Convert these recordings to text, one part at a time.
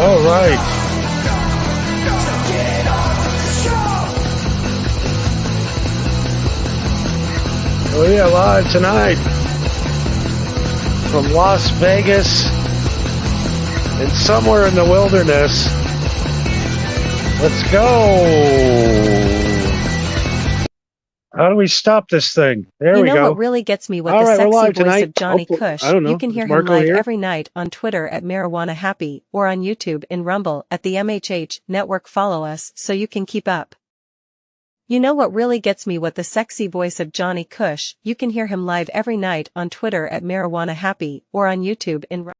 All right. Oh yeah, live tonight from Las Vegas and somewhere in the wilderness. Let's go. How do we stop this thing? There we go. You know what really gets me with All the right, we're sexy live voice tonight. of Johnny Hopefully- Cush. I don't know. You can hear Is him Marco live here? every night on Twitter at Marijuana Happy or on YouTube in Rumble at the MHH Network. Follow us so you can keep up. You know what really gets me with the sexy voice of Johnny Cush. You can hear him live every night on Twitter at Marijuana Happy or on YouTube in Rumble.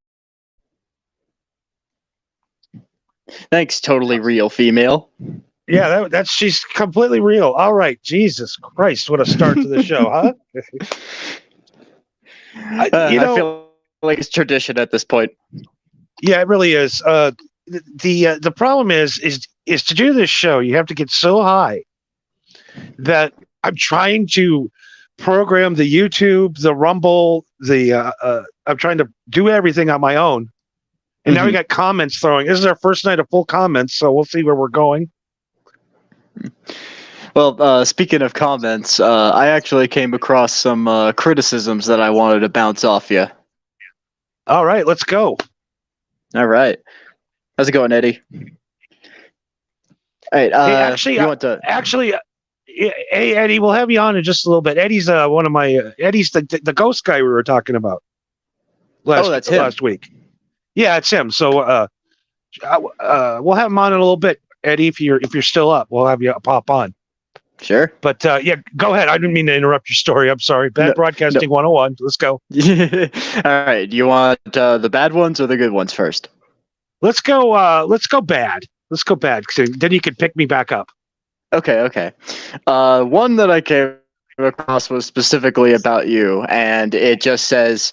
Thanks, totally real female. Yeah, that's she's completely real. All right, Jesus Christ, what a start to the show, huh? I feel like it's tradition at this point. Yeah, it really is. The problem is to do this show, you have to get so high that I'm trying to program the YouTube, the Rumble, I'm trying to do everything on my own. And now we got comments throwing. This is our first night of full comments, so we'll see where we're going. Well, speaking of comments, I actually came across some criticisms that I wanted to bounce off you. All right, let's go. All right. How's it going, Eddie? All right. Hey, Eddie, we'll have you on in just a little bit. Eddie's one of my Eddie's the ghost guy we were talking about last week. Yeah, it's him. So we'll have him on in a little bit, Eddie. If you're still up, we'll have you pop on. Sure. But yeah, go ahead. I didn't mean to interrupt your story. I'm sorry. Bad Broadcasting 101. Let's go. All right. Do you want the bad ones or the good ones first? Let's go bad. Let's go bad. Then you can pick me back up. Okay. One that I came across was specifically about you, and it just says,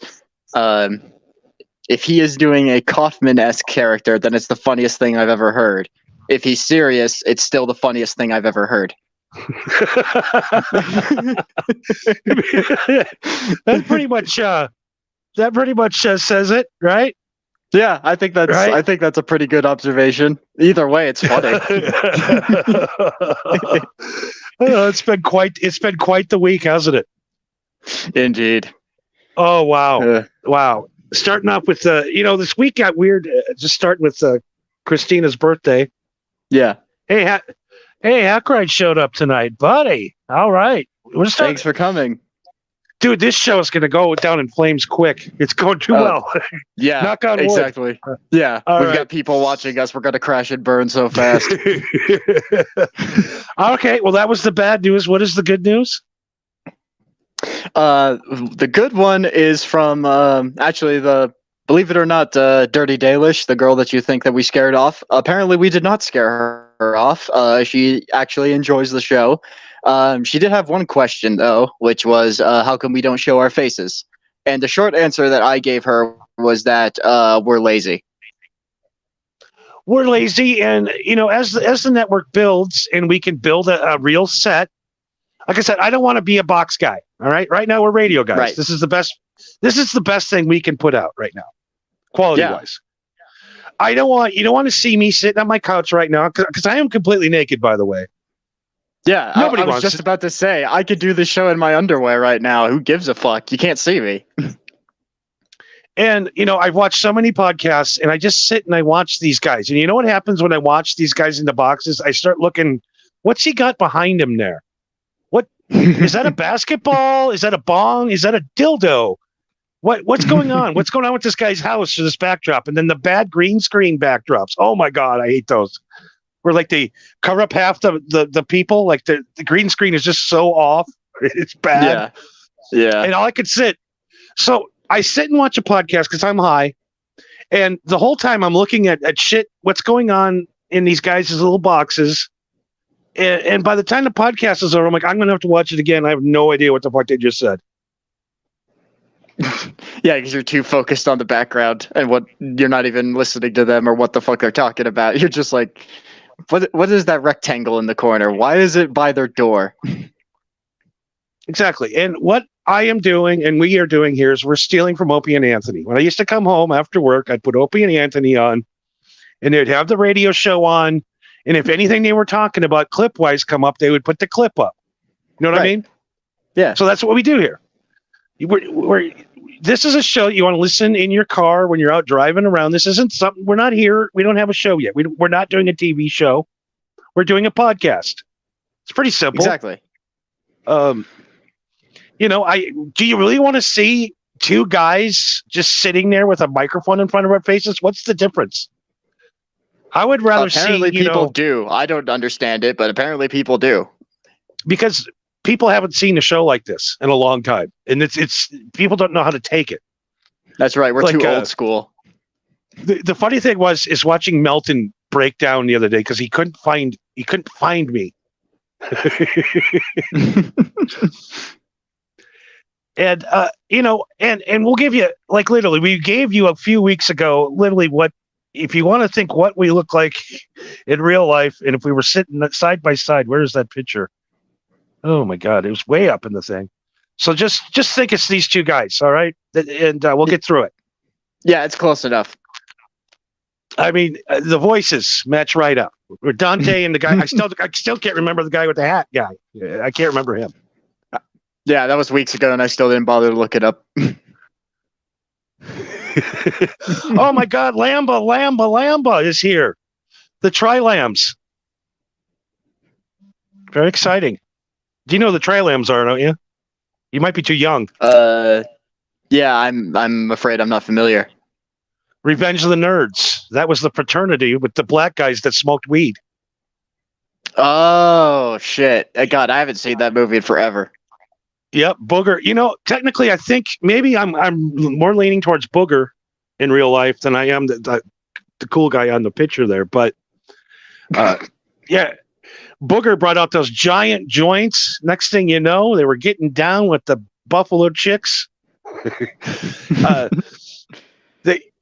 if he is doing a Kaufman-esque character, then it's the funniest thing I've ever heard. If he's serious, it's still the funniest thing I've ever heard. That pretty much says it, right? Yeah, I think that's a pretty good observation. Either way, it's funny. It's been quite the week, hasn't it? Indeed. Oh wow, wow! Starting off with this week got weird. Just starting with Christina's birthday. Yeah. Hey, Hackride showed up tonight, buddy. All right, thanks for coming. Dude, this show is going to go down in flames quick. It's going too well. Yeah, knock on wood. Exactly. Yeah, we've got people watching us. We're going to crash and burn so fast. Okay, well, that was the bad news. What is the good news? The good one is from believe it or not, Dirty Dalish, the girl that you think that we scared off. Apparently, we did not scare her off. She actually enjoys the show. She did have one question, though, which was, how come we don't show our faces? And the short answer that I gave her was that we're lazy. We're lazy, and, as the network builds and we can build a real set, like I said, I don't want to be a box guy, all right? Right now, we're radio guys. Right. This is the best thing we can put out right now, quality-wise. You don't want to see me sitting on my couch right now, because I am completely naked, by the way. Yeah, I was just about to say, I could do this show in my underwear right now. Who gives a fuck? You can't see me. And, I've watched so many podcasts and I just sit and I watch these guys. And you know what happens when I watch these guys in the boxes? I start looking, what's he got behind him there? What is that, a basketball? Is that a bong? Is that a dildo? What's going on? What's going on with this guy's house or this backdrop? And then the bad green screen backdrops. Oh my God, I hate those. Where like they cover up half the people. Like the green screen is just so off. It's bad. Yeah. And all I could sit. So I sit and watch a podcast because I'm high. And the whole time I'm looking at shit, what's going on in these guys' little boxes. And by the time the podcast is over, I'm like, I'm going to have to watch it again. I have no idea what the fuck they just said. Yeah, because you're too focused on the background and what you're not even listening to them or what the fuck they're talking about. You're just like, what is that rectangle in the corner? Why is it by their door? Exactly. And what I am doing and we are doing here is we're stealing from Opie and Anthony. When I used to come home after work, I'd put Opie and Anthony on and they'd have the radio show on. And if anything they were talking about clip-wise come up, they would put the clip up. You know what I mean? Yeah. So that's what we do here. This is a show you want to listen in your car when you're out driving around. This isn't something, we're not here. We don't have a show yet. We're not doing a TV show. We're doing a podcast. It's pretty simple. Exactly. Do you really want to see two guys just sitting there with a microphone in front of our faces? What's the difference? I would rather apparently see, people do. I don't understand it, but apparently people do. Because people haven't seen a show like this in a long time, and it's people don't know how to take it. That's right. We're Like, too old school. The funny thing is watching Melton break down the other day because he couldn't find me. And and we'll give you, like, literally, we gave you a few weeks ago literally what, if you want to think what we look like in real life, and if we were sitting side by side, where is that picture? Oh my God, it was way up in the thing. So just think it's these two guys, all right? And we'll get through it. Yeah, it's close enough. I mean, the voices match right up. We're Dante and the guy. I still can't remember the guy with the hat guy. I can't remember him. Yeah, that was weeks ago, and I still didn't bother to look it up. Oh my God, Lamba is here. The Tri-Lambs. Very exciting. Do you know who the Tri-Lambs are, don't you? You might be too young. Yeah, I'm afraid I'm not familiar. Revenge of the Nerds. That was the fraternity with the black guys that smoked weed. Oh shit! God, I haven't seen that movie in forever. Yep, Booger. Technically, I think maybe I'm more leaning towards Booger in real life than I am the cool guy on the picture there. But yeah, Booger brought out those giant joints. Next thing you know, they were getting down with the Buffalo Chicks.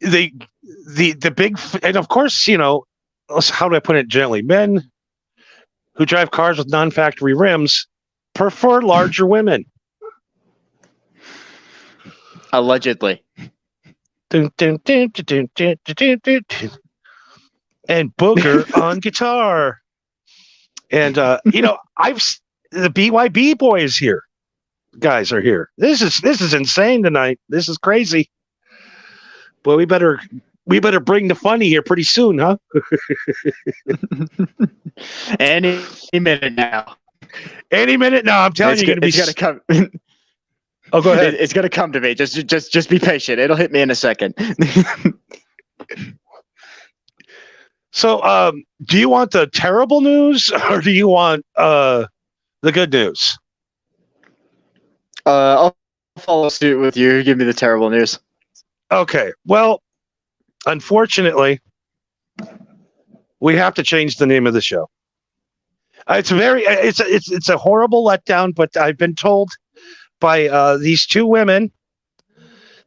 The big, and of course, how do I put it gently? Men who drive cars with non-factory rims prefer larger women. Allegedly. And Booger on guitar. And the BYB boys here. Guys are here. This is insane tonight. This is crazy. Boy, we better bring the funny here pretty soon, huh? Any minute now. Any minute now. I'm telling you, it's gonna come. Oh, go ahead. It's gonna come to me. Just be patient. It'll hit me in a second. So, do you want the terrible news or do you want the good news? I'll follow suit with you. Give me the terrible news. Okay. Well, unfortunately, we have to change the name of the show. It's a horrible letdown, but I've been told by these two women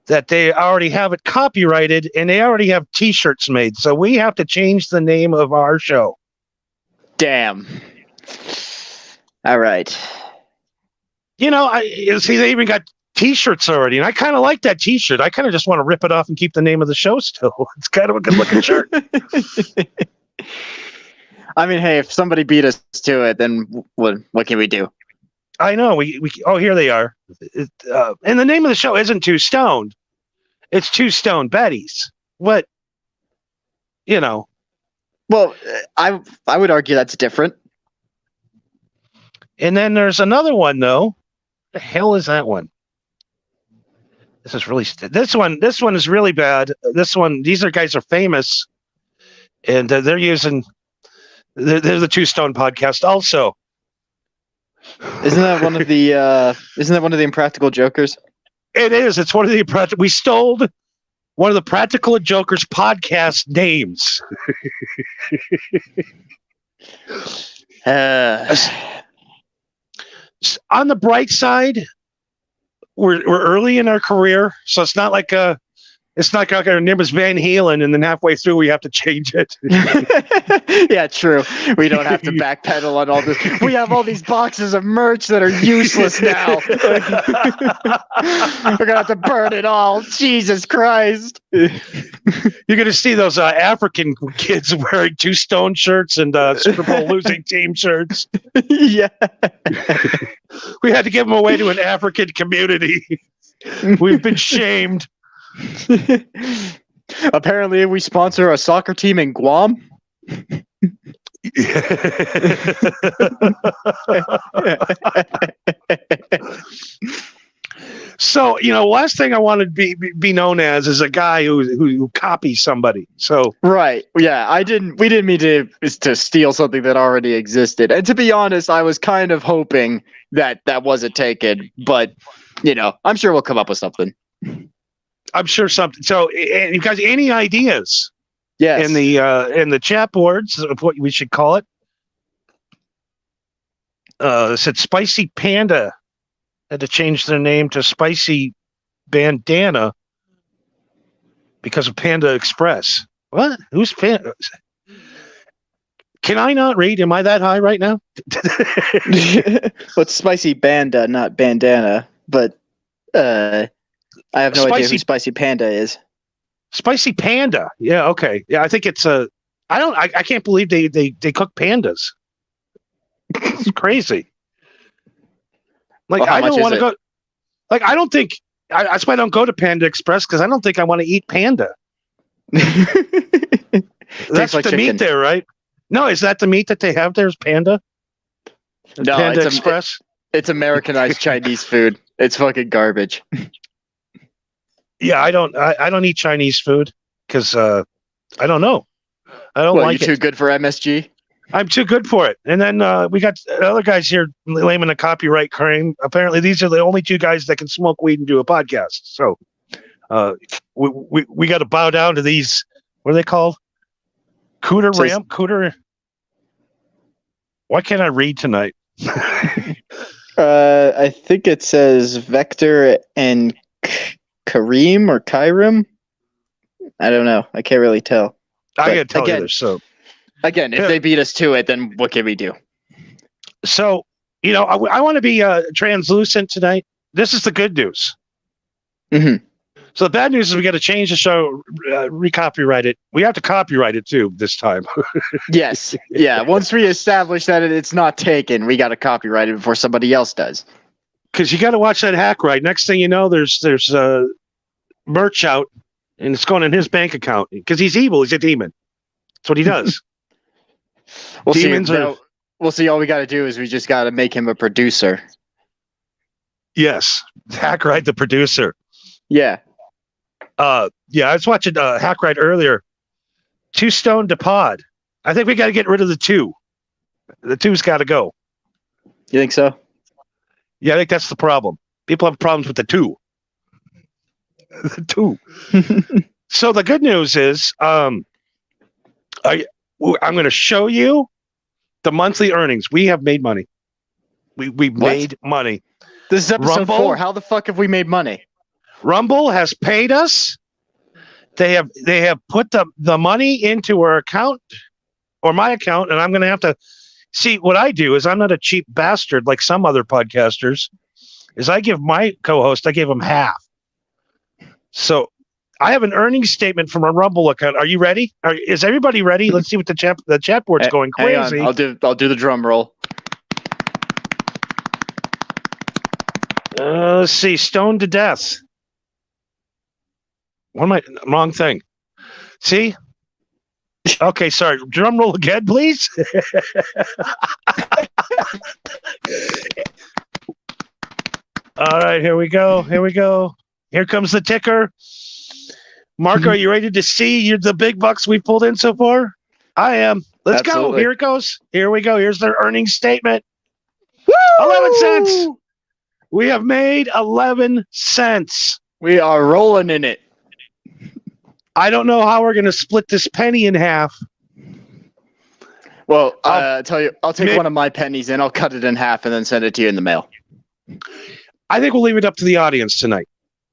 that they already have it copyrighted and they already have T-shirts made. So we have to change the name of our show. Damn. All right. You see, they even got T-shirts already, and I kind of like that T-shirt. I kind of just want to rip it off and keep the name of the show still. It's kind of a good-looking shirt. I mean, hey, if somebody beat us to it, then what can we do? I know. We here they are. And the name of the show isn't Too Stoned. It's two stone Bettys. What? You know. Well, I would argue that's different. And then there's another one though. The hell is that one? This is really this one is really bad. These guys are famous, and they're the Two Stone podcast also. Isn't that one of the Impractical Jokers? It is. It's one of the we stole one of the Practical Jokers podcast names. On the bright side, we're early in our career, so it's not like our name is Van Halen, and then halfway through we have to change it. Yeah, true. We don't have to backpedal on all this. We have all these boxes of merch that are useless now. We're gonna have to burn it all. Jesus Christ! You're gonna see those African kids wearing Two Stone shirts and Super Bowl losing team shirts. Yeah, we had to give them away to an African community. We've been shamed. Apparently, we sponsor a soccer team in Guam. So, last thing I want to be known as is a guy who copies somebody. So right, yeah, we didn't mean to steal something that already existed. And to be honest, I was kind of hoping that wasn't taken, but I'm sure we'll come up with something. I'm sure something. So, you guys, any ideas? Yes. In the chat boards of what we should call it. It said Spicy Panda had to change their name to Spicy Bandana because of Panda Express. What? Who's Panda? Can I not read? Am I that high right now? Well, it's Spicy Banda, not Bandana. But I have no idea who Spicy Panda is. Spicy Panda. Yeah, okay. Yeah, I think it's I can't believe they cook pandas. It's crazy. Like, well, I don't want to go. Like, I don't think that's why I don't go to Panda Express, because I don't think I want to eat panda. That's like the chicken. meat there, right? No, is that the meat that they have there? Is panda? No, Panda Express. It's Americanized Chinese food. It's fucking garbage. Yeah, I don't eat Chinese food because I don't know. I don't like it. You're too good for MSG? I'm too good for it. And then we got other guys here claiming a copyright claim. Apparently, these are the only two guys that can smoke weed and do a podcast. So we got to bow down to these. What are they called? Cooter. Why can't I read tonight? I think it says Vector and Kareem or Kyrim. I don't know. I can't really tell. I gotta tell you this. So again, if they beat us to it, then what can we do? So I want to be translucent tonight. This is the good news. Mm-hmm. So the bad news is we got to change the show, recopyright it. We have to copyright it too this time. Yes. Yeah. Once we establish that it's not taken, we got to copyright it before somebody else does. Because you got to watch that hack right. Next thing you know, there's merch out, and it's going in his bank account because he's evil. He's a demon. That's what he does. We'll see. All we got to do is we just got to make him a producer. Yes, Hackride, the producer. Yeah. I was watching Hackride earlier. 2 Stone to Pod. I think we got to get rid of the 2. The 2's got to go. You think so? Yeah, I think that's the problem. People have problems with the 2. The 2. So the good news is, I'm going to show you the monthly earnings. We have made money. We made money. This is episode 4. How the fuck have we made money? Rumble has paid us. They have put the money into our account or my account, and I'm going to have to see what I do. Is I'm not a cheap bastard like some other podcasters. Is I give my co-host, I gave him half. So I have an earnings statement from a Rumble account. Are you ready? Is everybody ready? Let's see what the chat board's going crazy. I'll do the drum roll. Let's see. Stoned to Death. What am I? Wrong thing. See? Okay, sorry. Drum roll again, please. All right, here we go. Here comes the ticker. Marco, are you ready to see the big bucks we've pulled in so far? I am. Let's go. Here it goes. Here we go. Here's their earnings statement. Woo! 11 cents. We have made 11 cents. We are rolling in it. I don't know how we're going to split this penny in half. Well, I'll tell you, I'll take one of my pennies and I'll cut it in half and then send it to you in the mail. I think we'll leave it up to the audience tonight.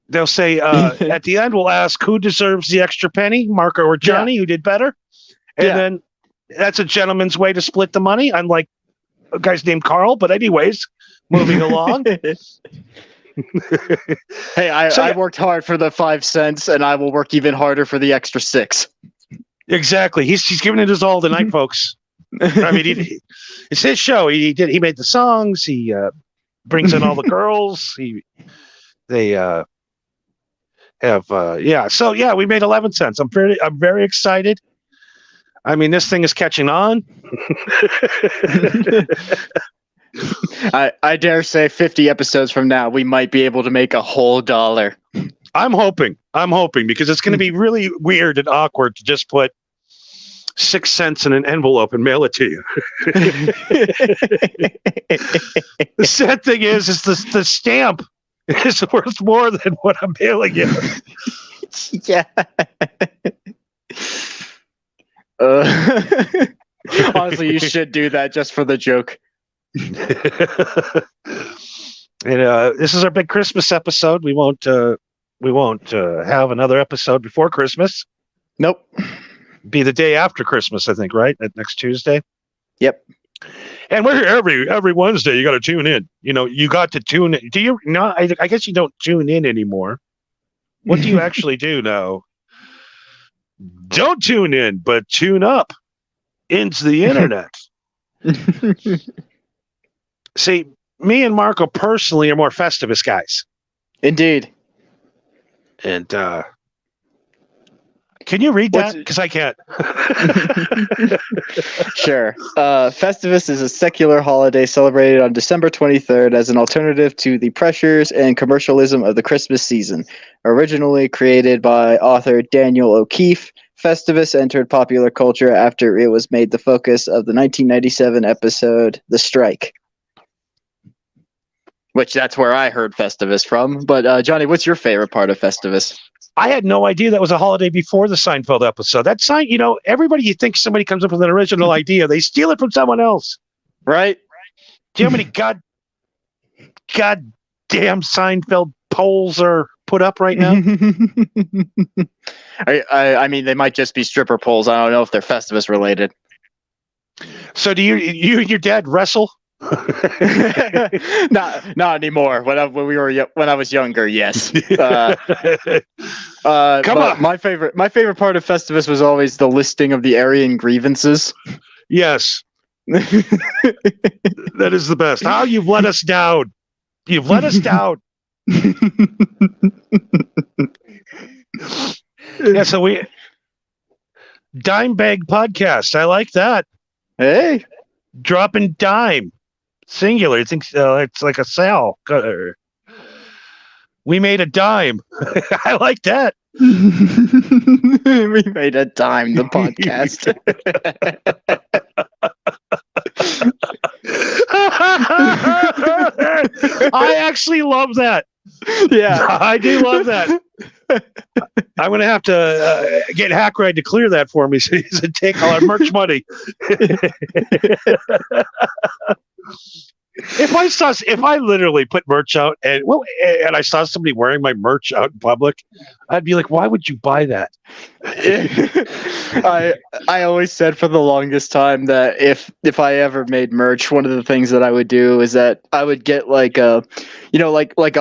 They'll say at the end, we'll ask who deserves the extra penny, Marco or Johnny, who did better. And then that's a gentleman's way to split the money. Unlike a guy's named Carl. But anyways, moving along. Hey, I worked hard for the 5 cents and I will work even harder for the extra 6. Exactly. He's giving it his all tonight, folks. I mean, it's his show. He made the songs. He brings in all the girls. They have So yeah, we made 11 cents. I'm very excited. I mean, this thing is catching on. I dare say 50 episodes from now, we might be able to make a whole $1. I'm hoping because it's going to be really weird and awkward to just put 6 cents in an envelope and mail it to you. The sad thing is the stamp is worth more than what I'm mailing you. Yeah. Honestly, you should do that just for the joke. And this is our big Christmas episode. We won't have another episode before Christmas. Nope. Be the day after Christmas, I think, right? Next Tuesday. Yep. And we're here every Wednesday. You got to tune in. You got to tune in. Do you? No, I guess you don't tune in anymore. What do you actually do now? Don't tune in, but tune up into the internet. See, me and Marco personally are more Festivus guys. Indeed. And can you read that? Because I can't. Sure. Festivus is a secular holiday celebrated on December 23rd as an alternative to the pressures and commercialism of the Christmas season. Originally created by author Daniel O'Keefe, Festivus entered popular culture after it was made the focus of the 1997 episode The Strike. Which that's where I heard Festivus from. But Johnny, what's your favorite part of Festivus? I had no idea that was a holiday before the Seinfeld episode. That everybody, you think somebody comes up with an original idea, they steal it from someone else. Right? Do you know how many goddamn Seinfeld polls are put up right now? I mean, they might just be stripper polls. I don't know if they're Festivus related. So do you and your dad wrestle? Not anymore. When I was younger, yes. Come on. My favorite part of Festivus was always the listing of the Aryan grievances. Yes, that is the best. How you've let us down. You've let us down. Yeah. So Dime Bag Podcast. I like that. Hey, dropping dime. Singular. I think it's like a sale. We made a dime. I like that. We made a dime, the podcast. I actually love that. Yeah, I do love that. I'm going to have to get Hackride to clear that for me so he doesn't take all our merch money. If I literally put merch out and I saw somebody wearing my merch out in public, I'd be like, why would you buy that? I always said for the longest time that if I ever made merch, one of the things that I would do is that I would get like a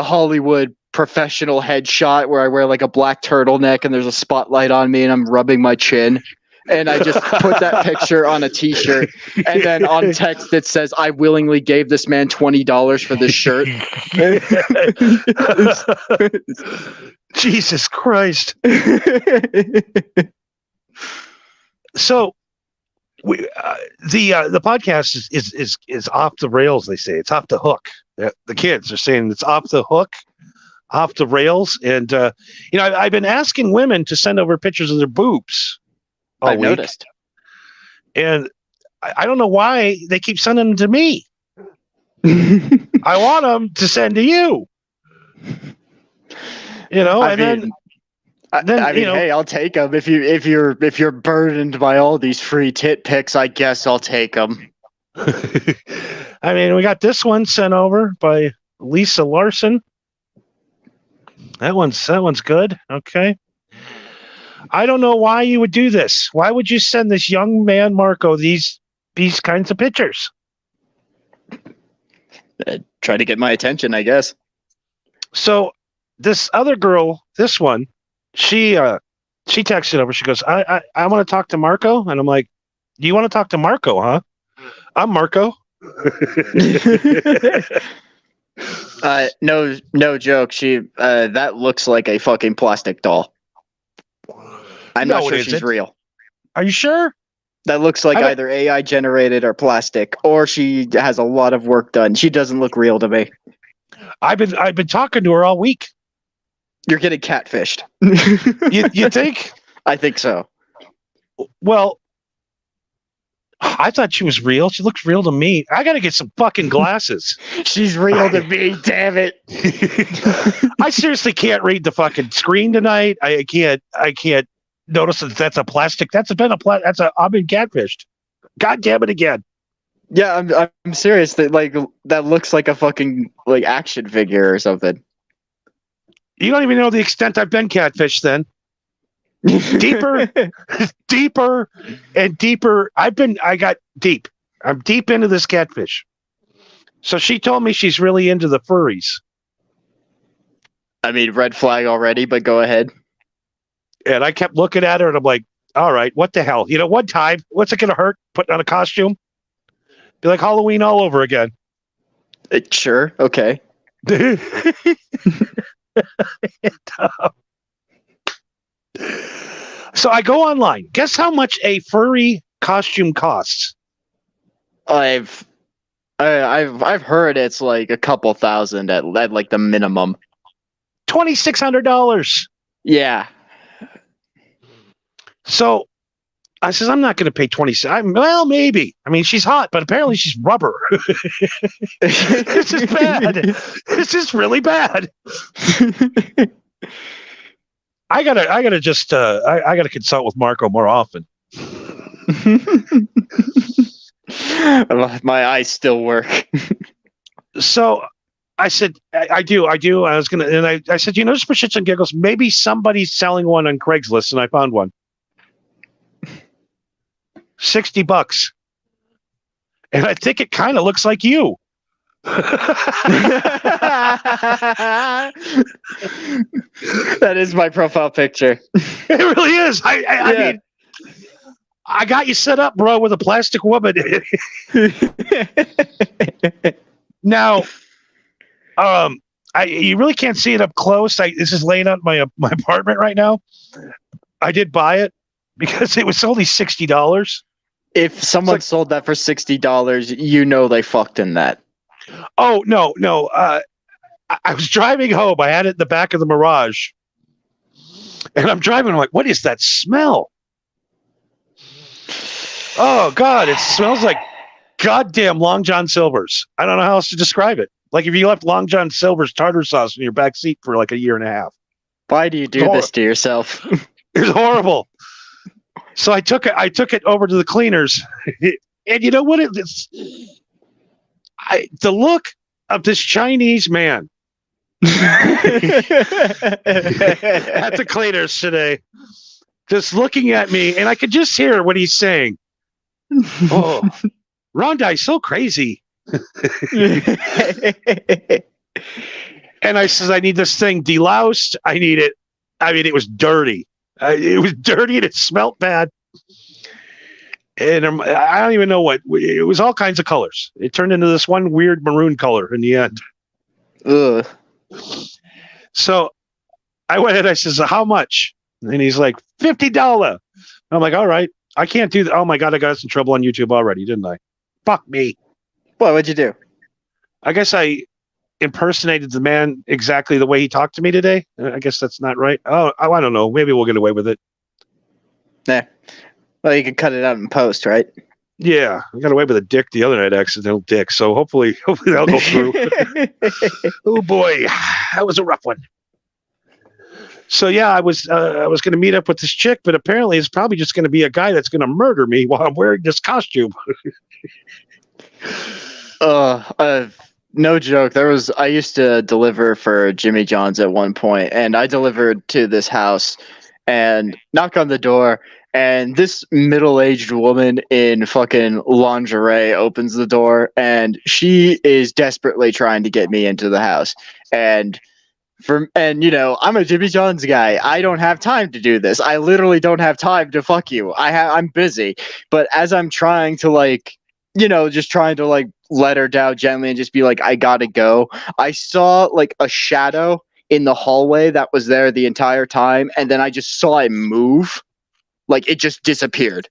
Hollywood professional headshot where I wear like a black turtleneck and there's a spotlight on me and I'm rubbing my chin. And I just put that picture on a t-shirt. And then on text it says, I willingly gave this man $20 for this shirt. Jesus Christ. So the podcast is off the rails. They say it's off the hook. The kids are saying it's off the hook, off the rails. And I've been asking women to send over pictures of their boobs. I've noticed, and I don't know why they keep sending them to me. I want them to send to you. Hey, I'll take them if you're burdened by all these free tit pics. I guess I'll take them. I mean, we got this one sent over by Lisa Larson. That one's good. Okay. I don't know why you would do this. Why would you send this young man, Marco, these kinds of pictures? Try to get my attention, I guess. So this other girl, this one, she texted over. She goes, I want to talk to Marco. And I'm like, do you want to talk to Marco, huh? I'm Marco. No joke. She that looks like a fucking plastic doll. I'm not sure she's real. Are you sure? That looks like either AI generated or plastic, or she has a lot of work done. She doesn't look real to me. I've been talking to her all week. You're getting catfished. You think? I think so. Well, I thought she was real. She looks real to me. I got to get some fucking glasses. She's real to me, damn it. I seriously can't read the fucking screen tonight. I can't notice that that's a plastic. I've been catfished. God damn it again. Yeah, I'm serious. That looks like a fucking action figure or something. You don't even know the extent I've been catfished then. Deeper and deeper. I got deep. I'm deep into this catfish. So she told me she's really into the furries. I mean, red flag already, but go ahead. And I kept looking at her and I'm like, all right, what the hell? One time, what's it going to hurt putting on a costume? Be like Halloween all over again. Sure. Okay. So I go online. Guess how much a furry costume costs? I've heard it's like a couple thousand at like the minimum. $2,600. Yeah. So I says, I'm not going to pay 26. Well, maybe. I mean, she's hot, but apparently she's rubber. This is bad. This is really bad. I gotta consult with Marco more often. My eyes still work. So I said, I do. I was gonna, and I said, just for shits and giggles, maybe somebody's selling one on Craigslist, and I found one. $60. And I think it kind of looks like you. That is my profile picture. It really is. I mean, I got you set up, bro, with a plastic woman. Now, you really can't see it up close. This is laying out my apartment right now. I did buy it because it was only $60. If someone sold that for $60, they fucked in that. Oh, no. I was driving home. I had it in the back of the Mirage. And I'm driving. I'm like, what is that smell? Oh, God. It smells like goddamn Long John Silver's. I don't know how else to describe it. Like if you left Long John Silver's tartar sauce in your back seat for like a year and a half. Why do you do this to yourself? It's horrible. So I took it over to the cleaners. And you know what? The look of this Chinese man at the cleaners today, just looking at me, and I could just hear what he's saying. Oh, Rondai's so crazy. And I says, I need this thing deloused. I need it. I mean, it was dirty. It was dirty and it smelled bad. And I don't even know what. It was all kinds of colors. It turned into this one weird maroon color in the end. Ugh. So I went and I says, how much? And he's like, $50. I'm like, all right, I can't do that. Oh my God, I got us in trouble on YouTube already, didn't I? Fuck me. What'd you do? I guess I impersonated the man exactly the way he talked to me today. I guess that's not right. Oh, I don't know. Maybe we'll get away with it. Nah. Well, you can cut it out in post, right? Yeah, I got away with a dick the other night, accidental dick. So hopefully that'll go through. Oh boy, that was a rough one. So yeah, I was going to meet up with this chick, but apparently it's probably just going to be a guy that's going to murder me while I'm wearing this costume. No joke. I used to deliver for Jimmy John's at one point, and I delivered to this house and knock on the door, and this middle-aged woman in fucking lingerie opens the door, and she is desperately trying to get me into the house. And you know, I'm a Jimmy John's guy. I don't have time to do this. I literally don't have time to fuck you. I'm busy. But as I'm trying to, like, you know, just trying to, like, let her down gently and just be like, I gotta go, I saw like a shadow in the hallway that was there the entire time, and then I just saw it move. Like, it just disappeared.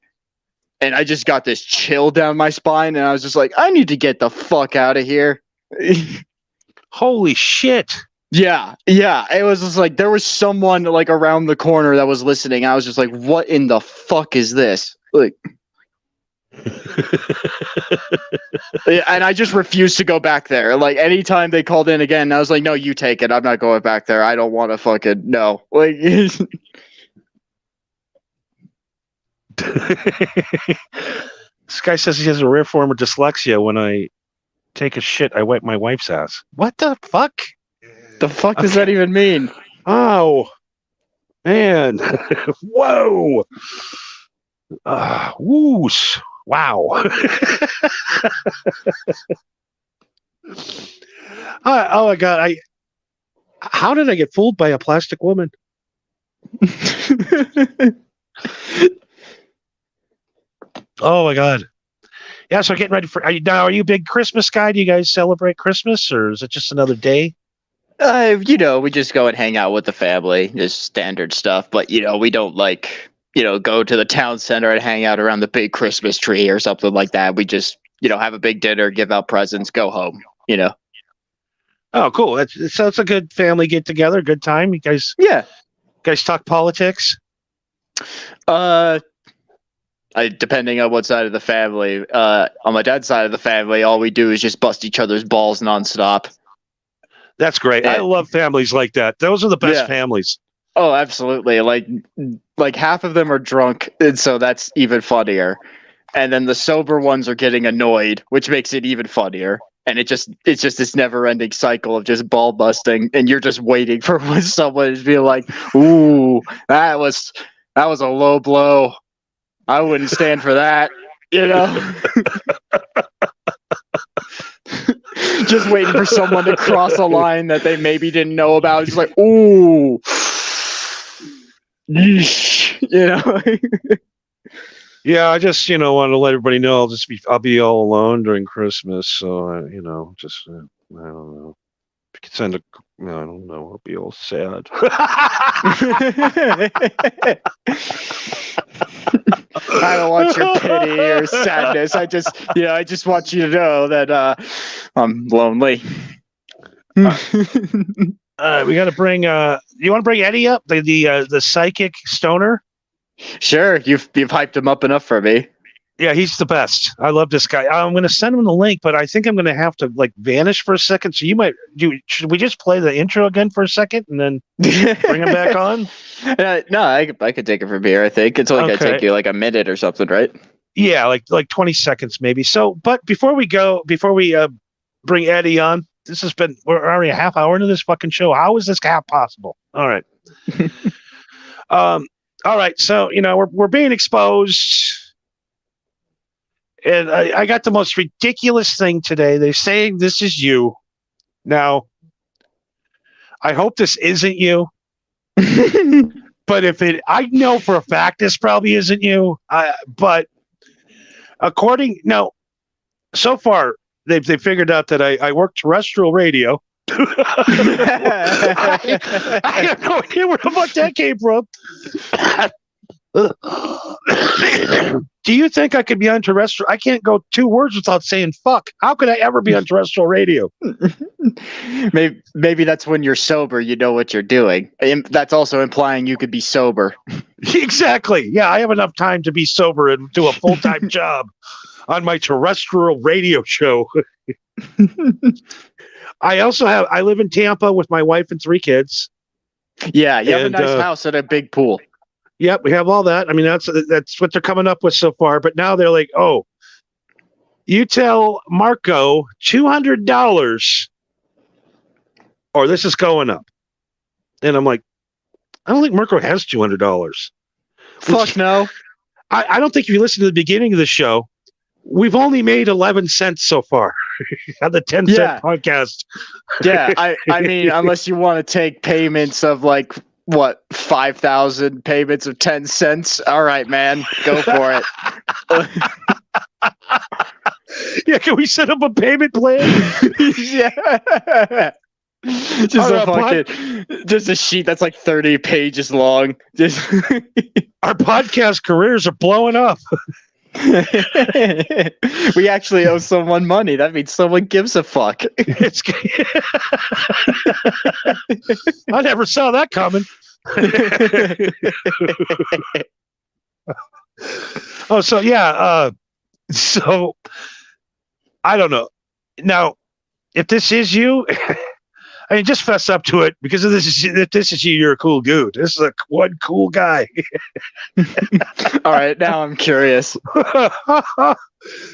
And I just got this chill down my spine, and I was just like, I need to get the fuck out of here. Holy shit. Yeah. It was just like there was someone like around the corner that was listening. I was just like, what in the fuck is this? Like, and I just refused to go back there. Like, anytime they called in again, I was like, no, you take it. I'm not going back there. I don't want to fucking no. Like, this guy says he has a rare form of dyslexia. When I take a shit, I wipe my wife's ass. What the fuck? The fuck does that even mean? Oh, man. Whoa. Whoosh. Wow. Oh my God. How did I get fooled by a plastic woman? Oh my God. Yeah, so getting ready for, are you a big Christmas guy? Do you guys celebrate Christmas, or is it just another day? You know, we just go and hang out with the family, just standard stuff. But, you know, we don't, like, you know, go to the town center and hang out around the big Christmas tree or something like that. We just, you know, have a big dinner, give out presents, go home, you know. Oh, cool. So it's a good family get together, good time. You guys talk politics? Depending on what side of the family. On my dad's side of the family, all we do is just bust each other's balls nonstop. That's great. I love families like that. Those are the best families. Oh, absolutely. Like half of them are drunk, and so that's even funnier. And then the sober ones are getting annoyed, which makes it even funnier. And it's just this never-ending cycle of just ball busting, and you're just waiting for someone to be like, "Ooh, that was a low blow. I wouldn't stand for that," you know. Just waiting for someone to cross a line that they maybe didn't know about. Just like, ooh, yeesh, you know. Yeah, I just want to let everybody know I'll be all alone during Christmas. So I don't know. If you could send I don't know. I'll be all sad. I don't want your pity or sadness. I just want you to know that I'm lonely. We got to bring. You want to bring Eddie up, the psychic stoner? Sure, you've hyped him up enough for me. Yeah, he's the best. I love this guy. I'm going to send him the link, but I think I'm going to have to vanish for a second. So should we just play the intro again for a second and then bring him back on? No, I could take it from here. I think it's only going to take you like a minute or something, right? Yeah, like 20 seconds maybe. So, but before we bring Eddie on, we're already a half hour into this fucking show. How is this possible? All right. All right. So, we're being exposed. And I got the most ridiculous thing today. They're saying this is you. Now, I hope this isn't you. But I know for a fact this probably isn't you. But so far, they figured out that I work terrestrial radio. I have no idea where the fuck that came from. Do you think I could be on terrestrial? I can't go 2 words without saying fuck. How could I ever be on terrestrial radio? Maybe that's when you're sober, you know what you're doing. That's also implying you could be sober. Exactly. Yeah, I have enough time to be sober and do a full-time job on my terrestrial radio show. I live in Tampa with my wife and 3 kids. Yeah, you have a And, nice house and a big pool. Yep, we have all that. I mean, that's what they're coming up with so far. But now they're like, oh, you tell Marco $200 or this is going up. And I'm like, I don't think Marco has $200. Fuck no. I don't think if you listen to the beginning of the show, we've only made 11 cents so far on the 10-cent podcast. Yeah, I mean, unless you want to take payments of like, what, 5,000 payments of 10 cents? All right, man, go for it. Yeah, can we set up a payment plan? Yeah. Just a sheet that's like 30 pages long. Just our podcast careers are blowing up. We actually owe someone money. That means someone gives a fuck. I never saw that coming. Oh, so yeah. So I don't know. Now, if this is you, I mean, just fess up to it because if this is you, you're a cool dude. This is one cool guy. All right, now I'm curious.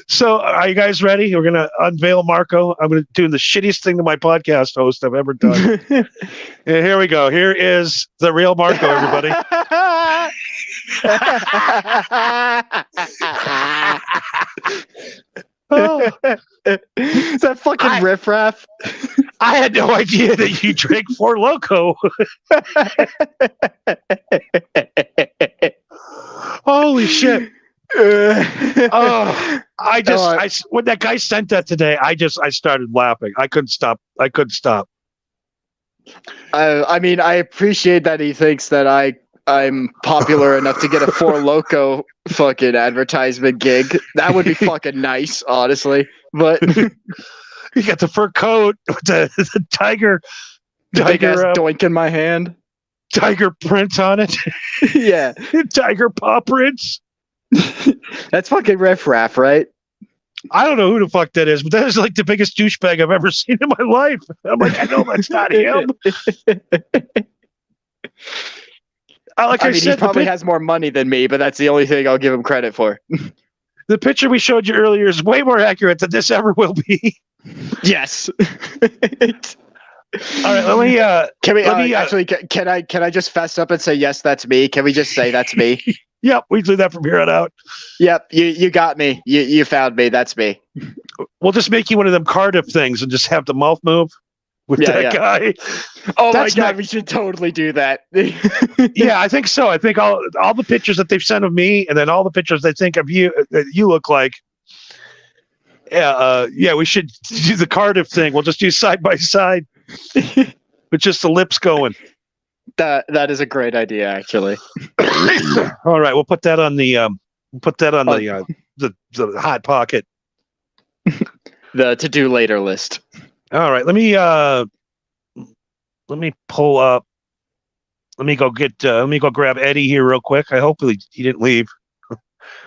So, are you guys ready? We're gonna unveil Marco. I'm gonna do the shittiest thing to my podcast host I've ever done. And here we go. Here is the real Marco, everybody. Oh. Is that fucking riffraff? I had no idea that you drank Four Loko. Holy shit. Oh, when that guy sent that today, I started laughing. I couldn't stop. I mean, I appreciate that he thinks that I'm popular enough to get a Four Loko fucking advertisement gig. That would be fucking nice, honestly. But you got the fur coat with the tiger big ass doink in my hand. Tiger print on it. Yeah. Tiger paw prints. That's fucking riffraff, right? I don't know who the fuck that is, but that is like the biggest douchebag I've ever seen in my life. I'm like, I know that's not him. He probably has more money than me, but that's the only thing I'll give him credit for. The picture we showed you earlier is way more accurate than this ever will be. Yes. All right, can I just fess up and say yes, that's me? Can we just say that's me? Yep, we do that from here on out. Yep, you got me. You found me. That's me. We'll just make you one of them Cardiff things and just have the mouth move with that guy. Oh my god, we should totally do that. Yeah, I think so. I think all the pictures that they've sent of me, and then all the pictures they think of you that you look like. Yeah, we should do the Cardiff thing. We'll just do side by side, with just the lips going. That is a great idea, actually. All right, we'll put that on the the hot pocket. The to-do later list. All right, let me pull up. Let me go grab Eddie here real quick. I hope he didn't leave.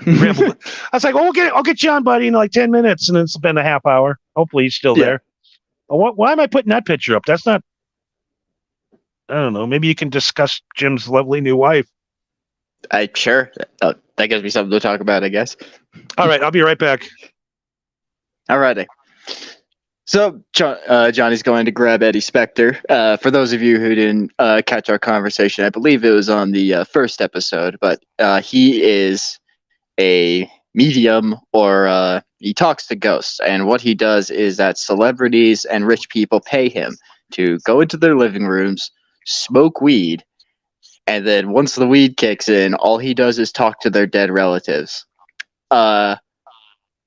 I was like, "Oh, I'll get you on, buddy, in like 10 minutes," and then spend a half hour. Hopefully, he's still there. Why am I putting that picture up? That's not. I don't know. Maybe you can discuss Jim's lovely new wife. Sure. That gives me something to talk about, I guess. All right, I'll be right back. Alrighty. So Johnny's going to grab Eddie Spector. For those of you who didn't catch our conversation, I believe it was on the first episode, but he is a medium, or he talks to ghosts. And what he does is that celebrities and rich people pay him to go into their living rooms, smoke weed, and then once the weed kicks in, all he does is talk to their dead relatives.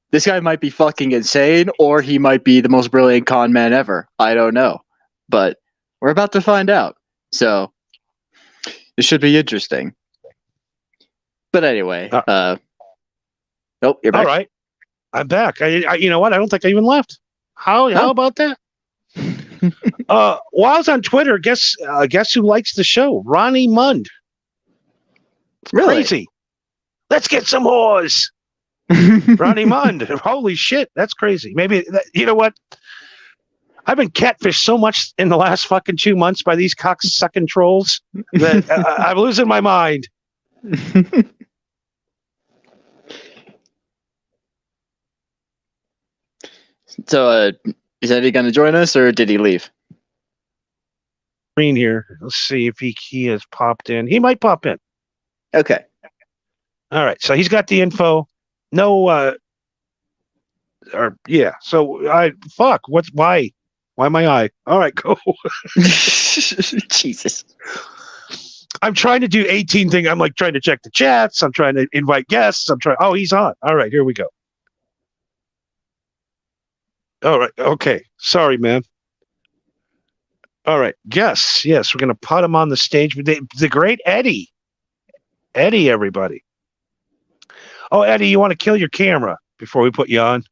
This guy might be fucking insane, or he might be the most brilliant con man ever. I don't know. but we're about to find out. So it should be interesting. But anyway, nope, you're back. All right, I'm back. You know what? I don't think I even left. How about that? While I was on Twitter, guess who likes the show? Ronnie Mund. Really? Crazy. Let's get some whores. Ronnie Mund. Holy shit, that's crazy. Maybe you know what? I've been catfished so much in the last fucking 2 months by these cocksucking trolls that I'm losing my mind. So, is Eddie going to join us, or did he leave? Green here. Let's see if he has popped in. He might pop in. Okay. All right. So he's got the info. No. So fuck. Why? Why am I? All right. Go. Jesus. I'm trying to do 18 things. I'm like trying to check the chats. I'm trying to invite guests. Oh, he's on. All right. Here we go. All right. Okay. Sorry, man. All right. Yes. We're going to put him on the stage. The great Eddie. Eddie, everybody. Oh, Eddie, you want to kill your camera before we put you on?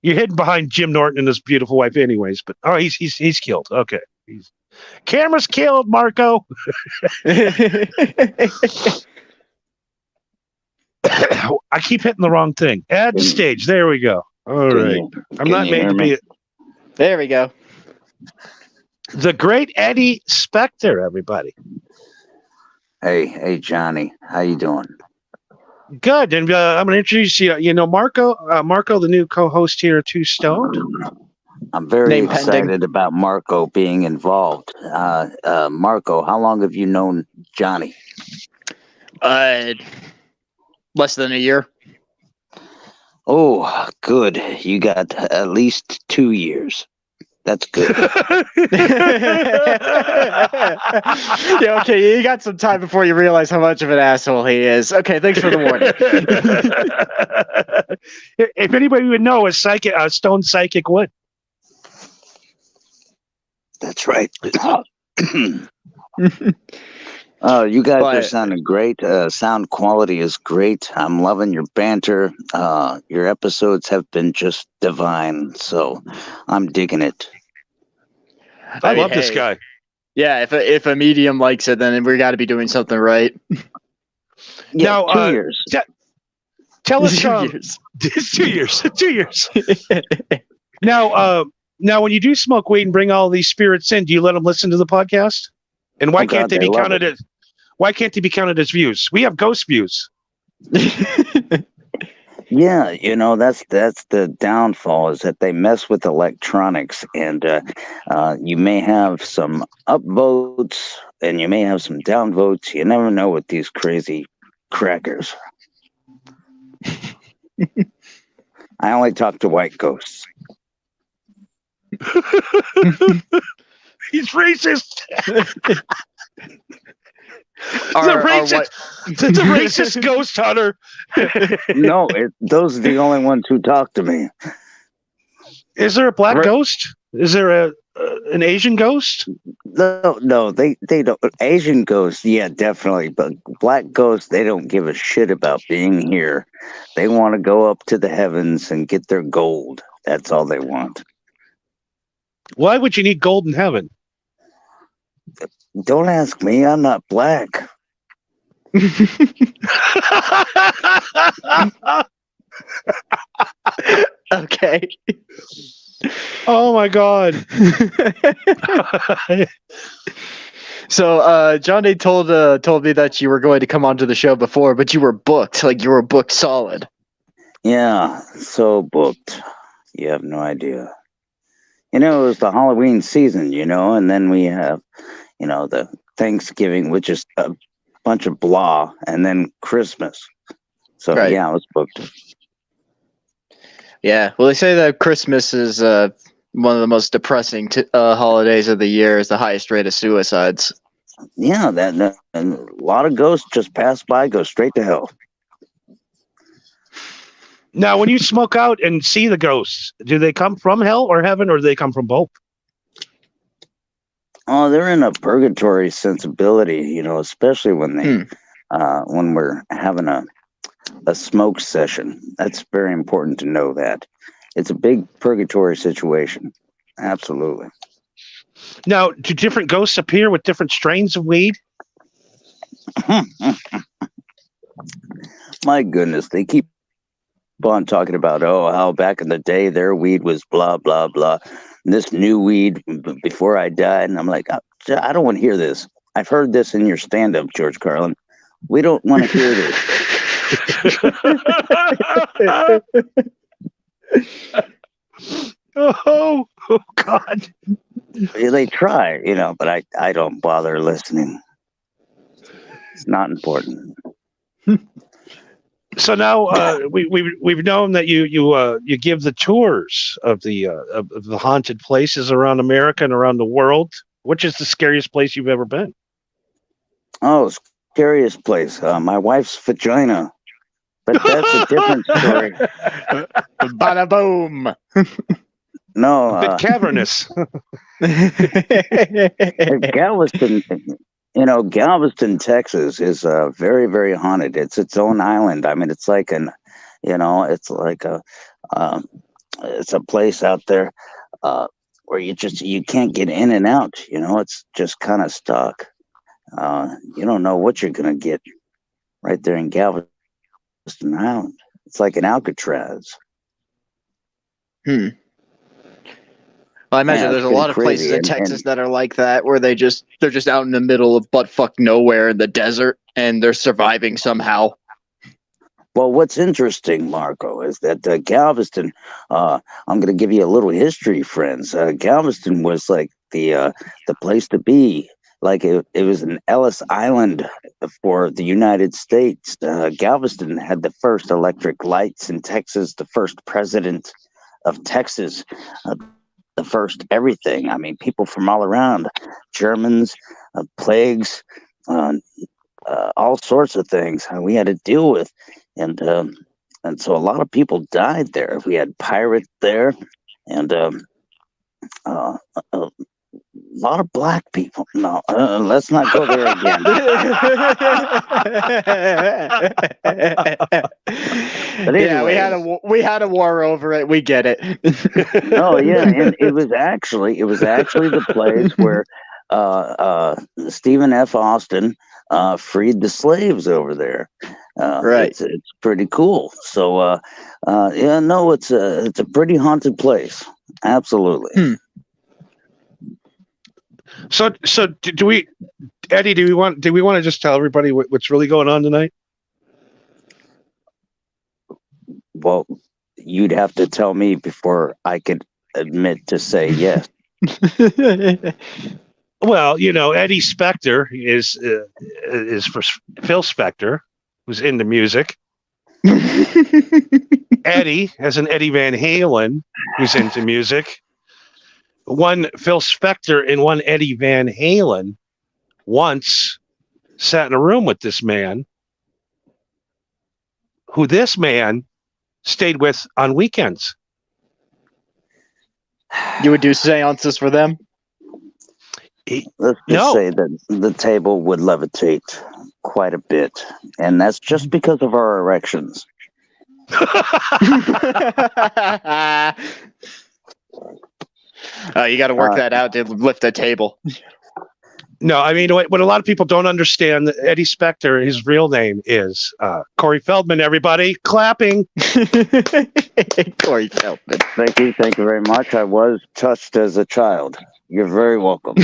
You're hidden behind Jim Norton and his beautiful wife anyways. But, he's killed. Okay. Camera's killed, Marco. I keep hitting the wrong thing. Add to stage. There we go. All right. I'm not made to be it. There we go. The great Eddie Spector, everybody. Hey, Johnny, how you doing? Good, and I'm going to introduce you. You know, Marco, the new co-host here, Too Stoned. I'm very Name excited pending. about Marco being involved. Marco, how long have you known Johnny? Less than a year. Oh, good. You got at least 2 years. That's good. Yeah, okay, you got some time before you realize how much of an asshole he is. Okay, thanks for the warning. If anybody would know, a Stone Psychic would. That's right. Oh, you guys are sounding great. Sound quality is great. I'm loving your banter. Your episodes have been just divine, so I'm digging it. I love this guy. Yeah, if a medium likes it, then we got to be doing something right. Yeah, Now, 2 years. Tell us, 2 years. It's 2 years. 2 years. Now, when you do smoke weed and bring all these spirits in, do you let them listen to the podcast? And why can't they be counted as? Why can't they be counted as views? We have ghost views. Yeah, that's the downfall, is that they mess with electronics, and you may have some upvotes and you may have some downvotes. You never know with these crazy crackers. I only talk to white ghosts. He's racist. The racist ghost hunter. No, those are the only ones who talk to me. Is there a black ghost? Is there an Asian ghost? No, they don't. Asian ghosts, yeah, definitely. But black ghosts, they don't give a shit about being here. They want to go up to the heavens and get their gold. That's all they want. Why would you need gold in heaven? Don't ask me. I'm not black. Okay. Oh my God. So Johnny told me that you were going to come onto the show before, but you were booked. Like, you were booked solid. Yeah, so booked. You have no idea. It was the Halloween season, and then we have, the Thanksgiving, which is a bunch of blah, and then Christmas. So, right. Yeah, I was booked. Yeah, well, they say that Christmas is one of the most depressing holidays of the year, is the highest rate of suicides. Yeah, and a lot of ghosts just pass by, go straight to hell. Now, when you smoke out and see the ghosts, do they come from hell or heaven, or do they come from both? Oh, they're in a purgatory sensibility, you know, especially when when we're having a smoke session. That's very important to know that. It's a big purgatory situation. Absolutely. Now, do different ghosts appear with different strains of weed? My goodness, they keep on talking about, oh, how back in the day their weed was blah blah blah. And this new weed before I died, and I'm like, I don't want to hear this. I've heard this in your stand-up, George Carlin. We don't want to hear this. Oh God. They try, you know, but I don't bother listening. It's not important. So now we've known that you give the tours of the haunted places around America and around the world. Which is the scariest place you've ever been? Oh, scariest place. My wife's vagina. But that's a different story. Bada boom. No, A bit cavernous. Galveston, you know, Galveston, Texas is very, very haunted. It's its own island. I mean, it's like it's like it's a place out there where you can't get in and out. You know, it's just kind of stuck. You don't know what you're gonna get right there in Galveston Island. It's like an Alcatraz. Well, I imagine Yeah, there's a it's lot of pretty places in crazy, Texas that are like that, where they're just out in the middle of buttfuck nowhere in the desert, and they're surviving somehow. Well, what's interesting, Marco, is that Galveston. I'm going to give you a little history, friends. Galveston was like the place to be. Like it was an Ellis Island for the United States. Galveston had the first electric lights in Texas. The first president of Texas. The first everything. I mean, people from all around, Germans, plagues, all sorts of things we had to deal with, and so a lot of people died there. We had pirates there, and a lot of black people. No, let's not go there again. But anyway, yeah, we had a war over it. We get it. Oh yeah, and it was actually the place where Stephen F. Austin freed the slaves over there. Right. It's pretty cool. So yeah, no, it's a pretty haunted place. Absolutely. So do we, Eddie? Do we want to just tell everybody what's really going on tonight? Well, you'd have to tell me before I could admit to say yes. Well, you know, Eddie Spector is for Phil Spector, who's into music. Eddie has an Eddie Van Halen, who's into music. One Phil Spector and one Eddie Van Halen once sat in a room with this man, who this man stayed with on weekends. You would do seances for them? Let's just say that the table would levitate quite a bit, and that's just because of our erections. You got to work that out to lift the table. No, I mean, what a lot of people don't understand, Eddie Spector, his real name is Corey Feldman, everybody. Clapping. Corey Feldman. Thank you very much. I was touched as a child. You're very welcome.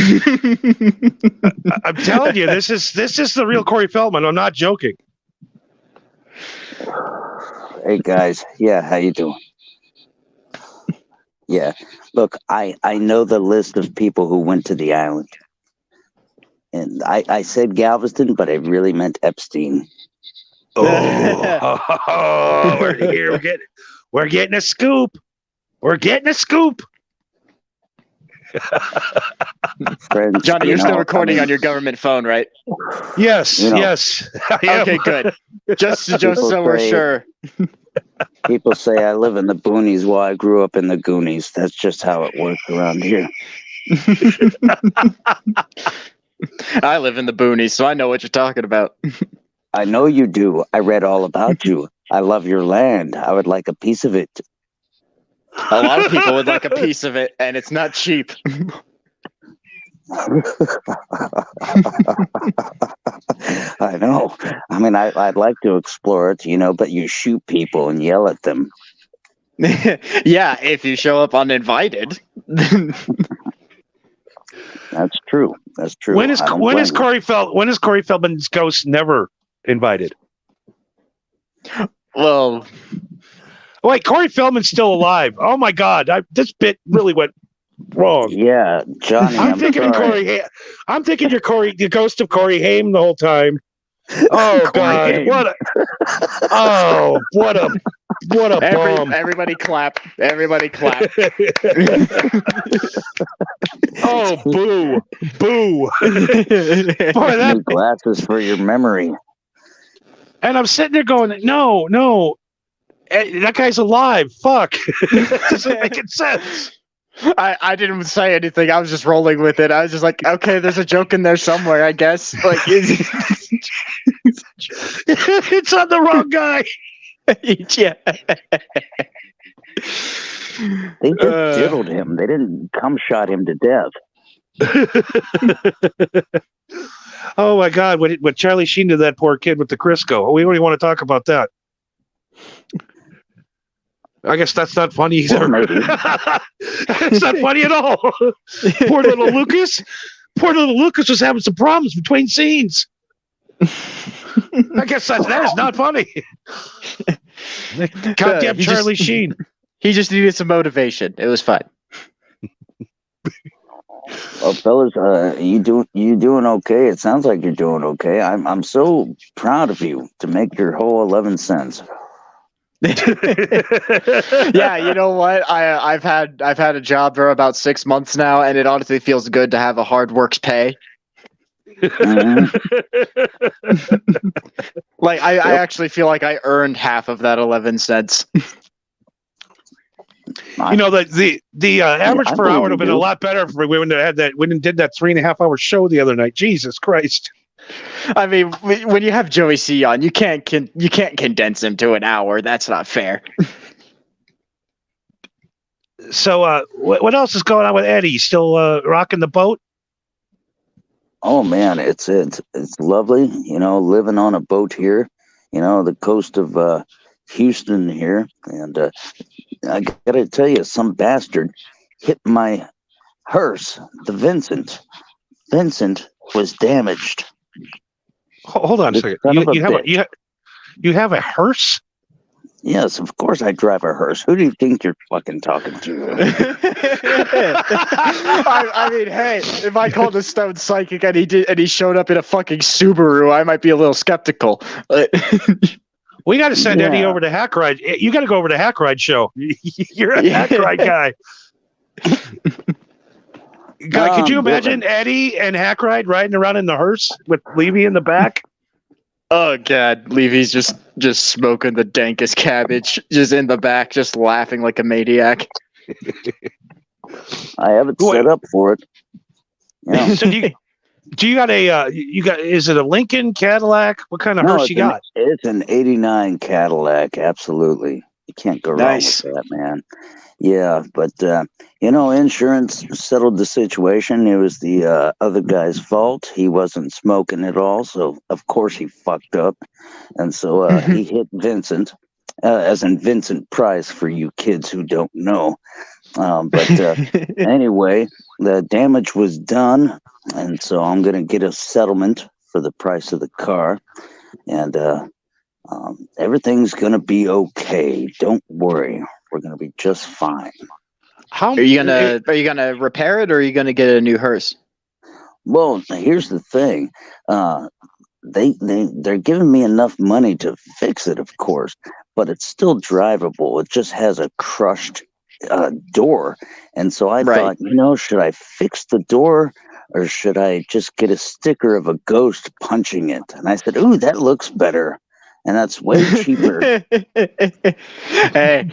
I'm telling you, this is the real Corey Feldman. I'm not joking. Hey, guys. Yeah, how you doing? Yeah. Look, I know the list of people who went to the island. And I said Galveston, but I really meant Epstein. Oh, we're here. We're getting a scoop. We're getting a scoop. Friends, Johnny, you're still recording on your government phone, right? Yes, yes. Okay, good. Just so we're sure. People say I live in the boonies while I grew up in the Goonies. That's just how it works around here. I live in the boonies, so I know what you're talking about. I know you do. I read all about you. I love your land. I would like a piece of it. A lot of people would like a piece of it, and it's not cheap. I know. I mean, I'd like to explore it, but you shoot people and yell at them. Yeah, if you show up uninvited. That's true. That's true. When is I don't blame you. Corey Feldman's ghost never invited? Well, Wait, Corey Feldman's still alive. Oh my God, this bit really went wrong. Yeah, Johnny. I'm thinking sorry. I'm thinking you're the ghost of Corey Haim the whole time. Oh Corey God, Haim. what a bomb! everybody clap. Everybody clap. Oh, boo, boo! Boy, New glasses for your memory. and I'm sitting there going, no, that guy's alive. Fuck, that doesn't make any sense. I didn't say anything. I was just rolling with it. I was just like, okay, there's a joke in there somewhere, I guess. Like, It's on the wrong guy. yeah. They just diddled him. They didn't come shot him to death. Oh my God! What Charlie Sheen did to that poor kid with the Crisco? We don't even want to talk about that. I guess that's not funny either. It's not funny at all. Poor little Lucas. Poor little Lucas was having some problems between scenes. I guess that is not funny. Goddamn Charlie Sheen. He just needed some motivation. It was fine. Well, fellas, you doing okay? It sounds like you're doing okay. I'm so proud of you to make your whole 11 cents. Yeah, you know what? I've had a job for about 6 months now, and it honestly feels good to have a hard work's pay. Mhm. Like I actually feel like I earned half of that 11 cents. You know, the average I per hour believe would have you been a do. lot better if we wouldn't have had that. We did that 3.5 hour show the other night. Jesus Christ! I mean, when you have Joey C on, you can't condense him to an hour. That's not fair. So, what else is going on with Eddie? Still rocking the boat? Oh man, it's lovely. Living on a boat here. The coast of Houston here, and I gotta tell you, some bastard hit my hearse, the Vincent. Vincent was damaged. Hold on a This second. son of a You have a hearse? Yes, of course I drive a hearse. Who do you think you're fucking talking to? I mean, hey, if I called a stone psychic and he showed up in a fucking Subaru, I might be a little skeptical. We got to send Eddie Yeah. over to Hack Ride. You got to go over to Hack Ride show. You're a Hack Ride guy. God, could you imagine Eddie and Hack Ride riding around in the hearse with Levy in the back? Oh god, Levy's just smoking the dankest cabbage, just in the back, just laughing like a maniac. I have it set up for it. Yeah. So do you got is it a Lincoln, Cadillac? What kind of hearse you got? It's an 89 Cadillac, absolutely. You can't go wrong Nice. with that, man. Yeah, but insurance settled the situation. It was the other guy's fault. He wasn't smoking at all, so of course he fucked up. And so he hit Vincent, as in Vincent Price for you kids who don't know. But anyway, the damage was done, and so I'm going to get a settlement for the price of the car, and everything's going to be okay. Don't worry. We're going to be just fine. How Are you gonna repair it, or are you gonna get a new hearse? Well, here's the thing. They're giving me enough money to fix it, of course, but it's still drivable. It just has a crushed door. And so I Right. thought, should I fix the door or should I just get a sticker of a ghost punching it? And I said, ooh, that looks better. And that's way cheaper. Hey,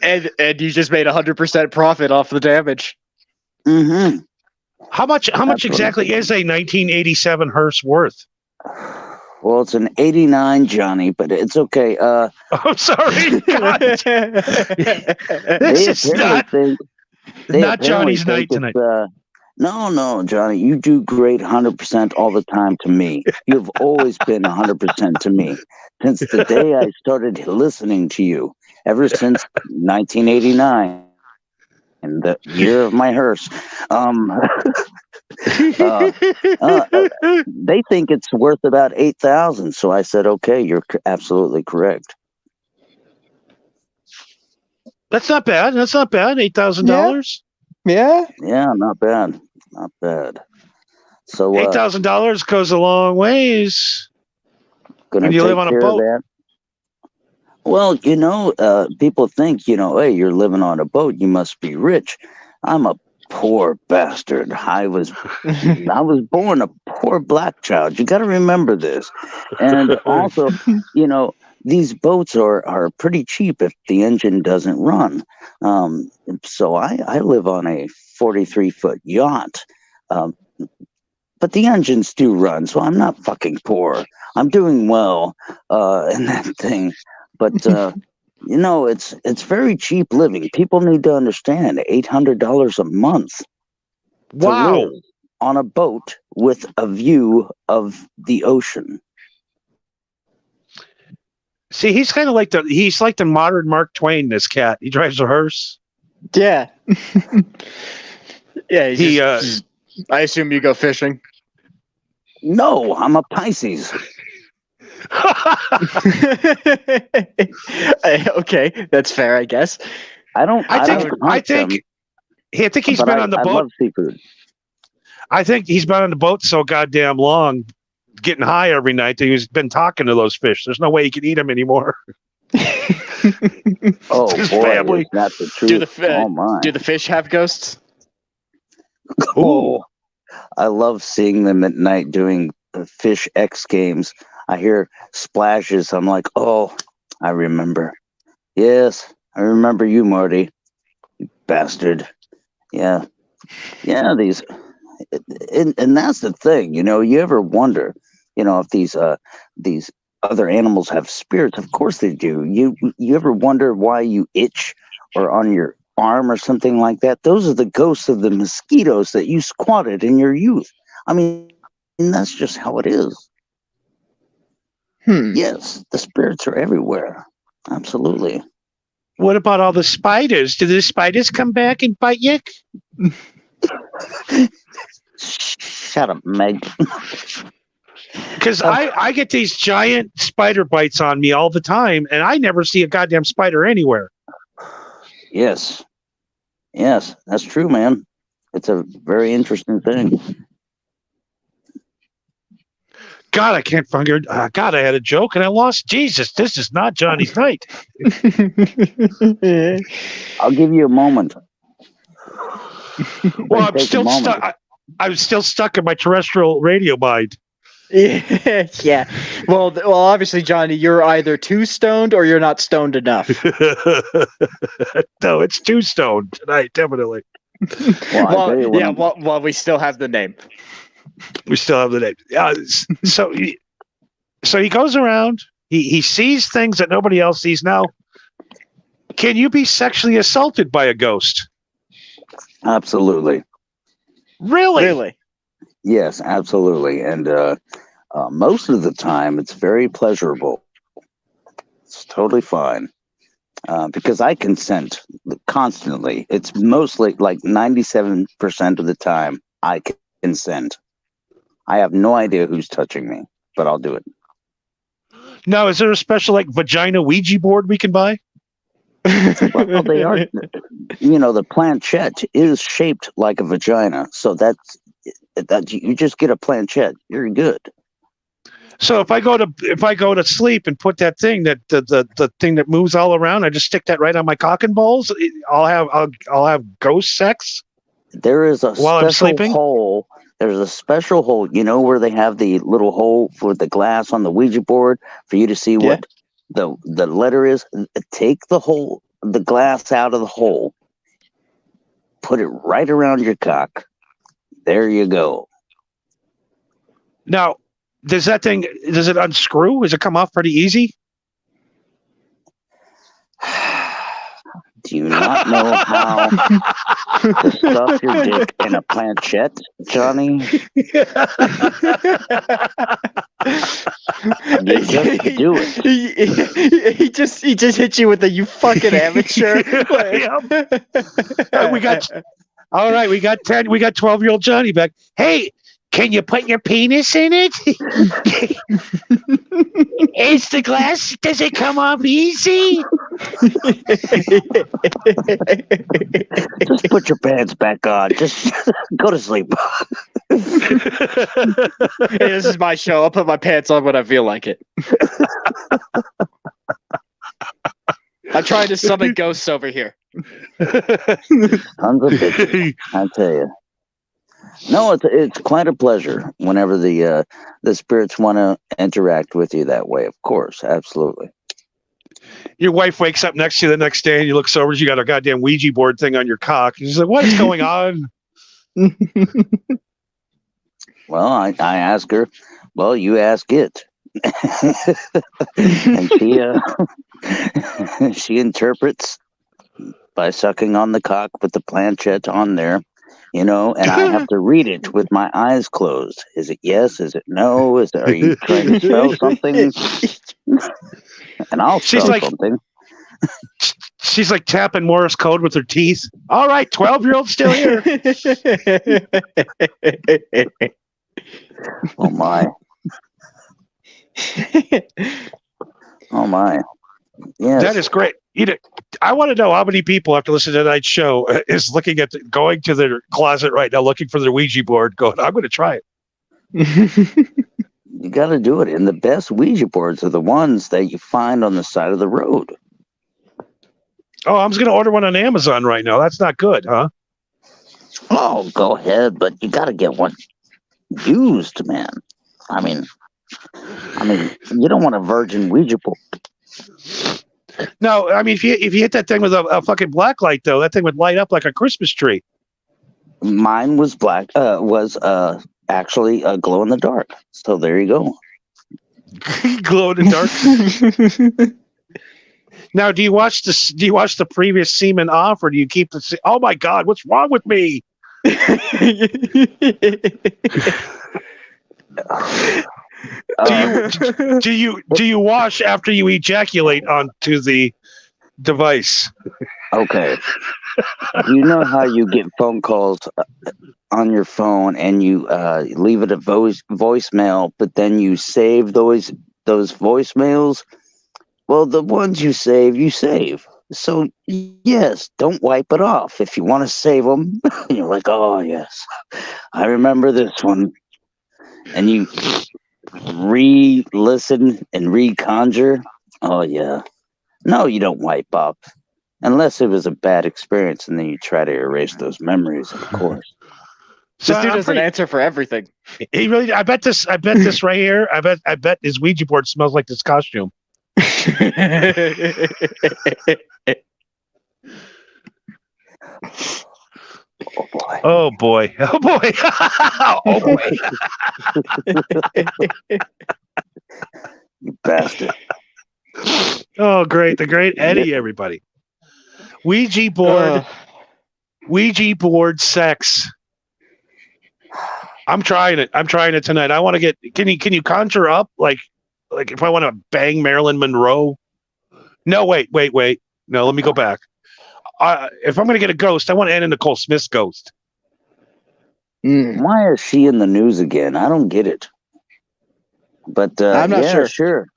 and you just made 100% profit off the damage. Mm-hmm. How much That's what I'm exactly thinking. is a 1987 hearse worth? Well, it's an 89, Johnny, but it's okay. I'm sorry. God, this They is apparently think they not apparently Johnny's think night tonight. it's no, Johnny, you do great 100% all the time to me. You've always been 100% to me since the day I started listening to you, ever since 1989, in the year of my hearse. Um, uh, they think it's worth about 8,000. So I said, okay, you're absolutely correct. That's not bad. That's not bad. $8,000. Yeah. Yeah, not bad. Not bad. So, $8,000 goes a long ways gonna when you take live on a care of boat. that. Well, people think, hey, you're living on a boat, you must be rich. I'm a poor bastard. I was born a poor black child. You got to remember this. And also, these boats are pretty cheap if the engine doesn't run. So I live on a 43-foot yacht. Um, but the engines do run, so I'm not fucking poor. I'm doing well in that thing. But it's very cheap living. People need to understand $800 a month to Wow. live on a boat with a view of the ocean. See, he's kind of like the modern Mark Twain. This cat, he drives a hearse. Yeah. Yeah. He I assume you go fishing. No, I'm a Pisces. Okay, that's fair, I guess. I think he's been on the I boat. love seafood. I think he's been on the boat so goddamn long, getting high every night that he's been talking to those fish. There's no way he can eat them anymore. Oh His boy, family. is that the truth? Oh my! Do the fish have ghosts? Oh, I love seeing them at night doing fish X games. I hear splashes. I'm like, oh, I remember. Yes, I remember you, Marty. You bastard. Yeah. Yeah, and that's the thing, you ever wonder, if these other animals have spirits? Of course they do. You ever wonder why you itch or on your arm or something like that? Those are the ghosts of the mosquitoes that you squatted in your youth. I mean, that's just how it is. Yes, the spirits are everywhere. Absolutely. What about all the spiders? Do the spiders come back and bite you? Shut up, Meg. Because I get these giant spider bites on me all the time, and I never see a goddamn spider anywhere. Yes, that's true, man. It's a very interesting thing. God, I can't find it. God, I had a joke and I lost. Jesus, this is not Johnny's night. I'll give you a moment. Well, I'm still stuck. I'm still stuck in my terrestrial radio mind. Yeah. Well, obviously, Johnny, you're either too stoned or you're not stoned enough. No, it's too stoned tonight, definitely. Well, we still have the name. We still have the name. So he goes around. He sees things that nobody else sees. Now, can you be sexually assaulted by a ghost? Absolutely. Really? Yes, absolutely. And most of the time, it's very pleasurable. It's totally fine because I consent constantly. It's mostly like 97% of the time I consent. I have no idea who's touching me, but I'll do it. Now, is there a special vagina Ouija board we can buy? Well, they are. The planchette is shaped like a vagina, so that you just get a planchette, you're good. So if I go to sleep and put that thing the thing that moves all around, I just stick that right on my cock and balls. I'll have ghost sex. There is a special hole. There's a special hole, where they have the little hole for the glass on the Ouija board for you to see what the letter is. Take the glass out of the hole, put it right around your cock, There you go. Now, does it unscrew? Does it come off pretty easy? Do you not know how to stuff your dick in a planchette, Johnny? You just do it. He just hit you with the "you fucking amateur." We got all right. We got 12-year-old Johnny back. Hey, can you put your penis in it? Is the glass? Does it come off easy? Just put your pants back on. Just go to sleep. Hey, this is my show. I'll put my pants on when I feel like it. I'm trying to summon ghosts over here. Tons of bitches, I tell you. No, it's quite a pleasure whenever the spirits want to interact with you that way. Of course, absolutely. Your wife wakes up next to you the next day, and you look over. You got a goddamn Ouija board thing on your cock. She's like, "What is going on?" Well, I ask her. Well, you ask it, and she interprets by sucking on the cock with the planchette on there. And I have to read it with my eyes closed. Is it yes? Is it no? Are you trying to spell something? And I'll spell something. She's like tapping Morse code with her teeth. All right, 12-year-old still here. Oh my. Oh my. Yes. That is great. I want to know how many people after listening to tonight's show is looking at going to their closet right now, looking for their Ouija board, going, "I'm going to try it." You got to do it. And the best Ouija boards are the ones that you find on the side of the road. Oh, I'm just going to order one on Amazon right now. That's not good, huh? Oh, go ahead, but you got to get one used, man. I mean, you don't want a virgin Ouija board. No, I mean, if you hit that thing with a fucking black light, though, that thing would light up like a Christmas tree. Mine was black. Was actually glow in the dark. So there you go. Glow in the dark. Now, do you watch the previous semen off, or do you keep the? Oh my God, what's wrong with me? Do you wash after you ejaculate onto the device? Okay. Do you know how you get phone calls on your phone and you leave it a voicemail, but then you save those voicemails? Well, the ones you save. So yes, don't wipe it off. If you want to save them, you're like, oh yes, I remember this one, and you re-listen and re-conjure. Oh yeah. No, you don't wipe up unless it was a bad experience, and then you try to erase those memories, of course. This dude has an answer for everything. He really. I bet this right here. I bet his Ouija board smells like this costume. Oh boy. Oh boy. Oh boy. Oh boy. You bastard. Oh, great. The great Eddie, everybody. Ouija board sex. I'm trying it. Tonight. I want to get. Can you conjure up like if I want to bang Marilyn Monroe? No, wait. No, let me go back. If I'm going to get a ghost, I want Anna Nicole Smith's ghost. Why is she in the news again? I don't get it. But I'm not sure. Sure.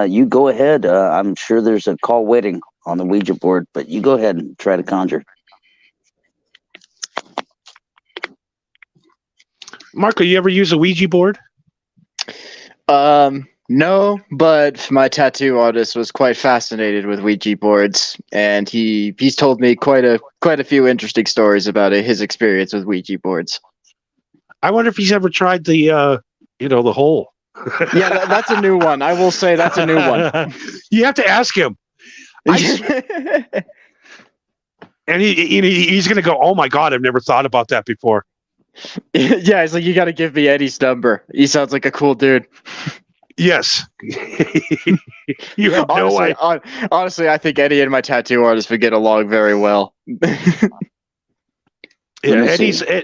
You go ahead. I'm sure there's a call waiting on the Ouija board, but you go ahead and try to conjure. Marco, you ever use a Ouija board? No, but my tattoo artist was quite fascinated with Ouija boards, and he's told me quite a few interesting stories about his experience with Ouija boards. I wonder if he's ever tried the the hole. Yeah, that's a new one. I will say that's a new one. You have to ask him. And And he's going to go, oh my God, I've never thought about that before. Yeah, it's like, you got to give me Eddie's number. He sounds like a cool dude. Yes. You have no Honestly, idea. honestly, I think Eddie and my tattoo artist would get along very well. Yeah, Let me see.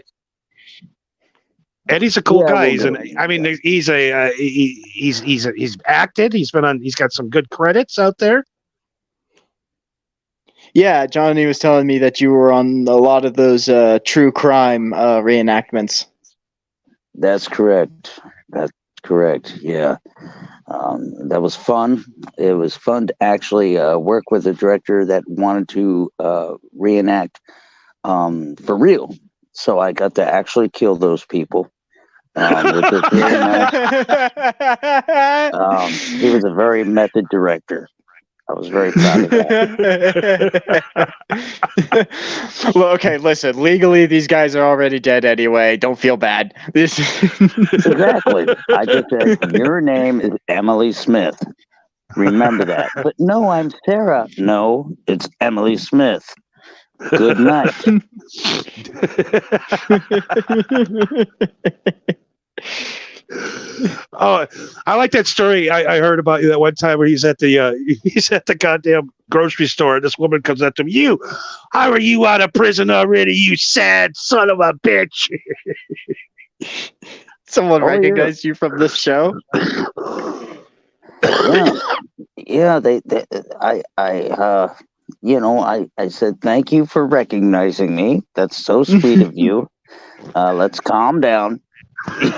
Eddie's a cool Yeah, guy. we'll He's go an. with I mean, that. he's acted. He's been on. He's got some good credits out there. Yeah, Johnny was telling me that you were on a lot of those true crime reenactments. That's correct. That's correct. Yeah. That was fun. It was fun to actually work with a director that wanted to reenact for real. So I got to actually kill those people. Which was really nice. He was a very method director. I was very proud of that. Well, okay, listen. Legally, these guys are already dead anyway. Don't feel bad. Exactly. I just said, your name is Emily Smith. Remember that. But no, I'm Sarah. No, it's Emily Smith. Good night. Oh, I like that story I heard about you that one time where he's at the goddamn grocery store and this woman comes up to him. How are you out of prison already, you sad son of a bitch? Someone Oh, yeah. recognized you from this show? Yeah. I said, thank you for recognizing me. That's so sweet of you. Let's calm down. She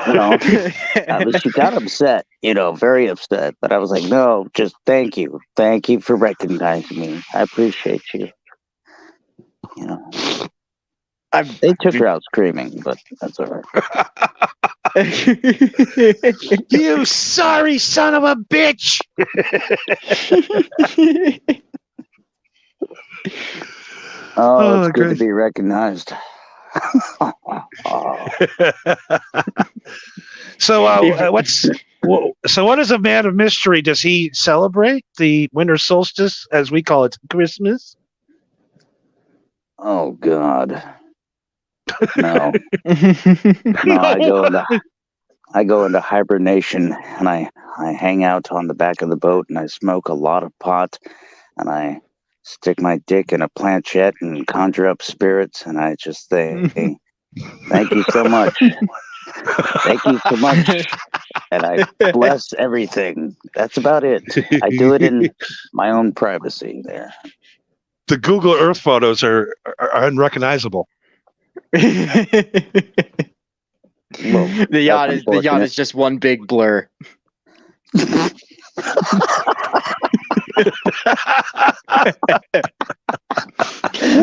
got upset, very upset. But I was like, no, just thank you. Thank you for recognizing me. I appreciate you. They took her out screaming, but that's all right. You sorry son of a bitch. Oh, it's good great. to be recognized. So what is a man of mystery? Does he celebrate the winter solstice, as we call it, Christmas? Oh God. No. No, I go into hibernation and I hang out on the back of the boat and I smoke a lot of pot and I stick my dick in a planchette and conjure up spirits and I just think, thank you so much. Thank you so much. And I bless everything. That's about it. I do it in my own privacy there. The Google Earth photos are unrecognizable. Well, the yacht is just one big blur.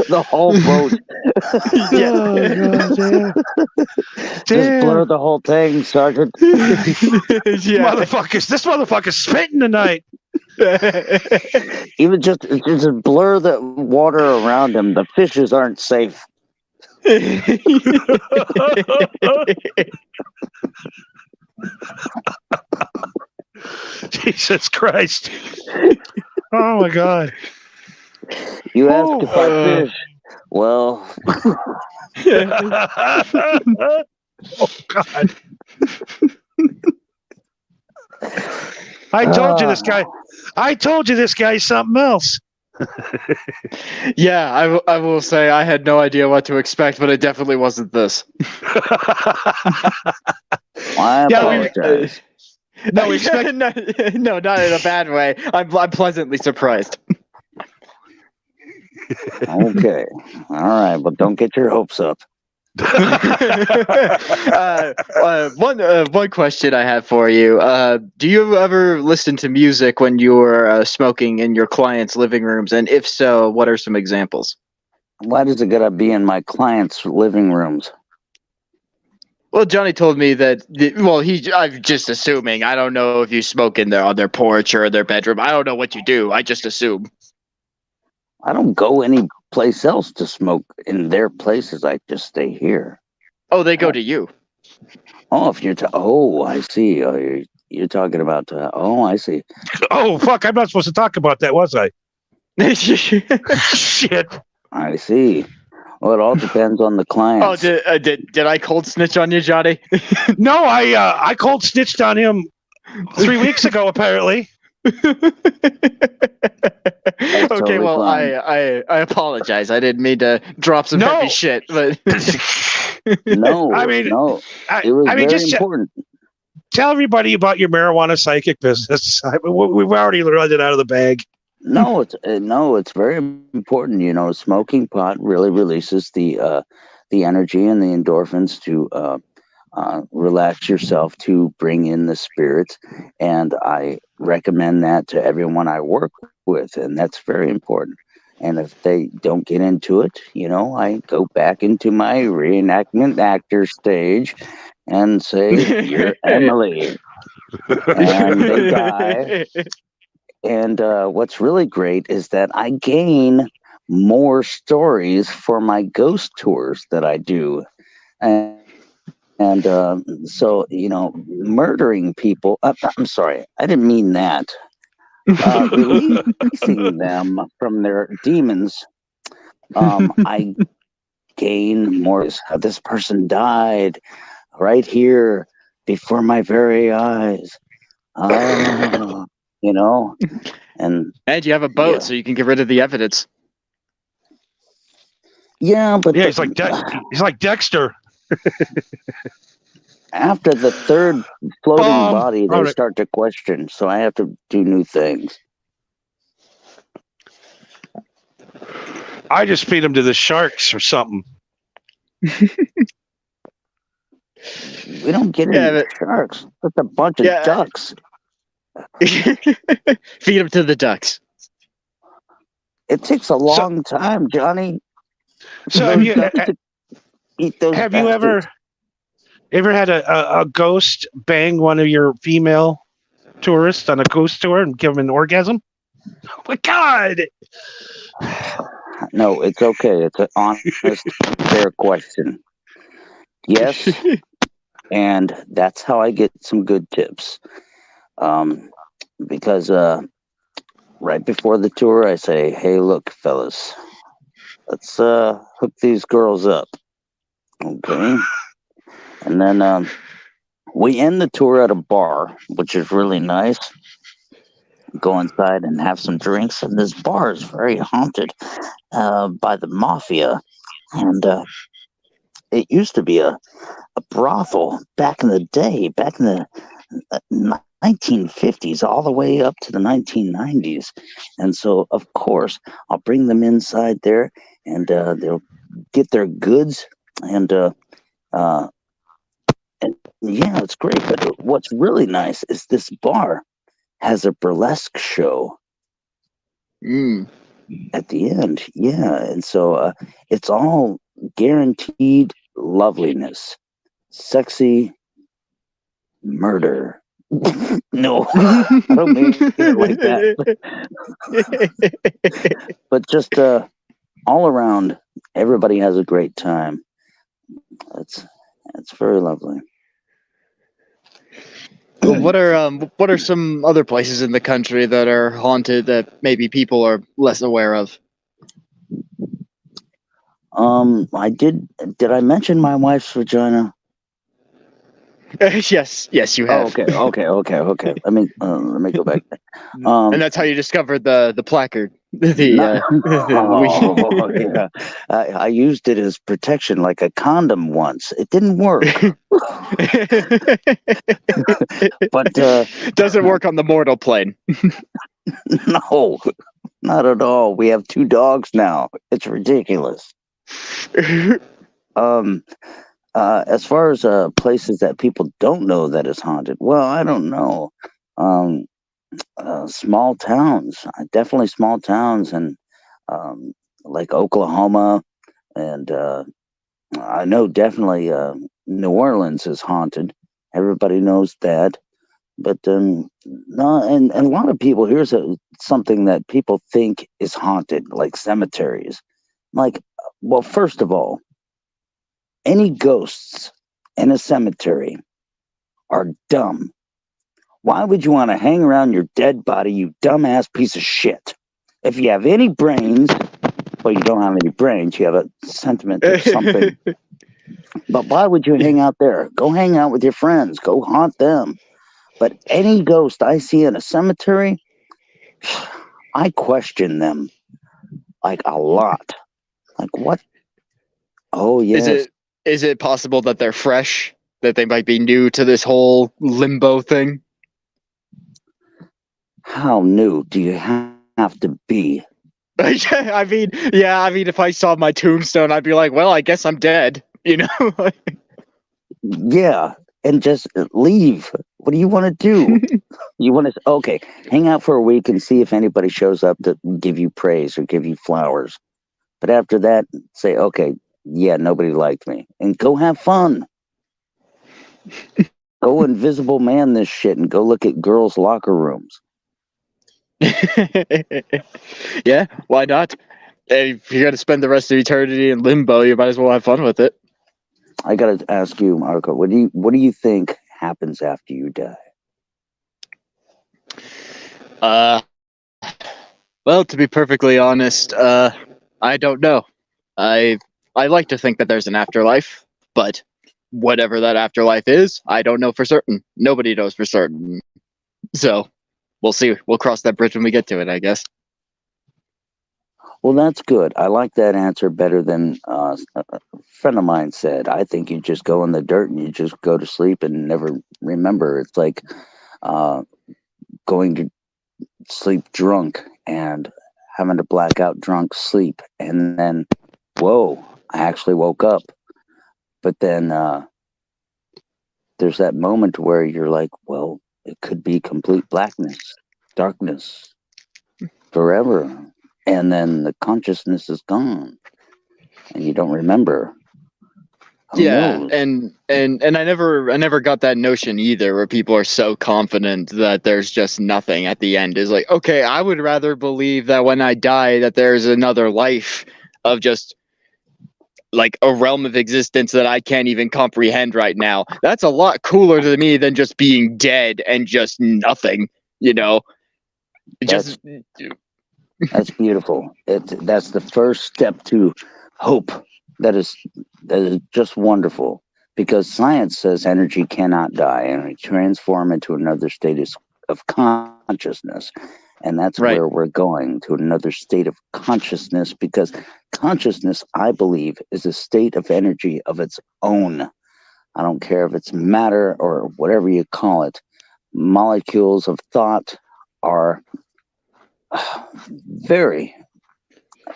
The whole boat. Yeah. Oh, Just blur the whole thing, Sergeant. Yeah. This motherfucker's spitting tonight. Even just blur the water around him. The fishes aren't safe. Jesus Christ. Oh my God. You asked if I fish. Well, Oh God. I told you this guy's something else. Yeah, I will say I had no idea what to expect, but it definitely wasn't this. I Yeah, apologize. No, no, not in a bad way. I'm pleasantly surprised. Okay. All right, but don't get your hopes up. One question I have for you. Do you ever listen to music when you're smoking in your clients' living rooms? And if so, what are some examples? Why does it gotta be in my clients' living rooms? Well, Johnny told me that. I'm just assuming. I don't know if you smoke on their porch or their bedroom. I don't know what you do. I just assume. I don't go any place else to smoke in their places. I just stay here. Oh, they go to you. Oh, if you're I see. Oh, you're talking about. I see. Oh fuck! I'm not supposed to talk about that, was I? Shit. I see. Well, it all depends on the Oh, clients. did I cold snitch on you, Johnny? No, I cold snitched on him 3 weeks ago, apparently. Okay, totally well, fine. I apologize. I didn't mean to drop some No. heavy shit, but No, I mean, no, I, it was I mean, very just important. tell everybody about your marijuana psychic business. We've already run it out of the bag. No, it's very important. You know, smoking pot really releases the energy and the endorphins to relax yourself, to bring in the spirits, and I recommend that to everyone I work with, and that's very important. And if they don't get into it, you know, I go back into my reenactment actor stage and say, "You're Emily," and they die. And what's really great is that I gain more stories for my ghost tours that I do. And so, you know, murdering people, I'm sorry, I didn't mean that. Releasing them from their demons, I gain more. This person died right here before my very eyes. Oh, you know, and And you have a boat, yeah. so you can get rid of the evidence. Yeah, but Yeah, he's like Dexter. after the third floating body, they all right. start to question. So I have to do new things. I just feed him to the sharks or something. We don't get Yeah, any sharks. It's a bunch of Yeah. ducks. Feed them to the ducks. It takes a long time, Johnny. So for have those you ducks to eat those have you ever bastards. had a ghost bang one of your female tourists on a ghost tour and give them an orgasm? Oh my God! No, it's okay. It's an honest, fair question. Yes, and that's how I get some good tips. Because right before the tour, I say, "Hey, look, fellas, let's hook these girls up, okay?" And then we end the tour at a bar, which is really nice. Go inside and have some drinks, and this bar is very haunted by the mafia, and it used to be a brothel back in the day, back in the 1950s, all the way up to the 1990s. And so, of course, I'll bring them inside there, and they'll get their goods, and uh, and yeah, it's great. But what's really nice is this bar has a burlesque show Mm. at the end. Yeah, and so it's all guaranteed loveliness, sexy murder. No, I don't mean it like that. But just all around, everybody has a great time. It's very lovely. Well, what are some other places in the country that are haunted that maybe people are less aware of? I did. Did I mention my wife's vagina? Yes, you Oh, have. okay. Let me go back. And that's how you discovered the placard. Yeah. I used it as protection, like a condom once. It didn't work, but doesn't work on the mortal plane. no, not at all. We have 2 dogs now. It's ridiculous. As far as places that people don't know that is haunted, well, I don't know. Small towns, definitely small towns, and like Oklahoma, and I know definitely New Orleans is haunted. Everybody knows that. But no, and a lot of people, here's something that people think is haunted, like cemeteries. Like, well, first of all, any ghosts in a cemetery are dumb. Why would you want to hang around your dead body, you dumbass piece of shit? If you have any brains, Well, you don't have any brains. You have a sentiment of something. But why would you hang out there? Go hang out with your friends. Go haunt them. But any ghost I see in a cemetery, I question them like a lot. Like what? Oh yes. Is it possible that they're fresh? That they might be new to this whole limbo thing? How new do you have to be? I mean, if I saw my tombstone, I'd be like, well, I guess I'm dead. You know? Yeah, and just leave. What do you want to do? You want to, okay, hang out for a week and see if anybody shows up to give you praise or give you flowers. But after that, say, okay, yeah, nobody liked me. And go have fun. Go Invisible Man this shit and go look at girls' locker rooms. Yeah, why not? If you're going to spend the rest of eternity in limbo, you might as well have fun with it. I got to ask you, Marco, what do you think happens after you die? Well, to be perfectly honest, I don't know. I like to think that there's an afterlife, but whatever that afterlife is, I don't know for certain. Nobody knows for certain. So, we'll see. We'll cross that bridge when we get to it, I guess. Well, that's good. I like that answer better than a friend of mine said. I think you just go in the dirt and you just go to sleep and never remember. It's like going to sleep drunk and having to black out drunk sleep. And then, whoa, I actually woke up. But then there's that moment where you're like, well, it could be complete blackness, darkness, forever. And then the consciousness is gone and you don't remember. Who knows? and I never got that notion either, where people are so confident that there's just nothing at the end. Is like, okay, I would rather believe that when I die that there's another life of just like a realm of existence that I can't even comprehend right now. That's a lot cooler to me than just being dead and just nothing, you know. That's beautiful. That's the first step to hope. That is just wonderful, because science says energy cannot die and it transform into another state of consciousness. And that's right. Where we're going, to another state of consciousness, because consciousness, I believe, is a state of energy of its own. I don't care if it's matter or whatever you call it. Molecules of thought are very,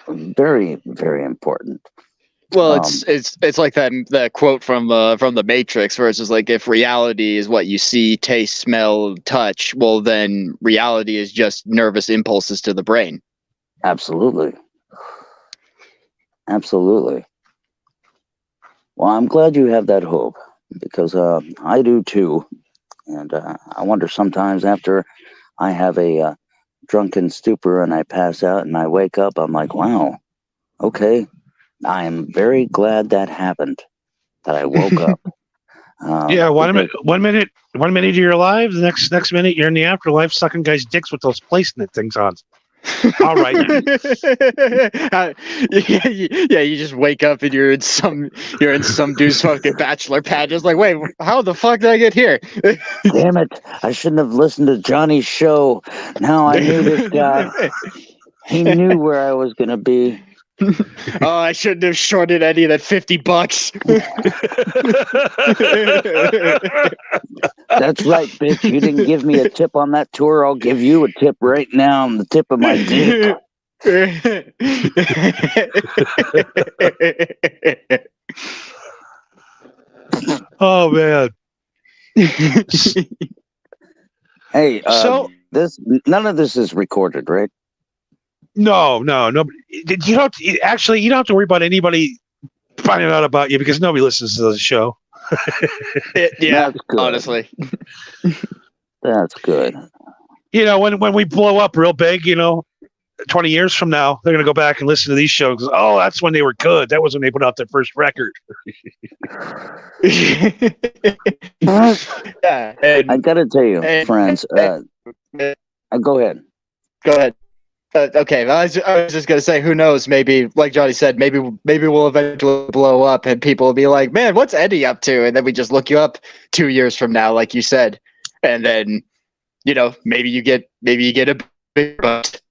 very, very important. Well, it's like that quote from the Matrix, where it's just like, if reality is what you see, taste, smell, touch, well then reality is just nervous impulses to the brain. Absolutely. Absolutely. Well, I'm glad you have that hope, because I do too. And I wonder sometimes, after I have a drunken stupor and I pass out and I wake up, I'm like, wow, okay, I am very glad that happened, that I woke up. Yeah, one minute you're alive, the next minute you're in the afterlife sucking guys' dicks with those placement things on. All right. Yeah, you just wake up and you're in some dude's fucking bachelor pad. Just like, wait, how the fuck did I get here? Damn it! I shouldn't have listened to Johnny's show. Now I knew this guy. He knew where I was gonna be. Oh, I shouldn't have shorted Eddie that $50. That's right, bitch. You didn't give me a tip on that tour. I'll give you a tip right now on the tip of my dick. Oh man. Hey, so none of this is recorded, right? No. You don't have to worry about anybody finding out about you, because nobody listens to the show. Yeah, honestly. That's good. You know, when we blow up real big, 20 years from now, they're going to go back and listen to these shows. Oh, that's when they were good. That was when they put out their first record. Yeah, I got to tell you, friends. Go ahead. Go ahead. Okay, I was just gonna say, who knows? Maybe, like Johnny said, maybe we'll eventually blow up, and people will be like, "Man, what's Eddie up to?" And then we just look you up 2 years from now, like you said, and then maybe you get a big bust.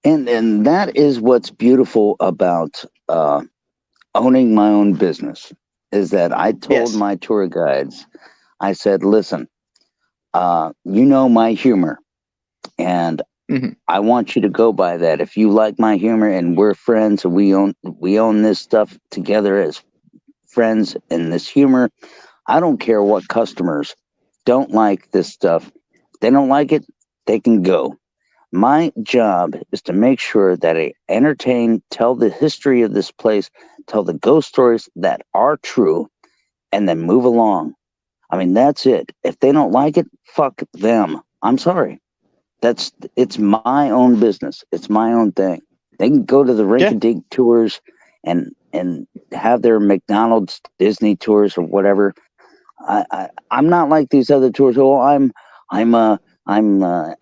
And that is what's beautiful about owning my own business, is that I told Yes. my tour guides, I said, listen, my humor, and Mhm. I want you to go by that. If you like my humor and we're friends and we own this stuff together as friends and this humor, I don't care what customers don't like this stuff. If they don't like it, they can go. My job is to make sure that I entertain, tell the history of this place, tell the ghost stories that are true, and then move along. I mean, that's it. If they don't like it, fuck them. I'm sorry. It's my own business. It's my own thing. They can go to the rink-a-dink tours and have their McDonald's Disney tours or whatever. I'm not like these other tours. Oh, I'm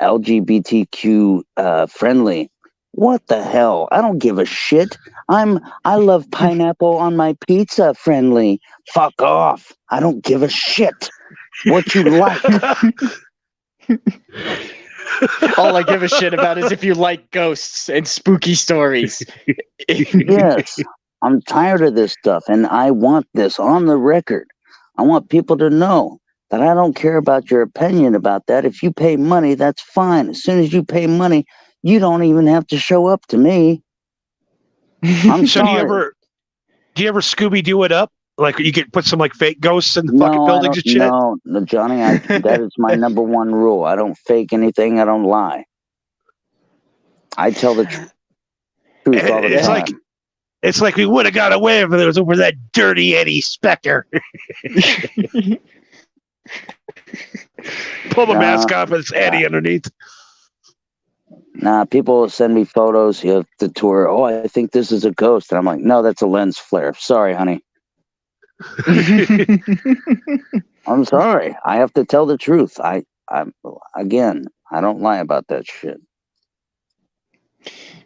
LGBTQ friendly. What the hell? I don't give a shit. I love pineapple on my pizza friendly. Fuck off. I don't give a shit what you like. All I give a shit about is if you like ghosts and spooky stories. Yes. I'm tired of this stuff, and I want this on the record. I want people to know that I don't care about your opinion about that. If you pay money, that's fine. As soon as you pay money, you don't even have to show up to me. I'm So sorry. do you ever Scooby Doo it up? Like you could put some like fake ghosts in the fucking No, buildings and shit? no, Johnny, that is my number one rule. I don't fake anything. I don't lie. I tell the truth all the time. It's like we would have got away if it was over that dirty Eddie Spector. Pull the mask off, it's Eddie underneath. Nah, people will send me photos of the tour. Oh, I think this is a ghost. And I'm like, no, that's a lens flare. Sorry, honey. I'm sorry. I have to tell the truth. I don't lie about that shit.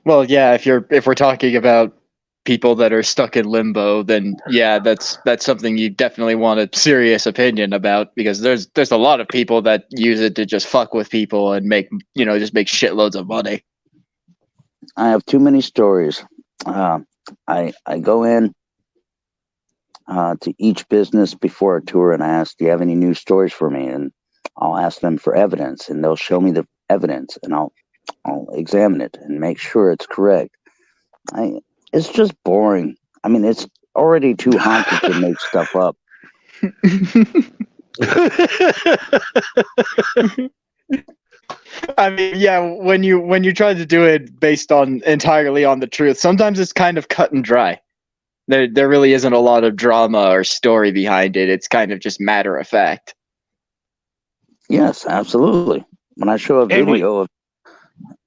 Well, yeah, if we're talking about people that are stuck in limbo, then yeah, that's something you definitely want a serious opinion about, because there's a lot of people that use it to just fuck with people and make shitloads of money. I have too many stories. I go in to each business before a tour and I ask, do you have any news stories for me? And I'll ask them for evidence, and they'll show me the evidence, and I'll examine it and make sure it's correct. It's just boring. I mean, it's already too haunted to make stuff up. I mean, yeah, when you try to do it based entirely on the truth, sometimes it's kind of cut and dry. There really isn't a lot of drama or story behind it. It's kind of just matter of fact. Yes, absolutely. When I show a video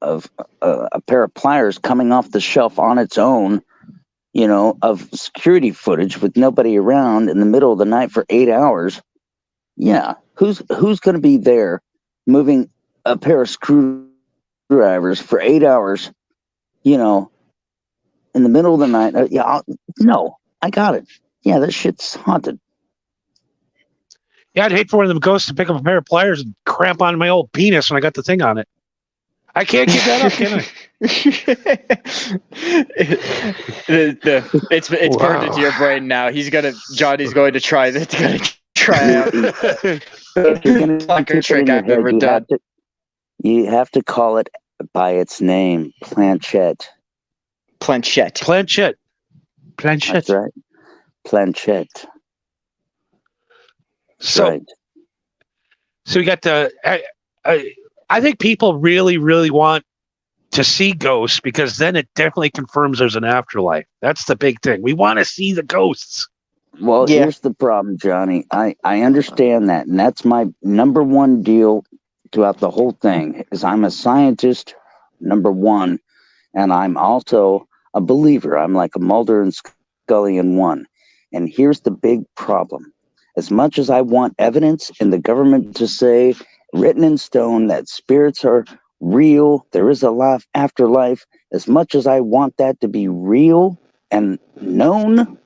of a pair of pliers coming off the shelf on its own, of security footage with nobody around in the middle of the night for 8 hours, yeah, who's going to be there moving a pair of screwdrivers for 8 hours, in the middle of the night? No, I got it. Yeah, that shit's haunted. Yeah, I'd hate for one of them ghosts to pick up a pair of pliers and cramp on my old penis when I got the thing on it. I can't get that up, can I? It's burned into your brain now. Johnny's going to try that. Going to try out. If you're going to trick I've ever done. You have to call it by its name, planchette. Planchette. That's right. Planchette. So, right. So we got the. I think people really, really want to see ghosts, because then it definitely confirms there's an afterlife. That's the big thing. We want to see the ghosts. Well, Here's the problem, Johnny. I understand that, and that's my number one deal throughout the whole thing. Is I'm a scientist, number one, and I'm also a believer. I'm like a Mulder and Scully in one. And here's the big problem. As much as I want evidence in the government to say, written in stone, that spirits are real. There is a life afterlife. As much as I want that to be real and known,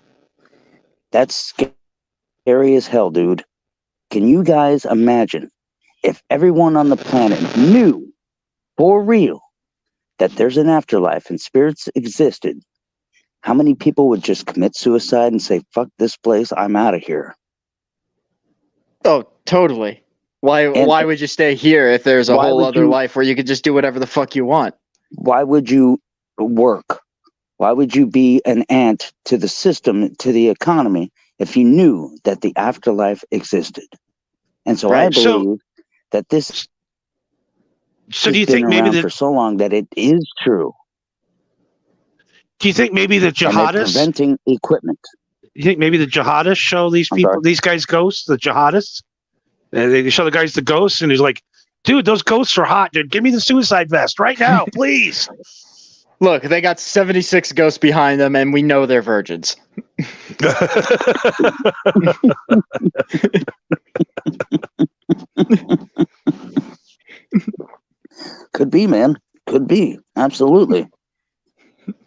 that's scary as hell, dude. Can you guys imagine if everyone on the planet knew for real that there's an afterlife and spirits existed? How many people would just commit suicide and say, fuck this place, I'm out of here? Oh, totally. Why would you stay here if there's a whole other life where you could just do whatever the fuck you want? Why would you work? Why would you be an ant to the system, to the economy, if you knew that the afterlife existed? And so I believe that this So do you think maybe for so long that it is true. Do you think maybe the jihadists preventing equipment? You think maybe the jihadists show these people, these guys, ghosts? The jihadists, they show the guys the ghosts, and he's like, "Dude, those ghosts are hot, dude. Give me the suicide vest right now, please." Look, they got 76 ghosts behind them, and we know they're virgins. Could be, man. Could be. Absolutely.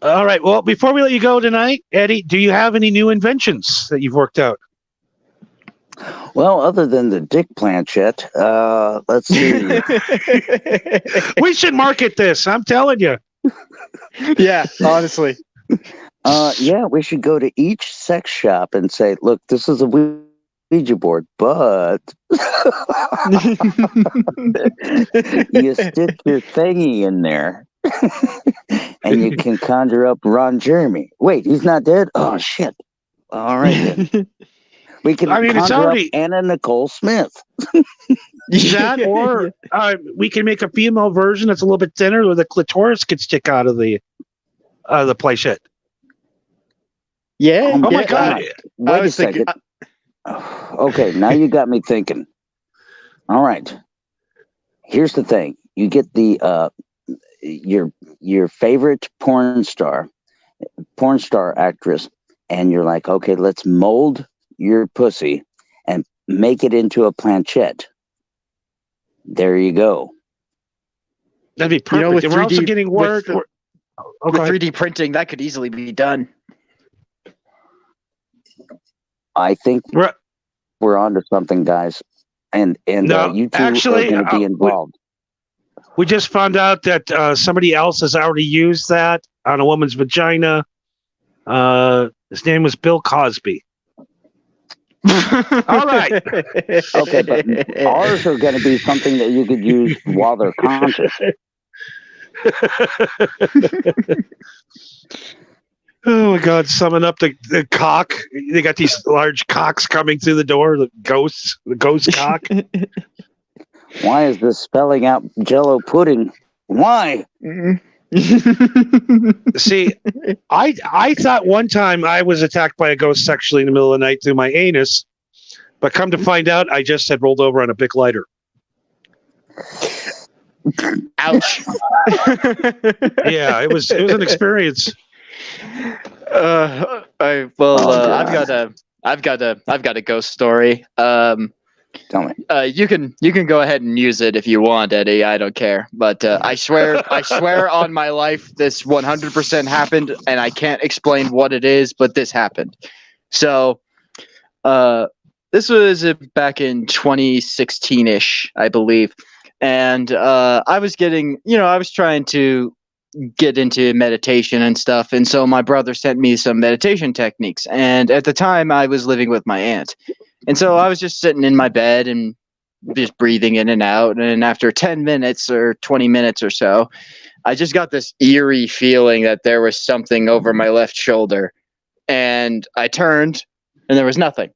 All right. Well, before we let you go tonight, Eddie, do you have any new inventions that you've worked out? Well, other than the dick planchette, let's see. We should market this. I'm telling you. Yeah, honestly. Yeah, we should go to each sex shop and say, look, this is a Ouija board, but you stick your thingy in there and you can conjure up Ron Jeremy. Wait, he's not dead? Oh, shit. All right, then. We can it's already up Anna Nicole Smith. That, or we can make a female version that's a little bit thinner where the clitoris could stick out of the playset. Yeah. Oh my God. Wait a second. Okay, now you got me thinking. All right. Here's the thing. You get the your favorite porn star actress, and you're like, okay, let's mold your pussy and make it into a planchette. There you go. That'd be perfect. And we're also getting word. With 3D printing, that could easily be done. I think we're onto something, guys. And you two actually, are going to be involved. We just found out that somebody else has already used that on a woman's vagina. His name was Bill Cosby. All right. Okay, but ours are going to be something that you could use while they're conscious. Oh my God! Summon up the cock. They got these large cocks coming through the door. The ghost cock. Why is this spelling out Jello pudding? Why? See, I thought one time I was attacked by a ghost sexually in the middle of the night through my anus, but come to find out, I just had rolled over on a big lighter. Ouch! Yeah, it was an experience. I've got a ghost story. Tell me. You can go ahead and use it if you want, Eddie. I don't care. But I swear on my life, this 100% happened, and I can't explain what it is, but this happened. So, this was back in 2016-ish, I believe, and I was trying to get into meditation and stuff, and so my brother sent me some meditation techniques, and at the time I was living with my aunt. And so I was just sitting in my bed and just breathing in and out. And after 10 minutes or 20 minutes or so, I just got this eerie feeling that there was something over my left shoulder. And I turned and there was nothing.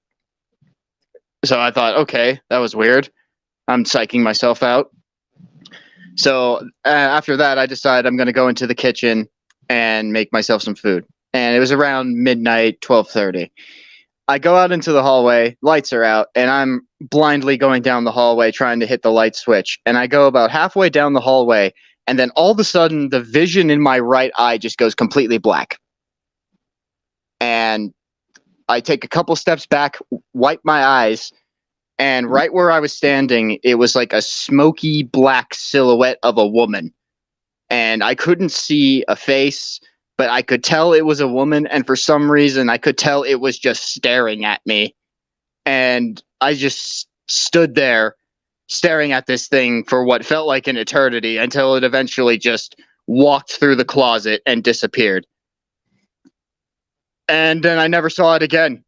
So I thought, okay, that was weird. I'm psyching myself out. So after that, I decided I'm going to go into the kitchen and make myself some food. And it was around midnight, 12:30. I go out into the hallway, lights are out, and I'm blindly going down the hallway trying to hit the light switch. And I go about halfway down the hallway, and then all of a sudden, the vision in my right eye just goes completely black. And I take a couple steps back, wipe my eyes, and right where I was standing, it was like a smoky black silhouette of a woman. And I couldn't see a face, but I could tell it was a woman, and for some reason I could tell it was just staring at me. And I just stood there staring at this thing for what felt like an eternity until it eventually just walked through the closet and disappeared. And then I never saw it again.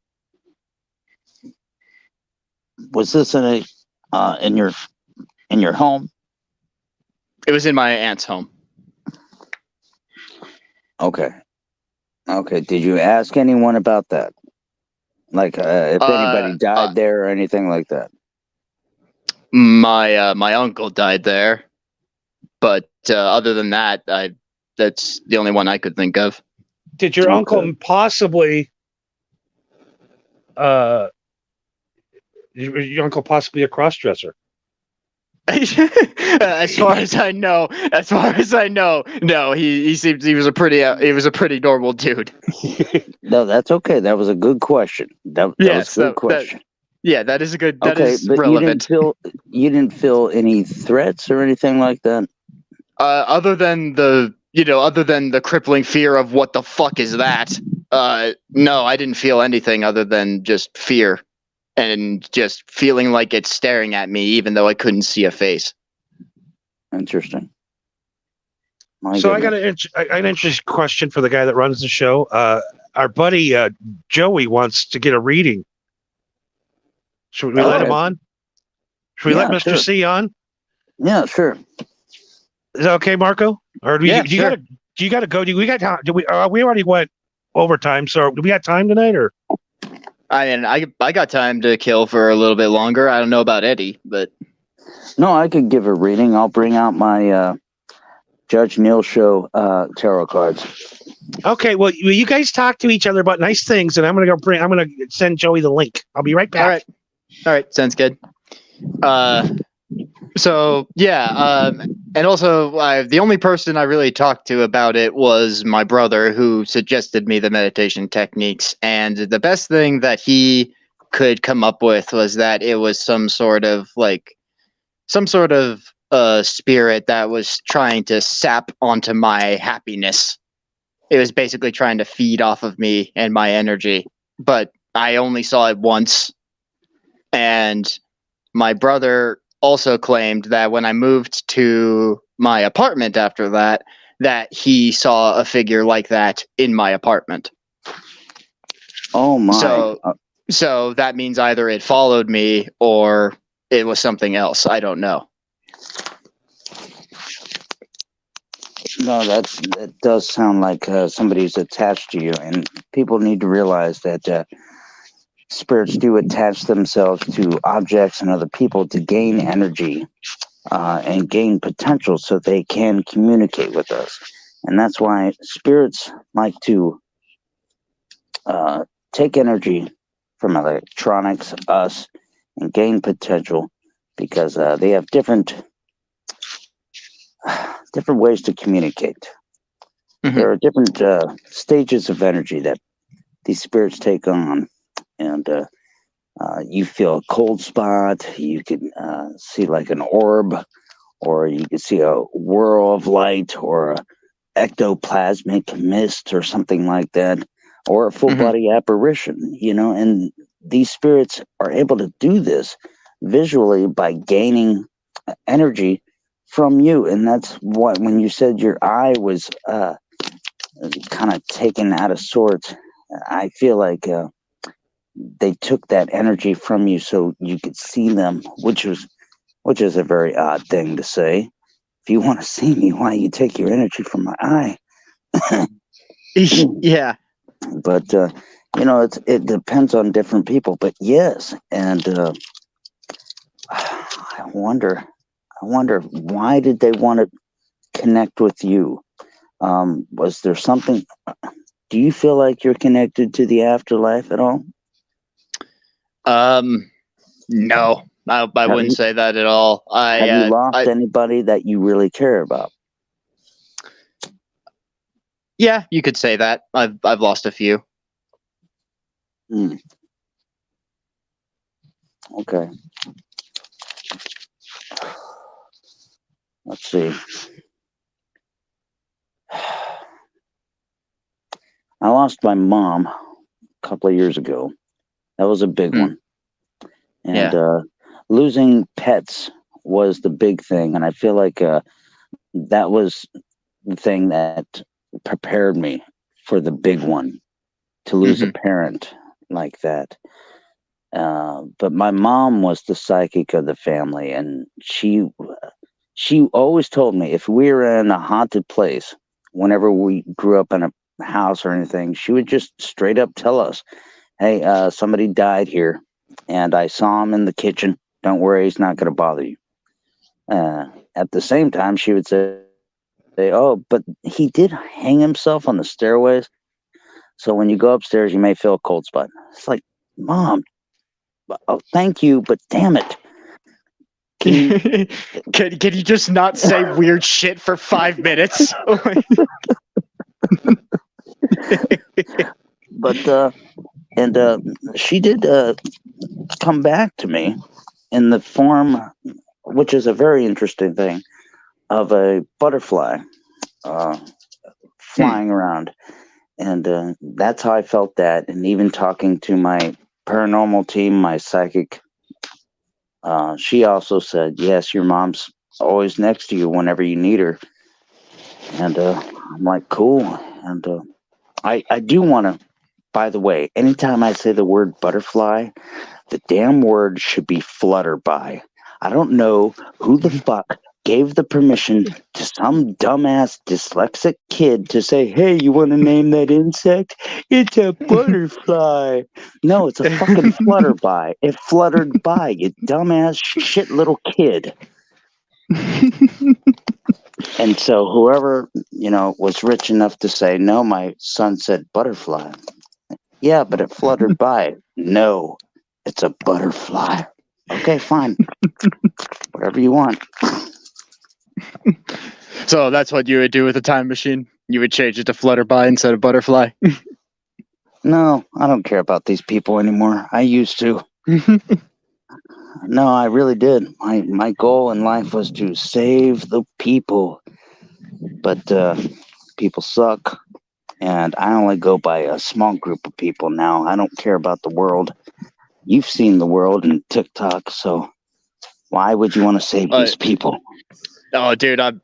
Was this in your home? It was in my aunt's home. Okay. Okay. Did you ask anyone about that? Like, if anybody died there or anything like that? My uncle died there, but other than that, that's the only one I could think of. Did your uncle possibly, your uncle possibly a crossdresser? As far as I know, no. He seems he was a pretty normal dude. No, that's okay. That was a good question. That was a good question. That is a good. That Okay, is but relevant. you didn't feel any threats or anything like that? Other than the crippling fear of what the fuck is that? No, I didn't feel anything other than just fear. And just feeling like it's staring at me, even though I couldn't see a face. Interesting. So I got an interesting question for the guy that runs the show. Our buddy Joey wants to get a reading. Should we let him on? Should we let Mr. Sure. C on? Yeah, sure. Is that okay, Marco? Or do you gotta go? Do we got time? We already went overtime, so do we got time tonight or? I got time to kill for a little bit longer. I don't know about Eddie, but no, I could give a reading. I'll bring out my Judge Neil show tarot cards. Okay, well, you guys talk to each other about nice things, and I'm gonna send Joey the link. I'll be right back. All right, sounds good. So yeah, and also the only person I really talked to about it was my brother, who suggested me the meditation techniques, and the best thing that he could come up with was that it was some sort of spirit that was trying to sap onto my happiness. It was basically trying to feed off of me and my energy, but I only saw it once. And my brother also claimed that when I moved to my apartment after that, that he saw a figure like that in my apartment. Oh my. So that means either it followed me or it was something else. I don't know. No, that does sound like somebody's attached to you, and people need to realize that spirits do attach themselves to objects and other people to gain energy and gain potential so they can communicate with us. And that's why spirits like to take energy from electronics, us, and gain potential because they have different ways to communicate. Mm-hmm. There are different stages of energy that these spirits take on. And you feel a cold spot, you can see like an orb, or you can see a whirl of light, or a ectoplasmic mist, or something like that, or a full body apparition, and these spirits are able to do this visually by gaining energy from you. And that's what, when you said your eye was kind of taken out of sorts, I feel like they took that energy from you so you could see them, which is a very odd thing to say. If you want to see me, why you take your energy from my eye? Yeah. But it depends on different people. But yes, and I wonder why did they want to connect with you? Was there something? Do you feel like you're connected to the afterlife at all? No, I wouldn't say that at all. Have you lost anybody that you really care about? Yeah, you could say that. I've lost a few. Okay. Let's see. I lost my mom a couple of years ago. That was a big Hmm. one. And Yeah. losing pets was the big thing. And I feel like that was the thing that prepared me for the big one, to lose a Hmm. parent like that. But my mom was the psychic of the family, and she always told me if we were in a haunted place, whenever we grew up in a house or anything, she would just straight up tell us, "Hey, somebody died here, and I saw him in the kitchen. Don't worry, he's not going to bother you." Uh, at the same time, she would say, "Oh, but he did hang himself on the stairways. So when you go upstairs, you may feel a cold spot." It's like, Mom, oh, thank you, but damn it. Can you? Can you just not say weird shit for 5 minutes? But and she did come back to me in the form, which is a very interesting thing, of a butterfly uh, flying around, and that's how I felt that. And even talking to my paranormal team, my psychic, she also said, "Yes, your mom's always next to you whenever you need her." And I'm like, "Cool." And I do want to. By the way, anytime I say the word butterfly, the damn word should be flutterby. I don't know who the fuck gave the permission to some dumbass dyslexic kid to say, "Hey, you want to name that insect? It's a butterfly." No, it's a fucking flutterby. It fluttered by, you dumbass shit little kid. And so whoever, was rich enough to say, "No, my son said butterfly." Yeah, but it fluttered by. No, it's a butterfly. Okay, fine. Whatever you want. So that's what you would do with a time machine? You would change it to Flutterby instead of Butterfly? No, I don't care about these people anymore. I used to. No, I really did. My goal in life was to save the people. But people suck. And I only go by a small group of people now. I don't care about the world. You've seen the world in TikTok, so why would you want to save these people? Oh, dude, I'm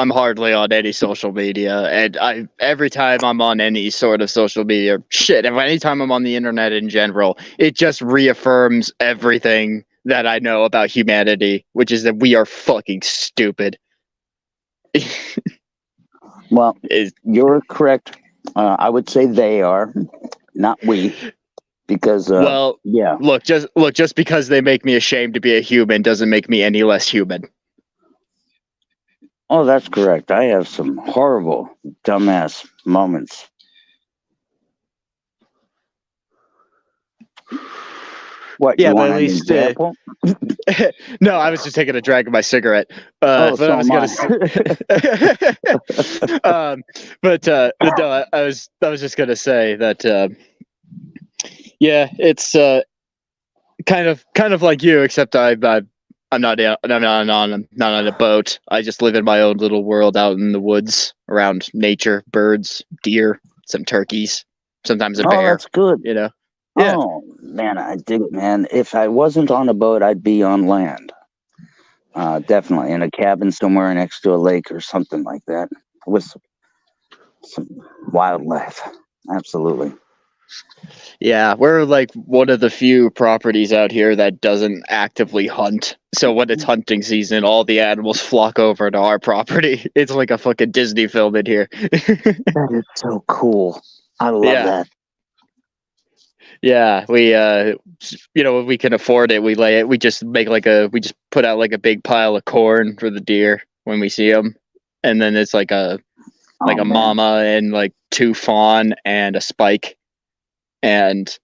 hardly on any social media, and every time I'm on any sort of social media, shit, anytime I'm on the internet in general, it just reaffirms everything that I know about humanity, which is that we are fucking stupid. Well, Is you're correct. I would say they are, not we, because well, yeah. just because they make me ashamed to be a human doesn't make me any less human. Oh, that's correct. I have some horrible, dumbass moments. What, Yeah, you but want at an least example? no, I was just taking a drag of my cigarette. Oh, But I so was am gonna. No, I was just gonna say that. Yeah, it's kind of like you, except I'm not on a boat. I just live in my own little world out in the woods, around nature, birds, deer, some turkeys, sometimes a Oh, bear. that's good. You know. Yeah. Oh, man, I dig it, man. If I wasn't on a boat, I'd be on land. Definitely in a cabin somewhere next to a lake or something like that with some wildlife. Absolutely. Yeah, we're like one of the few properties out here that doesn't actively hunt. So when it's hunting season, all the animals flock over to our property. It's like a fucking Disney film in here. That is so cool. I love Yeah. that. Yeah, when we can afford it, we lay it. We just put out like a big pile of corn for the deer when we see them, and then it's like a Oh, man. mama and like two fawn and a spike, and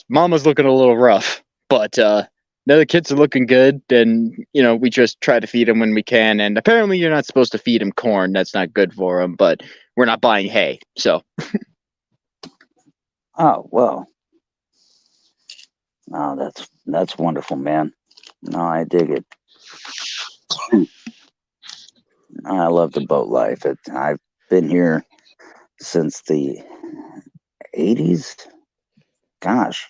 mama's looking a little rough, but the other kids are looking good, and we just try to feed them when we can. And apparently, you're not supposed to feed them corn; that's not good for them. But we're not buying hay, so Oh, well. Oh, that's wonderful, man. No, I dig it. I love the boat life. I've been here since the '80s. Gosh,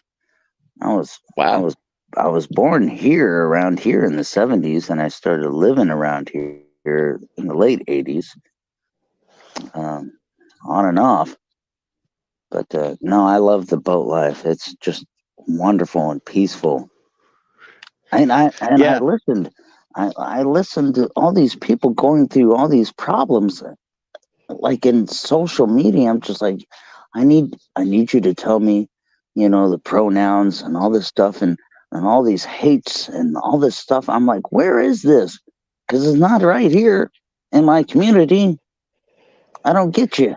I was I Wow. was I was born here around here in the '70s, and I started living around here in the late '80s, um, on and off. But no, I love the boat life. It's just wonderful and peaceful. I Yeah. listened. I listened to all these people going through all these problems, like in social media. I'm just like, I need you to tell me, the pronouns and all this stuff, and all these hates and all this stuff. I'm like, where is this? Because it's not right here in my community. I don't get you.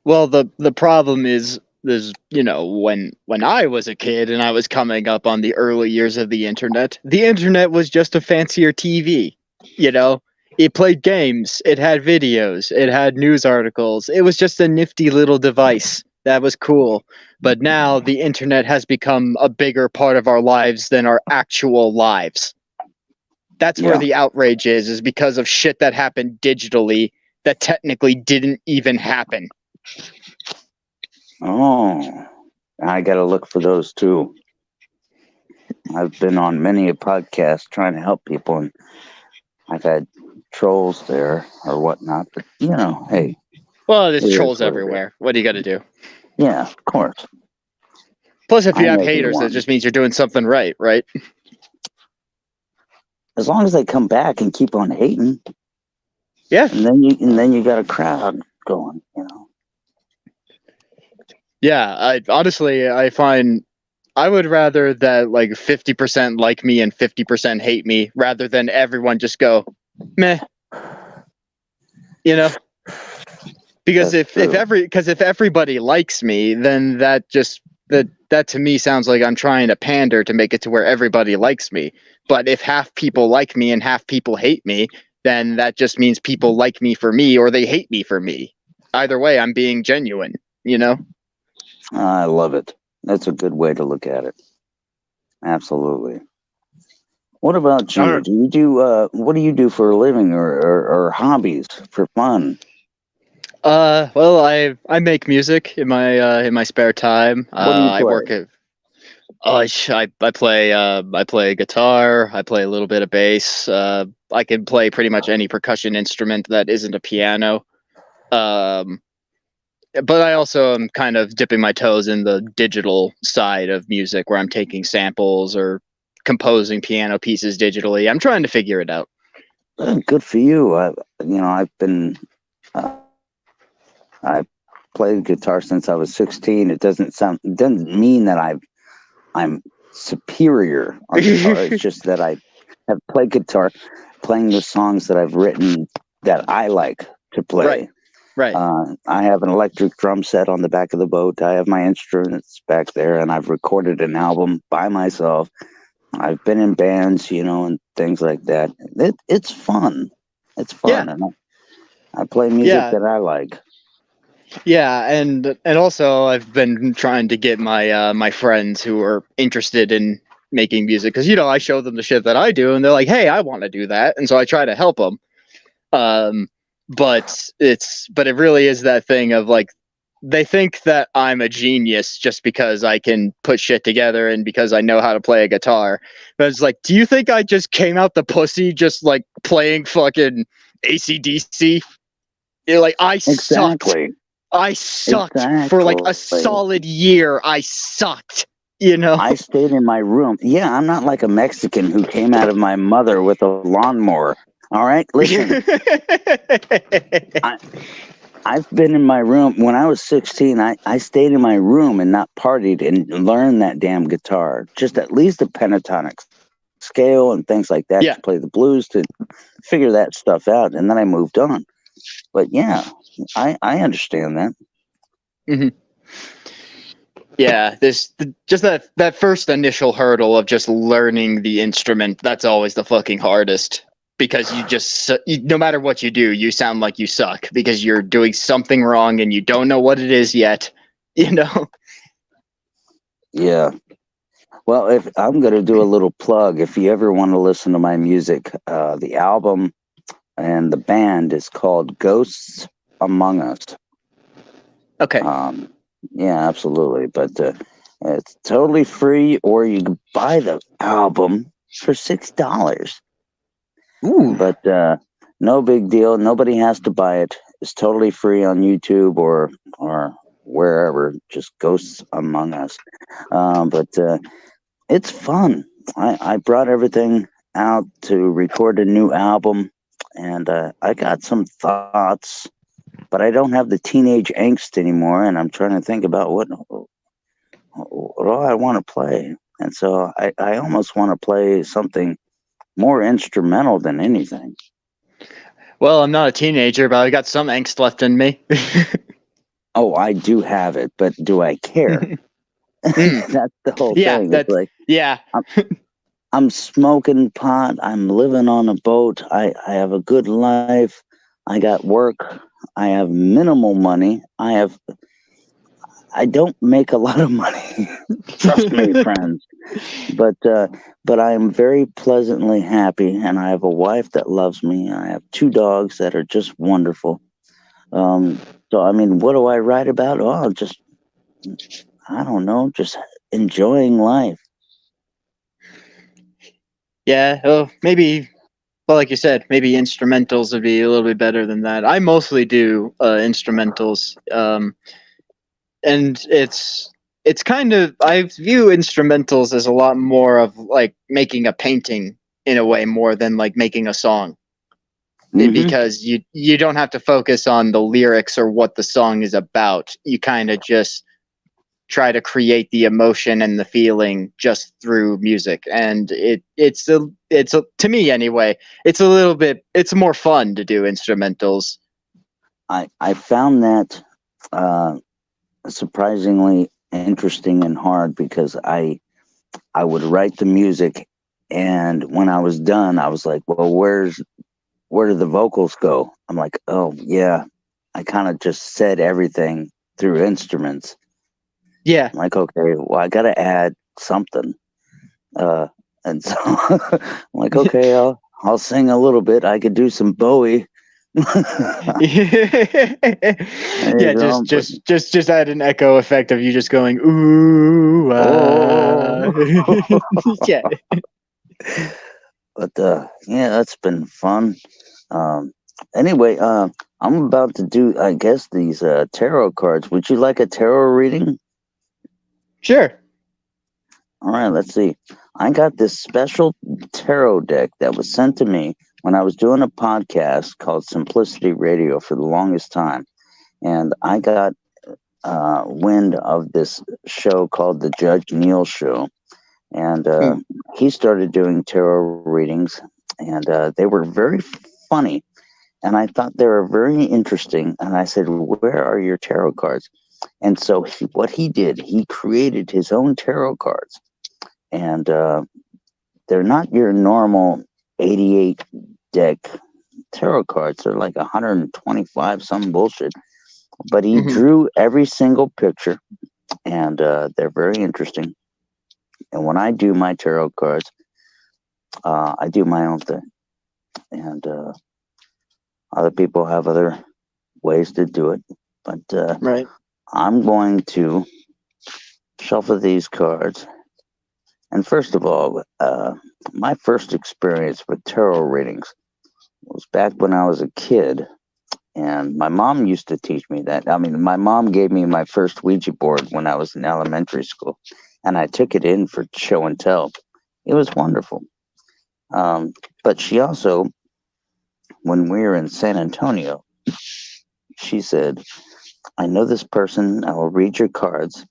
Well, the problem is when I was a kid and I was coming up on the early years of the internet was just a fancier TV. You know, it played games, it had videos, it had news articles. It was just a nifty little device that was cool. But now the internet has become a bigger part of our lives than our actual lives. That's where Yeah. the outrage is because of shit that happened digitally that technically didn't even happen. Oh, I got to look for those too. I've been on many a podcast trying to help people, and I've had trolls there or whatnot. But hey, Well, there's it is trolls what it is. everywhere. What do you got to do? Yeah, of course. Plus, if you I'm have haters, that everyone. just means you're doing something right, right? As long as they come back and keep on hating, Yeah. and then you got a crowd going. Yeah. I find I would rather that like 50% like me and 50% hate me rather than everyone just go meh. You know, because That's true. if everybody likes me, then that to me sounds like I'm trying to pander to make it to where everybody likes me. But if half people like me and half people hate me, then that just means people like me for me or they hate me for me. Either way, I'm being genuine, you know? I love it. That's a good way to look at it. Absolutely. What about All you? right. Do you do what do you do for a living or hobbies for fun? Well, I make music in my spare time. What do you I work play? at I play guitar. I play a little bit of bass. I can play pretty much any percussion instrument that isn't a piano. Um, but I also am kind of dipping my toes in the digital side of music, where I'm taking samples or composing piano pieces digitally. I'm trying to figure it out. Good for you. I've been I played guitar since I was 16. It doesn't mean that I'm superior on guitar. It's just that I have played guitar, playing the songs that I've written that I like to play. Right. Right. I have an electric drum set on the back of the boat. I have my instruments back there, and I've recorded an album by myself. I've been in bands, and things like that. It's fun. It's Yeah. fun, and I play music Yeah. that I like. Yeah, and also I've been trying to get my friends who are interested in making music, because I show them the shit that I do and they're like, "Hey, I want to do that," and so I try to help them. Um, but it really is that thing of like they think that I'm a genius just because I can put shit together and because I know how to play a guitar. But it's like, do you think I just came out the pussy just like playing fucking AC/DC? Like I sucked. Exactly. I sucked for like a Exactly. solid year. I sucked, I stayed in my room. Yeah, I'm not like a Mexican who came out of my mother with a lawnmower. All right, listen. I've been in my room when I was 16. I stayed in my room and not partied and learned that damn guitar, just at least a pentatonic scale and things like that. Yeah. To play the blues, to figure that stuff out, and then I moved on. But yeah, I understand that. Mm-hmm. Yeah, just that first initial hurdle of just learning the instrument. That's always the fucking hardest, because no matter what you do, you sound like you suck because you're doing something wrong and you don't know what it is yet. Yeah. Well, if I'm going to do a little plug, if you ever want to listen to my music, the album and the band is called Ghosts Among Us. Okay. Yeah, absolutely. But it's totally free, or you can buy the album for $6. Ooh. But no big deal. Nobody has to buy it. It's totally free on YouTube or wherever. Just Ghosts Among Us. But it's fun. I brought everything out to record a new album, and I got some thoughts, but I don't have the teenage angst anymore, and I'm trying to think about what do I want to play. And so I almost want to play something more instrumental than anything. Well, I'm not a teenager, but I got some angst left in me. Oh, I do have it, but do I care? That's the whole thing. It's like, yeah. I'm smoking pot. I'm living on a boat. I have a good life. I got work. I have minimal money. I don't make a lot of money. Trust me, friends. But I am very pleasantly happy, and I have a wife that loves me. I have 2 dogs that are just wonderful. So I mean, what do I write about? Oh, just I don't know, just enjoying life. Yeah. Oh, maybe. Well, like you said, maybe instrumentals would be a little bit better than that. I mostly do instrumentals, and it's kind of, I view instrumentals as a lot more of like making a painting in a way more than like making a song. Mhm. Because you don't have to focus on the lyrics or what the song is about. You kind of just try to create the emotion and the feeling just through music, and it's to me anyway, it's more fun to do instrumentals. I found that surprisingly interesting and hard because I would write the music, and when I was done, I was like, well, where do the vocals go? I'm like, oh yeah, I kind of just said everything through instruments. Yeah. I'm like, okay, well, I got to add something. And so I'm like, okay, I'll sing a little bit. I could do some Bowie. Yeah, just add an echo effect of you just going ooh yeah. But yeah, that's been fun. Um, anyway, I'm about to do, I guess, these tarot cards. Would you like a tarot reading? Sure. All right, let's see. I got this special tarot deck that was sent to me when I was doing a podcast called Simplicity Radio for the longest time. And I got wind of this show called The Judge Neil Show. And he started doing tarot readings, and they were very funny. And I thought they were very interesting. And I said, where are your tarot cards? And so what he did, he created his own tarot cards. And they're not your normal 88 deck tarot cards. They're like 125, some bullshit. But he drew every single picture, and they're very interesting. And when I do my tarot cards, I do my own thing. And other people have other ways to do it. But Right. I'm going to shuffle these cards. And first of all, my first experience with tarot readings was back when I was a kid. And my mom used to teach me that. I mean, my mom gave me my first Ouija board when I was in elementary school. And I took it in for show and tell. It was wonderful. But she also, when we were in San Antonio, she said, I know this person. I will read your cards.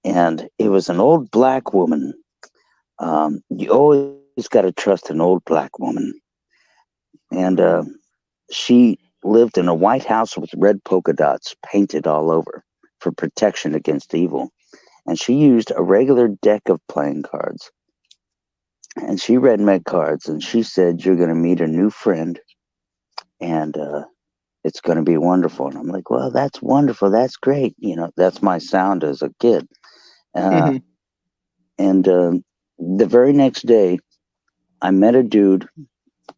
And it was an old black woman. You always got to trust an old black woman. And she lived in a white house with red polka dots painted all over for protection against evil. And she used a regular deck of playing cards. And she read my cards, and she said, you're going to meet a new friend, and it's going to be wonderful. And I'm like, well, that's wonderful. That's great. You know, that's my sound as a kid. And the very next day, I met a dude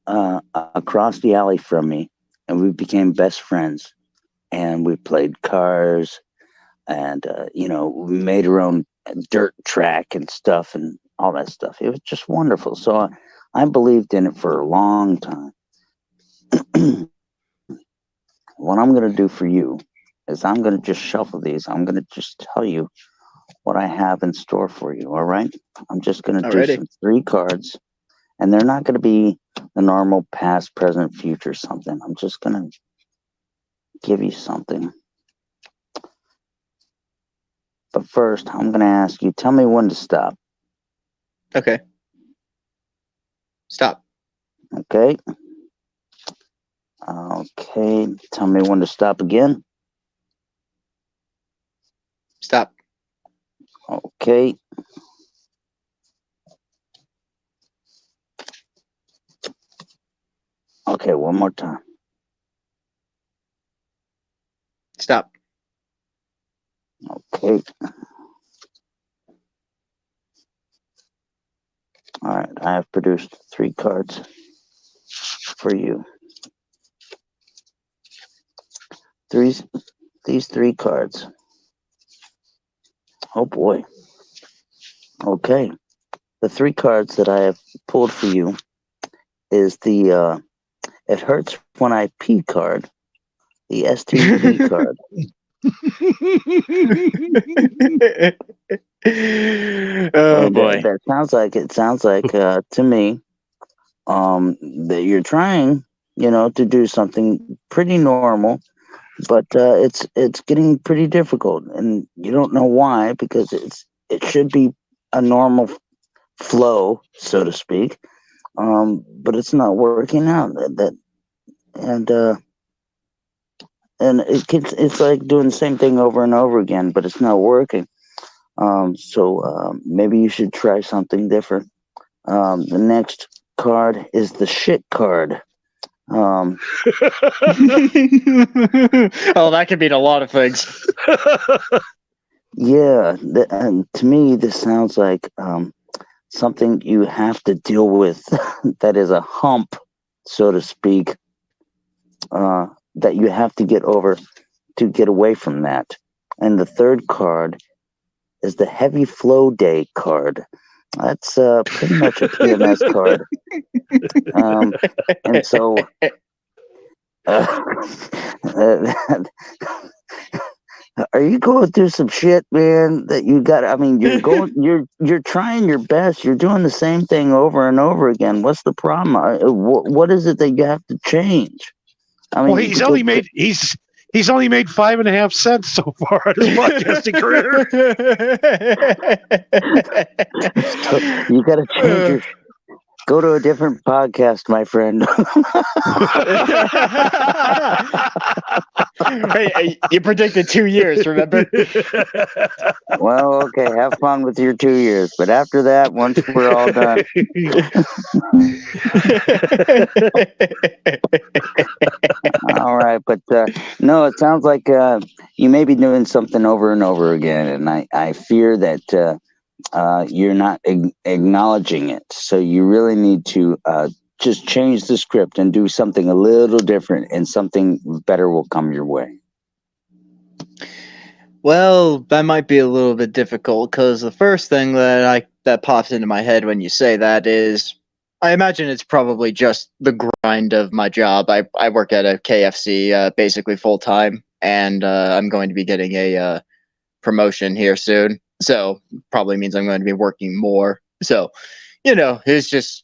across the alley from me, and we became best friends. And we played cars, and we made our own dirt track and stuff, and all that stuff. It was just wonderful. So I believed in it for a long time. What I'm going to do for you is I'm going to just shuffle these. I'm going to just tell you what I have in store for you. All right. I'm just going to do Alrighty. some 3 cards, and they're not going to be the normal past, present, future something. I'm just going to give you something. But first, I'm going to ask you, tell me when to stop. Okay. Stop. Okay. Okay. Tell me when to stop again. Stop. Okay. Okay, one more time. Stop. Okay. All right, I have produced 3 cards for you. These 3 cards. Oh boy. Okay. The 3 cards that I have pulled for you is the It Hurts When I Pee card, the STP card. Oh And boy. that sounds like to me that you're trying, to do something pretty normal, but it's getting pretty difficult, and you don't know why, because it should be a normal flow, so to speak, but it's not working out. And it's like doing the same thing over and over again, but it's not working. So maybe you should try something different. The next card is the shit card. Oh, that could mean a lot of things. Yeah, and to me, this sounds like something you have to deal with that is a hump, so to speak, that you have to get over to get away from that. And the third card is the Heavy Flow Day card. That's pretty much a PMS card. And so are you going through some shit, man, that you got? I mean, you're trying your best. You're doing the same thing over and over again. What's the problem? What is it that you have to change? I mean, Well, he's only made 5.5 cents so far in his podcasting career. So you got to change your. Go to a different podcast, my friend. Hey, you predicted 2 years, remember? Well, okay, have fun with your 2 years, but after that, once we're all done. All right, but no, it sounds like you may be doing something over and over again, and I fear that you're not acknowledging it. So you really need to just change the script and do something a little different, and something better will come your way. Well, that might be a little bit difficult, because the first thing that pops into my head when you say that is, I imagine it's probably just the grind of my job. I work at a KFC basically full time, and I'm going to be getting a promotion here soon. So probably means I'm going to be working more. So, it's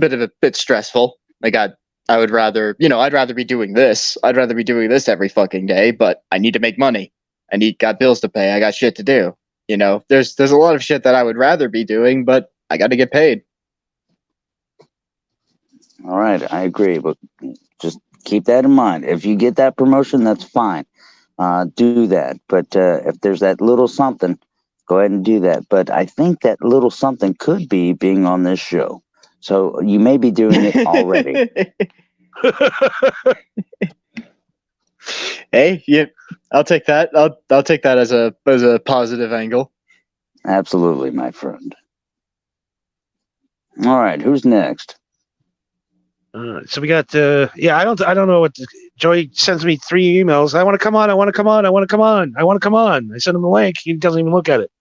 a bit stressful. Like I would rather, I'd rather be doing this. I'd rather be doing this every fucking day, but I need to make money. Got bills to pay. I got shit to do. There's a lot of shit that I would rather be doing, but I got to get paid. All right, I agree, but just keep that in mind. If you get that promotion, that's fine. Do that. But if there's that little something, go ahead and do that. But I think that little something could be being on this show. So you may be doing it already. Hey, yeah, I'll take that. I'll take that as a positive angle. Absolutely, my friend. All right, who's next? So we got I don't know what Joey sends me 3 emails. I want to come on. I want to come on. I want to come on. I want to come on. I send him the link. He doesn't even look at it.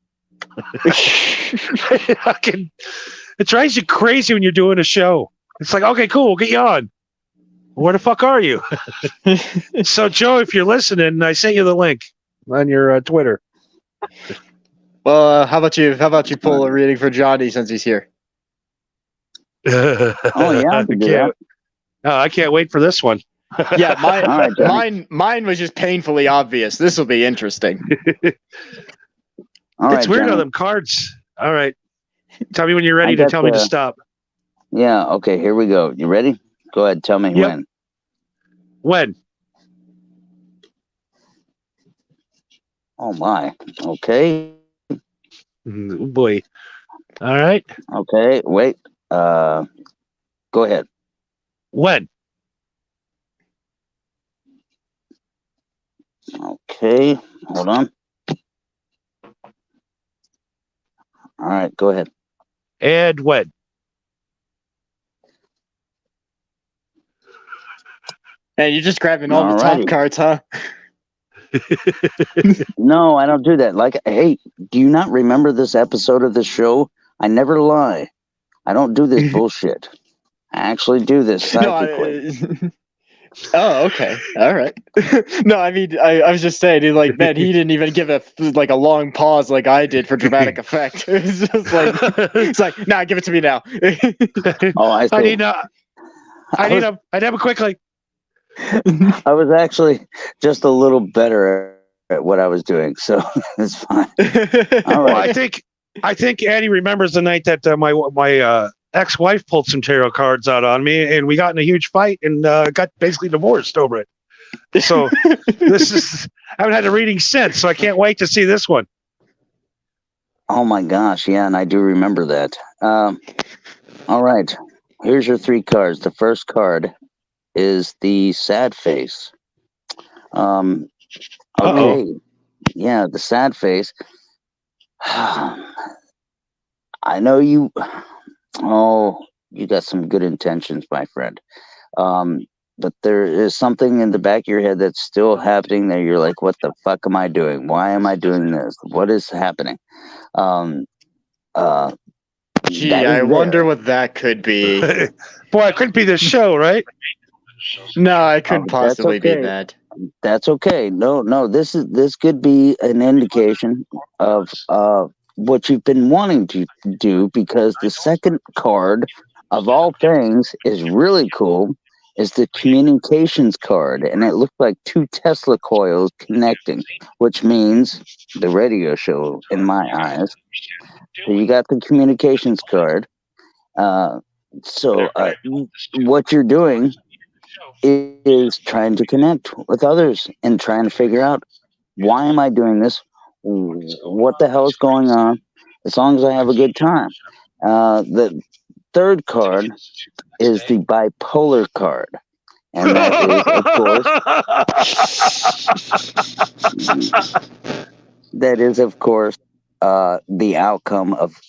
It drives you crazy when you're doing a show. It's like, okay, cool, we'll get you on. Where the fuck are you? So Joe, if you're listening, I sent you the link on your Twitter. Well, how about you pull a reading for Johnny since he's here? Oh yeah, I can do that. No, I can't wait for this one. Yeah, All right, mine was just painfully obvious. This will be interesting. All right, It's weird Johnny. how them cards. All right. Tell me when you're ready I to got tell me to the- stop. Yeah, okay, here we go. You ready? Go ahead, tell me Yep. when. When? Oh my. Okay. Oh, boy. All right. Okay, wait. Go ahead. When? Okay, hold on. All right, go ahead. And when? And you're just grabbing all the top Alrighty. cards, huh? No, I don't do that. Like, hey, do you not remember this episode of the show? I never lie. I don't do this bullshit. I actually do this psychically. Oh, okay. All right. No, I mean, I was just saying, like, man, he didn't even give a long pause like I did for dramatic effect. It's just like, it's like, nah, give it to me now. Oh, I see. I need him quickly. I was actually just a little better at what I was doing, so it's fine. All Well, right. I think Annie remembers the night that my ex-wife pulled some tarot cards out on me, and we got in a huge fight and got basically divorced over it. So I haven't had a reading since, so I can't wait to see this one. Oh my gosh, yeah, and I do remember that. All right. Here's your 3 cards. The first card is the sad face. Okay. Yeah, the sad face. I know you. Oh, you got some good intentions, my friend. But there is something in the back of your head that's still happening that you're like, what the fuck am I doing? Why am I doing this? What is happening? Gee, That is I there. wonder what that could be. Boy, it couldn't be this show, right? No, I couldn't Oh, that's possibly be okay. that. That's okay. No. This could be an indication of what you've been wanting to do, because the second card of all things is really cool. Is the communications card, and it looked like 2 Tesla coils connecting, which means the radio show in my eyes. So you got the communications card. What you're doing is trying to connect with others and trying to figure out, why am I doing this? What the hell is going on? As long as I have a good time. The third card is the bipolar card. And that is, of course, the outcome of,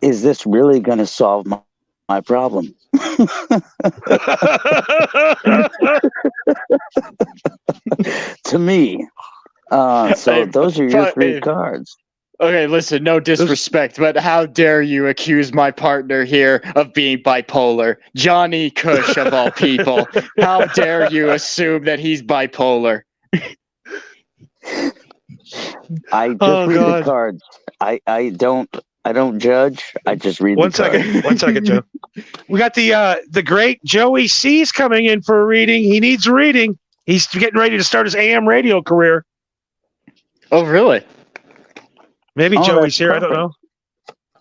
is this really going to solve my problem? To me. So those are your 3 cards. Okay, listen, no disrespect, but how dare you accuse my partner here of being bipolar? Johnny Cush, of all people. How dare you assume that he's bipolar? I just read the cards. I don't judge. I just read One the cards. One second, Joe. We got the great Joey C's coming in for a reading. He needs a reading. He's getting ready to start his AM radio career. Oh, really? Maybe Oh, Joey's that's here. perfect. I don't know.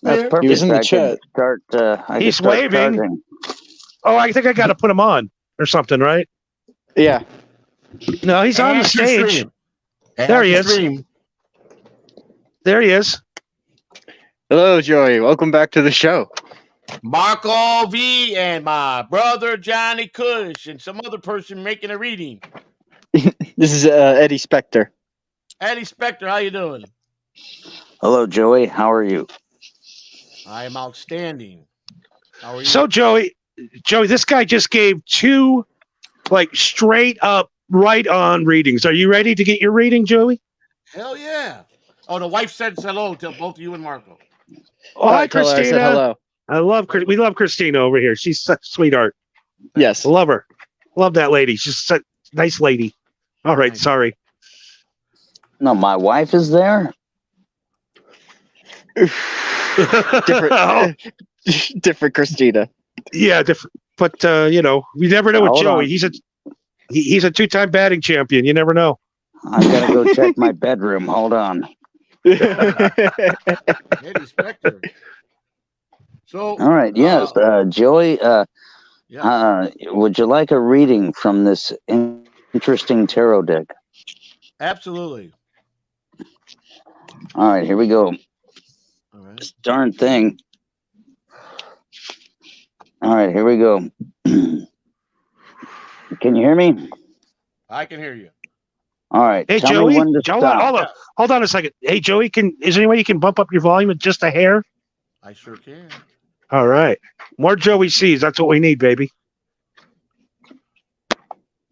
That's perfect. He was in the I could chat. Start, I He's could start waving. charging. Oh, I think I got to put him on or something, right? Yeah. No, he's on the stage. There he is. There he is. Hello, Joey. Welcome back to the show. Marco V and my brother Johnny Cush and some other person making a reading. This is Eddie Spector. Eddie Spector, how you doing? Hello, Joey. How are you? I am outstanding. How are you? So Joey, this guy just gave two like straight up right on readings. Are you ready to get your reading, Joey? Hell yeah. Oh, the wife said hello to both you and Marco. Oh, hi, Tell her I said Christina. hello. We love Christina over here. She's such a sweetheart. Yes. Love her. Love that lady. She's such a nice lady. All right, Nice. sorry. No, my wife is there. Different, different Christina. Yeah, different. But you know, we never know with Hold Joey. on. He's a two-time batting champion. You never know. I gotta go check my bedroom. Hold on. Eddie Spectre. So, All right. Yes, Joey. yes, Would you like a reading from this interesting tarot deck? absolutely. All right, here we go. All right. This darn thing. All right, here we go. Can you hear me? I can hear you. All right. Hey, tell Joey. me when to stop. Hold on a second. Hey, Joey, is there any way you can bump up your volume just a hair? I sure can. All right. More Joey C's. That's what we need, baby.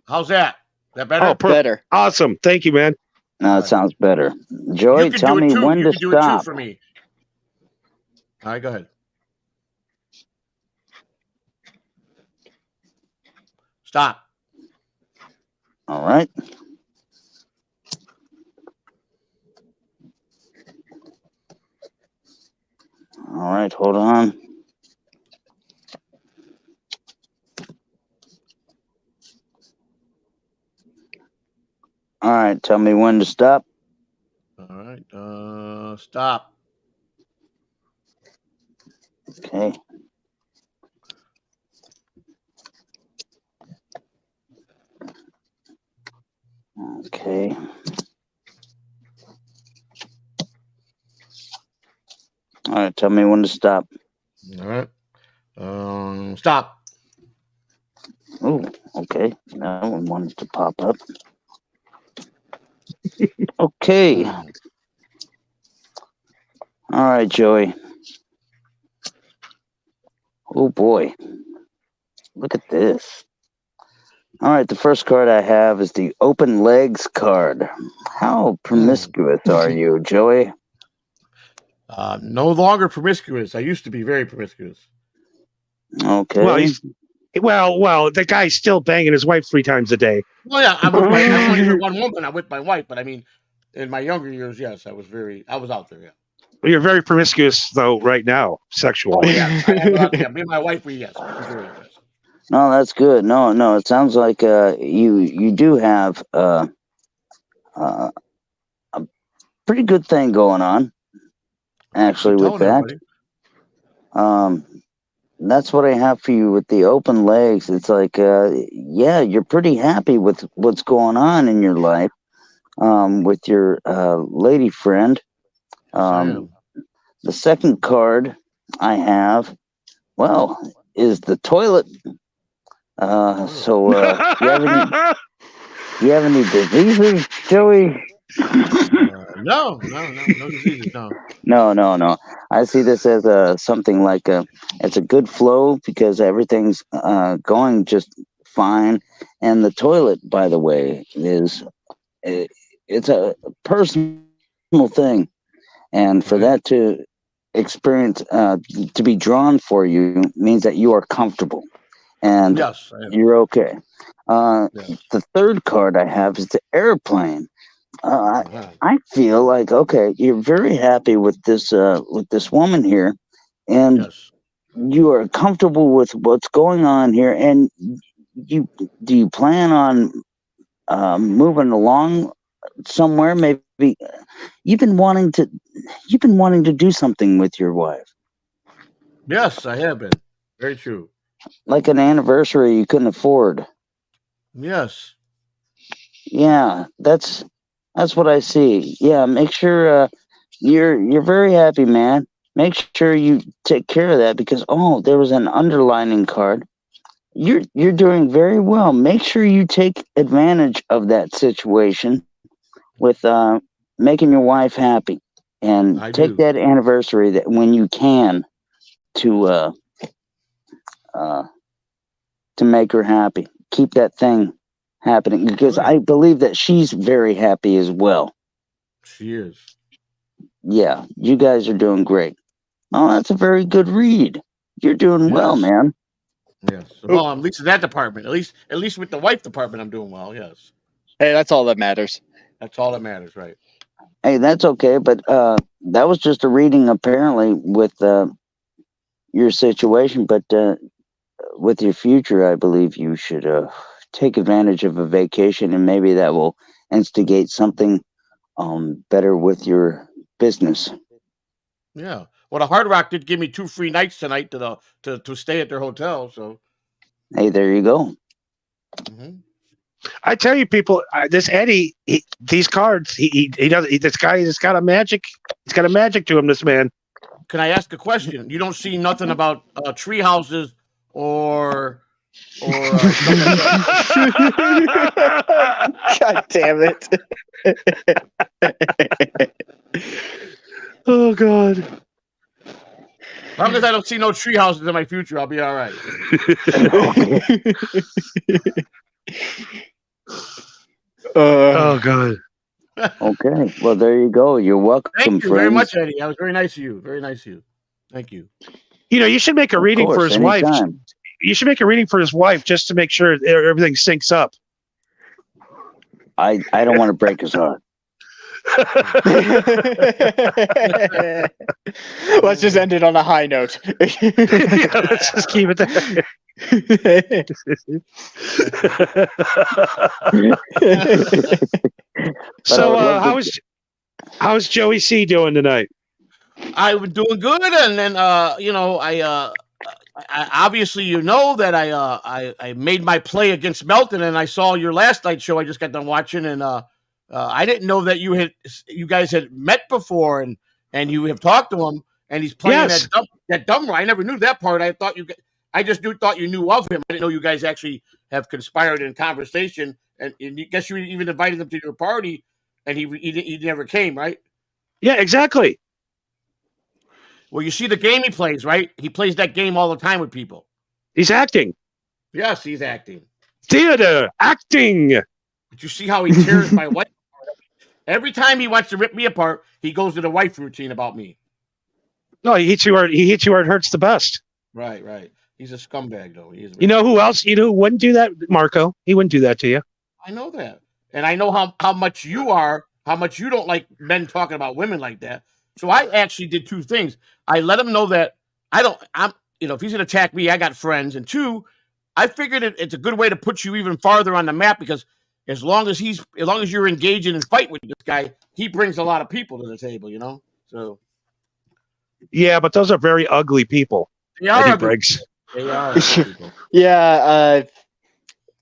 How's that? That better? Oh, perfect. Better. Awesome. Thank you, man. No, it sounds better. Joey, you can tell do it me too. when You to can do it too stop. for me. All right, go ahead. Stop. All right. All right, hold on. All right, tell me when to stop. All right. Stop. Okay. Okay. All right, tell me when to stop. All right. Stop. Oh, okay. That one wanted to pop up. Okay. All right, Joey. Oh boy. Look at this. All right, the first card I have is the open legs card. How promiscuous are you, Joey? No longer promiscuous. I used to be very promiscuous. Okay. Well, the guy's still banging his wife 3 times a day. Well, yeah, I'm only with one woman. I'm with my wife, but I mean, in my younger years, yes, I was out there. Yeah. You're very promiscuous though right now, sexual. Oh yeah, me and my wife, yes. No, that's good. No, it sounds like you do have a pretty good thing going on. Actually, with that, that's what I have for you with the open legs. It's like, yeah, you're pretty happy with what's going on in your life, with your lady friend. The second card I have, well, is the toilet. So, do you have any diseases, Joey? No diseases, no. No. I see this as something like it's a good flow because everything's going just fine. And the toilet, by the way, it's a personal thing, and for that to experience to be drawn for you means that you are comfortable and yes, you're okay. Yes. The third card I have is the airplane. I feel like, okay, you're very happy with this woman here, and yes. you are comfortable with what's going on here. And do you plan on moving along somewhere? Maybe you've been wanting to do something with your wife, Yes, I have been. Very true. like an anniversary you couldn't afford. Yes. Yeah, that's what I see. Yeah, make sure you're very happy, man. Make sure you take care of that because there was an underlining card. You're doing very well. Make sure you take advantage of that situation with making your wife happy. and I take do. that anniversary that when you can to make her happy. Keep that thing happening because I believe that she's very happy as well. She is. Yeah, you guys are doing great. Oh, that's a very good read. You're doing well, Yes. man. Yes. Well, at least in that department. At least with the wife department, I'm doing well. Yes. Hey, that's all that matters. That's all that matters, right? Hey, that's okay, but that was just a reading apparently with your situation, but with your future, I believe you should take advantage of a vacation, and maybe that will instigate something better with your business. Yeah. Well, the Hard Rock did give me 2 free nights tonight to stay at their hotel. So. Hey, there you go. Mhm. I tell you, people, this Eddie, these cards, he does. This guy has got a magic. He's got a magic to him. This man. Can I ask a question? You don't see nothing about tree houses or stuff like that. God damn it. Oh God. As long as I don't see no tree houses in my future, I'll be all right. Oh God. Okay. Well, there you go. You're welcome, Thank you friends. very much, Eddie. That was very nice of you. Very nice of you. Thank you. You know, you should make a Of reading for course, his wife. anytime. You should make a reading for his wife just to make sure everything syncs up. I don't want to break his heart. Let's just end it on a high note. Yeah, let's just keep it there. So, how's Joey C doing tonight? I've been doing good, and then I obviously that I made my play against Melton, and I saw your last night show. I just got done watching, and I didn't know that you guys had met before, and you have talked to him, and he's playing Yes. that dumb. I never knew that part. I thought thought you knew of him. I didn't know you guys actually have conspired in conversation, and you guess you even invited him to your party, and he never came, right? Yeah, exactly. Well, you see the game he plays, right? He plays that game all the time with people. He's acting. Yes, he's acting. Theater, acting. But you see how he tears my wife apart. Every time he wants to rip me apart, he goes to the wife routine about me. No, he hits you where it hurts the best. Right. He's a scumbag, though. He is. You know who else? You know who wouldn't do that? Marco. He wouldn't do that to you. I know that, and I know how much you don't like men talking about women like that. So I actually did 2 things. I let him know that if he's gonna attack me, I got friends, and 2, I figured it's a good way to put you even farther on the map because as long as you're engaging in fight with this guy, he brings a lot of people to the table, you know. So Yeah, but those are very ugly people. they are Eddie ugly. Briggs. They are ugly people. Yeah,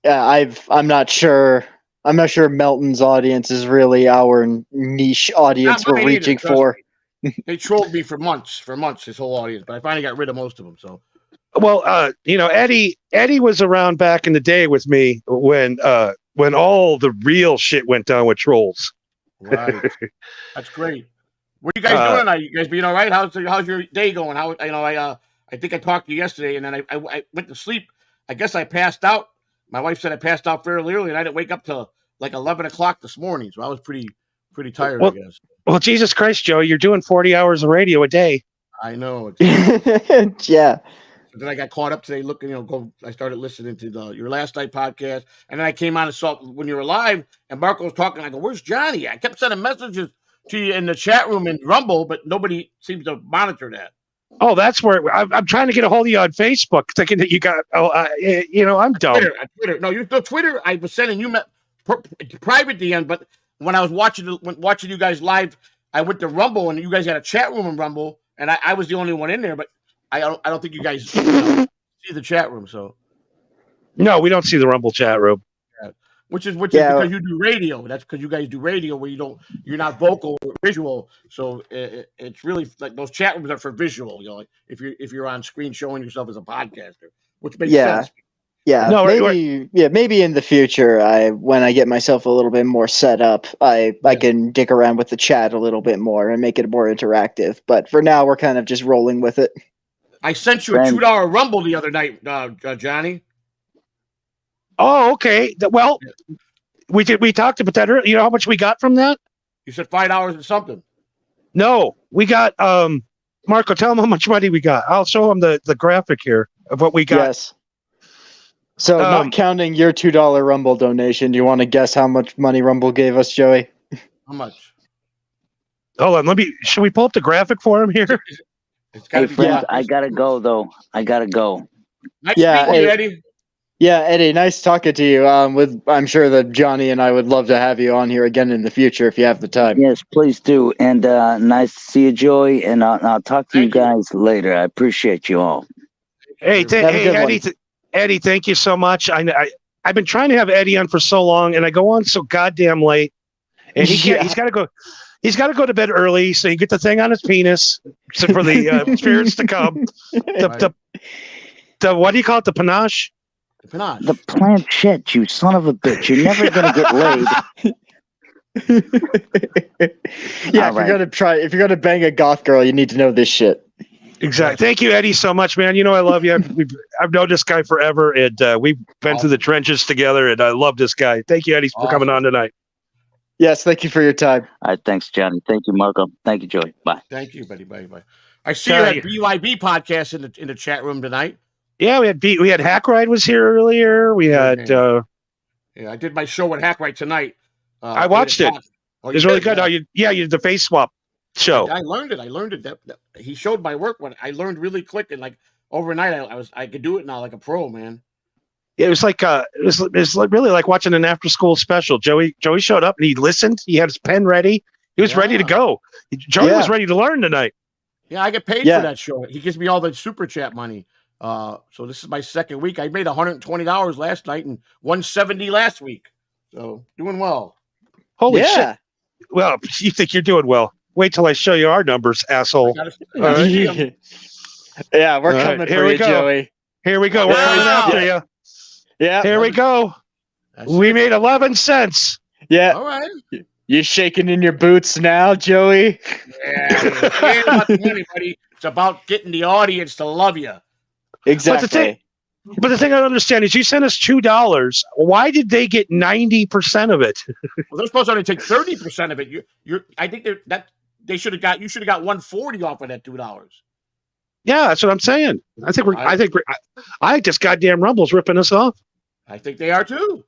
I'm not sure. I'm not sure Melton's audience is really our niche audience Not we're mine reaching either, trust for. They trolled me for months, his whole audience, but I finally got rid of most of them. So Well, Eddie was around back in the day with me when all the real shit went down with trolls. right, that's great. What are you guys doing tonight? You guys being all right? How's your day going? I think I talked to you yesterday, and then I went to sleep. I guess I passed out. My wife said I passed out fairly early, and I didn't wake up till like 11 o'clock this morning. So I was pretty tired, Well- I guess. Well, Jesus Christ, Joe, you're doing 40 hours of radio a day. I know. Yeah. So then I got caught up today looking, I started listening to your last night podcast. And then I came on and saw when you were live and Marco was talking. I go, where's Johnny? I kept sending messages to you in the chat room in Rumble, but nobody seems to monitor that. Oh, that's where I'm trying to get a hold of you on Facebook, thinking that you got. I'm dumb. Twitter. No, Twitter. I was sending you private DM, but when I was watching you guys live, I went to Rumble and you guys had a chat room in Rumble, and I was the only one in there. But I don't think you guys see the chat room. So No, we don't see the Rumble chat room. which is because you do radio. That's because you guys do radio where you're not vocal or visual. So it's really like those chat rooms are for visual. Like if you're on screen showing yourself as a podcaster, which makes sense. Yeah, No, maybe in the future, when I get myself a little bit more set up, I can dick around with the chat a little bit more and make it more interactive. But for now, we're kind of just rolling with it. I sent you a Friend. $2 Rumble the other night, Johnny. Oh, okay. Well, we talked about that earlier. You know how much we got from that? You said $5 and something. No, we got Marco, tell him how much money we got. I'll show him the graphic here of what we got. Yes. So, not counting your $2 Rumble donation, do you want to guess how much money Rumble gave us, Joey? How much? Hold on, should we pull up the graphic for him here? It's gotta Hey, be friends, black. I gotta go though. I gotta go. Nice Yeah, meeting you, hey. Eddie. Yeah, Eddie, nice talking to you. I'm sure that Johnny and I would love to have you on here again in the future if you have the time. Yes, please do. And nice to see you, Joey. And I'll talk to you Thank you. guys later. I appreciate you all. Hey, Have a good one. Eddie, thank you so much. I've been trying to have Eddie on for so long, and I go on so goddamn late, and he can't. Yeah. He's got to go. He's got to go to bed early, so you get the thing on his penis so for the spirits to come. The what do you call it? The panache. The panache. The planchette, you son of a bitch. You're never gonna get laid. Yeah, All if you're gonna bang a goth girl, you need to know this shit. Exactly. Thank you, Eddie, so much, man. You know I love you. I've known this guy forever, and we've been through the trenches together, and I love this guy. Thank you, Eddie, for coming on tonight. Yes, thank you for your time. All right, thanks, Johnny. Thank you, Marco. Thank you, Joey. Bye. Thank you, buddy. Bye. I see you had BYB podcast in the chat room tonight. Yeah, we had Hack Ride was here earlier. We had Yeah, I did my show with Hack Right tonight. I watched it. Oh, it was really good. You did the face swap show. I learned it. That he showed my work when I learned really quick, and like overnight I could do it now like a pro, man. It was like it was really like watching an after school special. Joey showed up and he listened. He had his pen ready. He was ready to go. Joey was ready to learn tonight. Yeah, I get paid for that show. He gives me all the super chat money. So this is my second week. I made $120 last night and $170 last week. So doing well. Holy shit. Well, you think you're doing well. Wait till I show you our numbers, asshole. Yeah, we're coming for you, Joey. Here we go. We're coming after you. Yeah. Here we go. We made 11 cents. Yeah. All right. You shaking in your boots now, Joey? Yeah. It ain't about the money, buddy. It's about getting the audience to love you. Exactly. But the thing I don't understand is you sent us $2. Why did they get 90% of it? Well, they're supposed to only take 30% of it. I think you should have got $140 off of that $2. Yeah, that's what I'm saying. I think this goddamn Rumble's ripping us off. I think they are too.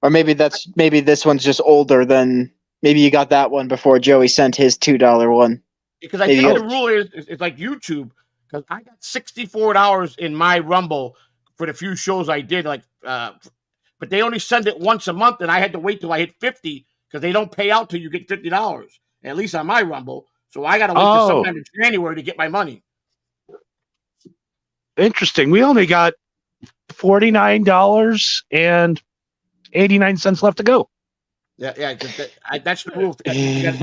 Or maybe this one's just older than maybe you got that one before Joey sent his $2 one. Because I think the rule is it's like YouTube. Because I got $64 in my Rumble for the few shows I did, but they only send it once a month, and I had to wait till I hit 50 because they don't pay out till you get $50, at least on my Rumble. So I got to wait till sometime in January to get my money. Interesting. We only got $49.89 left to go. Yeah. That's the rule. You got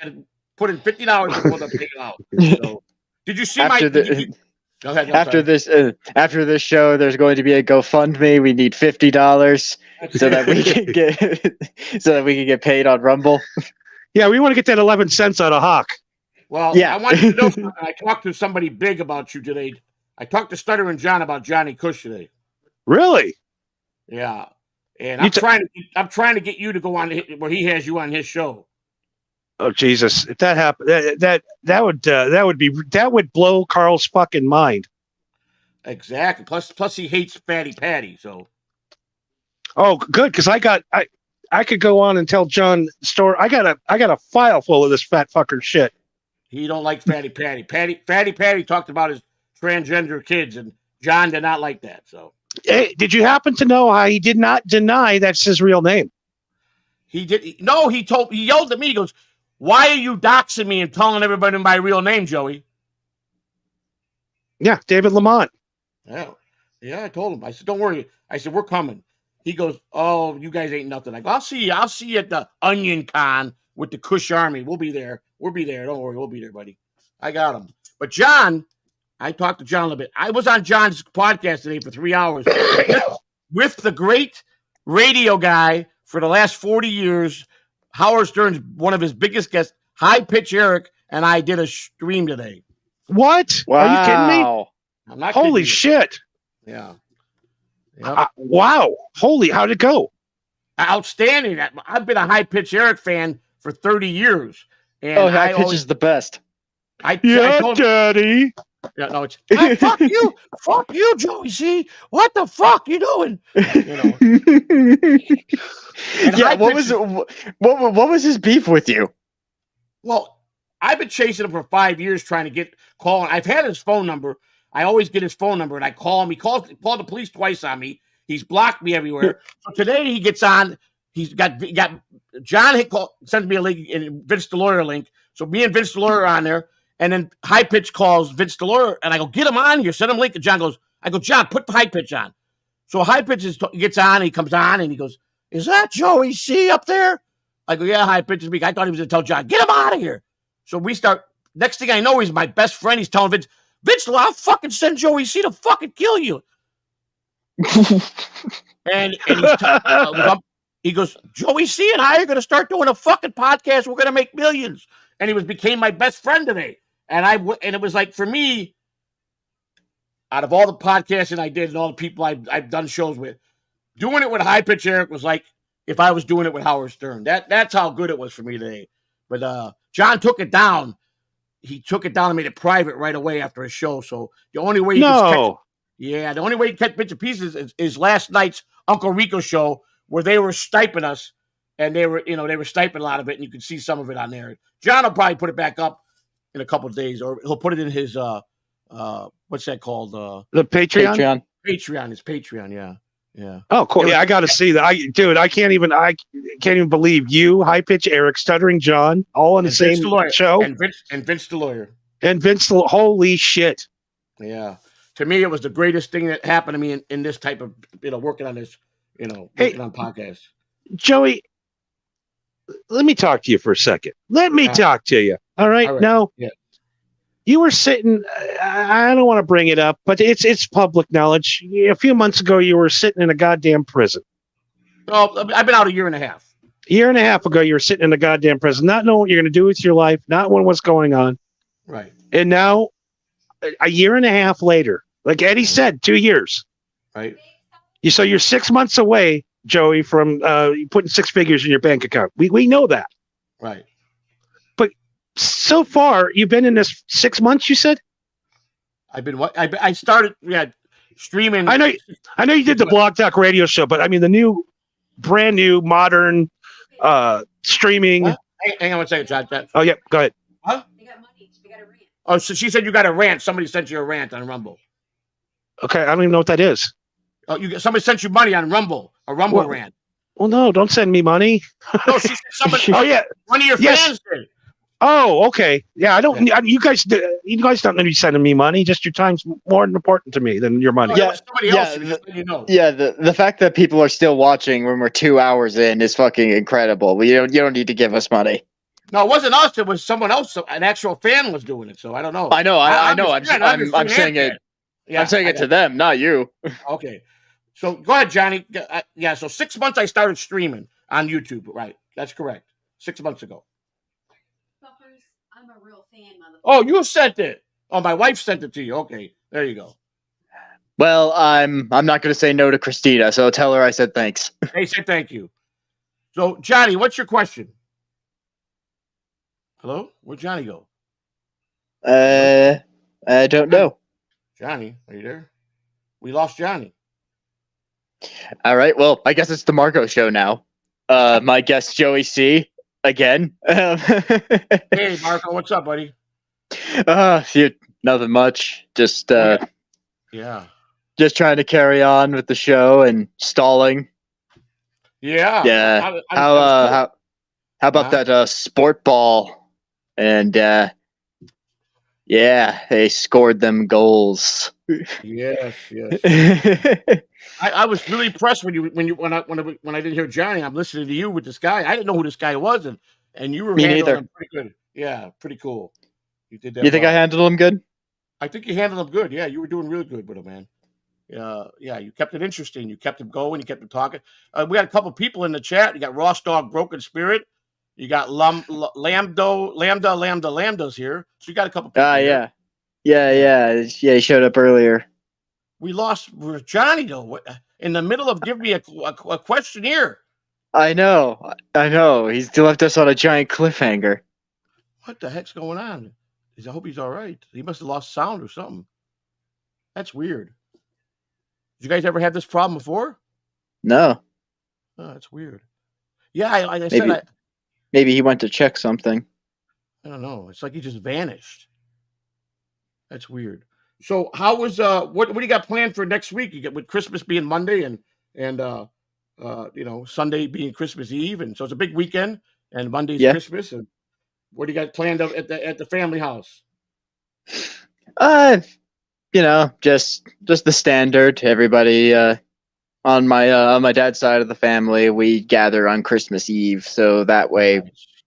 to put in $50 before they pay it out. So, did you see Go ahead. After this show, there's going to be a GoFundMe. We need $50 so that we can get paid on Rumble. Yeah, we want to get that 11 cents out of Hawk. Well, yeah. I want you to know something. I talked to somebody big about you today. I talked to Stutter and John about Johnny Cush today. Really? Yeah. And I'm trying to get you to go on where he has you on his show. Oh Jesus! If that happened, that would blow Carl's fucking mind. Exactly. Plus he hates Fatty Patty. So. Oh, good, because I could go on and tell John story. I got a file full of this fat fucker shit. He don't like Fatty Patty. Fatty Patty talked about his transgender kids, and John did not like that. So. Hey, did you happen to know how he did not deny that's his real name? He did. No, he yelled at me. He goes, "Why are you doxing me and telling everybody my real name, Joey?" Yeah, David Lamont. Yeah, I told him. I said, "Don't worry." I said, "We're coming." He goes, "Oh, you guys ain't nothing." I go, I'll see you at the Onion Con with the Kush Army. We'll be there. Don't worry. We'll be there, buddy. I got him. But John, I talked to John a little bit. I was on John's podcast today for 3 hours. with the great radio guy for the last 40 years. Howard Stern's one of his biggest guests. High Pitch Eric and I did a stream today. What? Wow. Are you kidding me? I'm not Holy kidding you. shit. Yeah. Yep. Wow. Holy, how'd it go? Outstanding. I've been a High Pitch Eric fan for 30 years. And High Pitch is the best. I Yeah, told him, Daddy. yeah, no, it's hey, fuck you, Joey. See what the fuck you doing? You know. And Yeah, High what Pitch was his beef with you? Well, I've been chasing him for 5 years, trying to get calling. I've had his phone number. I always get his phone number, and I call him. He called the police twice on me. He's blocked me everywhere. So today he gets on. He got John sends me a link and Vince the Lawyer link. So me and Vince the Lawyer are on there, and then High Pitch calls Vince the Lawyer, and I go, get him on here, send him a link. And John goes, I go, John, put the High Pitch on. So High Pitch gets on, he comes on, and he goes, is that Joey C up there? I go, yeah, High Pitch is me. I thought he was going to tell John, get him out of here. So we start. Next thing I know, he's my best friend. He's telling Vince, I'll fucking send Joey C to fucking kill you. and he goes, Joey C and I are going to start doing a fucking podcast. We're going to make millions. And he became my best friend today. And it was like, for me, out of all the podcasting I did and all the people I've done shows with, doing it with High Pitch Eric was like if I was doing it with Howard Stern. That's how good it was for me today. But John took it down. He took it down and made it private right away after his show. So the only way the only way you catch bits and pieces is last night's Uncle Rico show, where they were sniping us, and they were sniping a lot of it, and you can see some of it on there. John will probably put it back up in a couple of days, or he'll put it in his what's that called? The Patreon? Patreon. It's Patreon, yeah. Yeah. Oh, cool. Yeah, I got to see that. I can't even believe you, High Pitch Eric, Stuttering John, all on the same show. And Vince the Lawyer. Holy shit. Yeah. To me, it was the greatest thing that happened to me in this type of, working on this, working on podcasts. Joey, let me talk to you for a second. Let me talk to you. All right. Now, you were sitting, I don't want to bring it up, but it's public knowledge. A few months ago, you were sitting in a goddamn prison. Oh, I've been out a year and a half. A year and a half ago, you were sitting in a goddamn prison, not knowing what you're going to do with your life, not knowing what's going on. Right. And now, a year and a half later, like Eddie said, 2 years. Right. So you're 6 months away, Joey, from putting six figures in your bank account. We know that. Right. So far, you've been in this 6 months, you said? I've been what? I started streaming. I know you did the Blog Talk radio show, but I mean the brand new, modern streaming. Hang on one second, John. Oh, yeah, go ahead. Huh? They got money. They got a rant. Oh, so she said you got a rant. Somebody sent you a rant on Rumble. Okay, I don't even know what that is. Oh, somebody sent you money on Rumble. A Rumble rant. Well, no, don't send me money. No, she said somebody. Oh, yeah. One of your fans did. Oh, okay. Yeah, I don't. Yeah. You guys don't need to be sending me money. Just your time's more important to me than your money. The fact that people are still watching when we're 2 hours in is fucking incredible. You don't need to give us money. No, it wasn't us. It was someone else. An actual fan was doing it. So I don't know. I know. I'm saying it. Yeah, I'm saying it to them, not you. Okay. So go ahead, Johnny. Yeah. So 6 months I started streaming on YouTube. Right. That's correct. 6 months ago. I'm a real fan, motherfucker. Oh, you sent it. Oh, my wife sent it to you. Okay, there you go. Well, I'm not going to say no to Christina, so tell her I said thanks. Hey, say thank you. So, Johnny, what's your question? Hello? Where'd Johnny go? I don't know. Johnny, are you there? We lost Johnny. All right. Well, I guess it's the Marco show now. My guest Joey C. Again. Hey, Marco, what's up, buddy? Nothing much. Just just trying to carry on with the show and stalling. Yeah. Yeah. How about that sport ball? And they scored them goals. Yes. I was really impressed when I didn't hear Johnny. I'm listening to you with this guy. I didn't know who this guy was, and you were handling him pretty good. Yeah, pretty cool. You did that. You think I handled him good? I think you handled him good. Yeah, you were doing really good with him, man. Yeah, you kept it interesting. You kept it going. You kept it talking. We got a couple people in the chat. You got Ross Dog, Broken Spirit. You got Lambda's here. So you got a couple people here. Yeah. He showed up earlier. We lost Johnny though. In the middle of giving me a questionnaire. I know. He's left us on a giant cliffhanger. What the heck's going on? I hope he's all right. He must have lost sound or something. That's weird. Did you guys ever have this problem before? No. Oh, that's weird. Yeah, like I said, maybe he went to check something. I don't know. It's like he just vanished. That's weird. So how was what do you got planned for next week? You get with Christmas being Monday and Sunday being Christmas Eve, and so it's a big weekend. And Monday's Christmas. And what do you got planned at the family house? Just the standard. Everybody on my dad's side of the family, we gather on Christmas Eve, so that way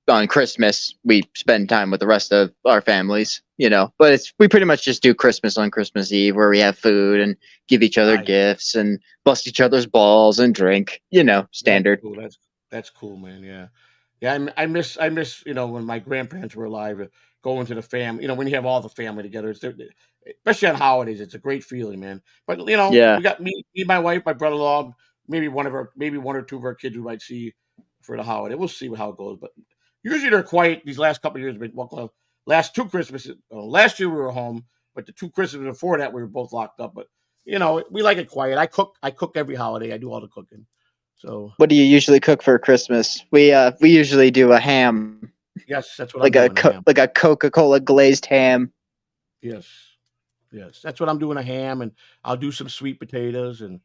on Christmas we spend time with the rest of our families. But we pretty much just do Christmas on Christmas Eve, where we have food and give each other gifts and bust each other's balls and drink. Standard. That's cool, man. Yeah. I miss when my grandparents were alive, going to the family. When you have all the family together, especially on holidays, it's a great feeling, man. But we got me, my wife, my brother-in-law, maybe one or two of our kids we might see for the holiday. We'll see how it goes. But usually they're quiet these last couple of years. But last two Christmases, last year we were home, but the two Christmases before that we were both locked up. But we like it quiet. I cook every holiday. I do all the cooking. So what do you usually cook for Christmas? We usually do a ham. Yes, that's what like a Coca-Cola glazed ham. Yes, that's what I'm doing, a ham, and I'll do some sweet potatoes and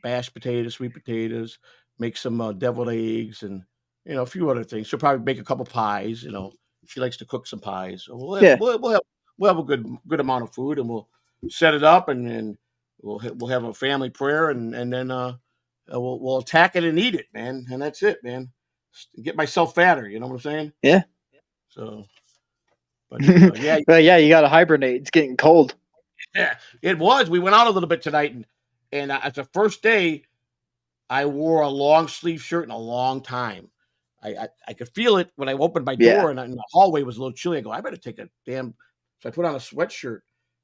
mashed potatoes, sweet potatoes, make some deviled eggs and a few other things. She'll probably make a couple pies. She likes to cook some pies. So we'll have a good amount of food, and we'll set it up, and then we'll have a family prayer, and then we'll attack it and eat it, man. And that's it, man. Get myself fatter. You know what I'm saying? Yeah. So, but yeah. Well, yeah, you got to hibernate. It's getting cold. Yeah, it was. We went out a little bit tonight, and it's the first day I wore a long sleeve shirt in a long time. I could feel it when I opened my door, and the hallway was a little chilly. I go, I better take a damn. So I put on a sweatshirt,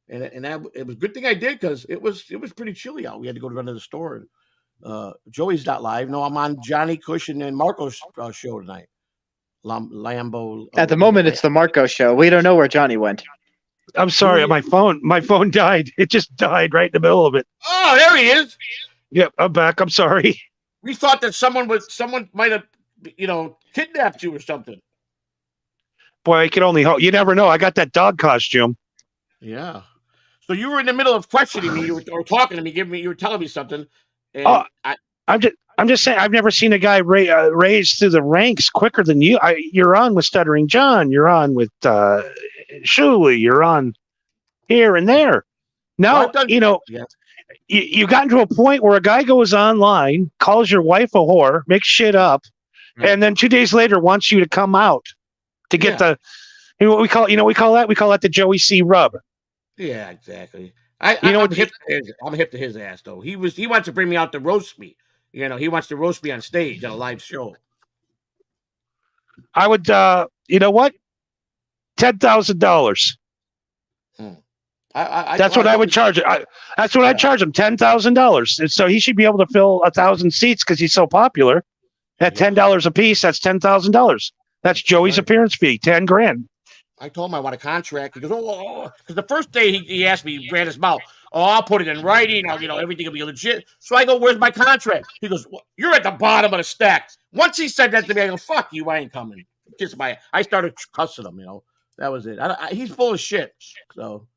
and it was a good thing I did, because it was pretty chilly out. We had to go to run to the store. And, Joey's not live. No, I'm on Johnny Cushion and Marco's show tonight. Lambo. At the moment, it's the Marco show. We don't know where Johnny went. I'm sorry, my phone died. It just died right in the middle of it. Oh, there he is. Yep, I'm back. I'm sorry. We thought that someone might have, kidnapped you or something. Boy, I could only hope. You never know. I got that dog costume. Yeah. So you were in the middle of questioning me, or talking to me, you were telling me something. And I'm just saying, I've never seen a guy raised through the ranks quicker than you. You're on with Stuttering John. You're on with Shuli. You're on here and there. Now, you got into a point where a guy goes online, calls your wife a whore, makes shit up, and then 2 days later wants you to come out to get what we call that the Joey C rub. Yeah, exactly. I'm hip to his ass though. He wants to bring me out to roast me. He wants to roast me on stage on a live show. I would, $10,000. That's what I would charge it. That's what I charge him, $10,000. So he should be able to fill 1,000 seats because he's so popular. At $10 a piece, that's $10,000. That's Joey's appearance fee, $10,000. I told him I want a contract. He goes, because the first day he asked me, he ran his mouth. Oh, I'll put it in writing. Everything will be legit. So I go, where's my contract? He goes, you're at the bottom of the stack. Once he said that to me, I go, fuck you, I ain't coming. I started cussing him. That was it. He's full of shit. So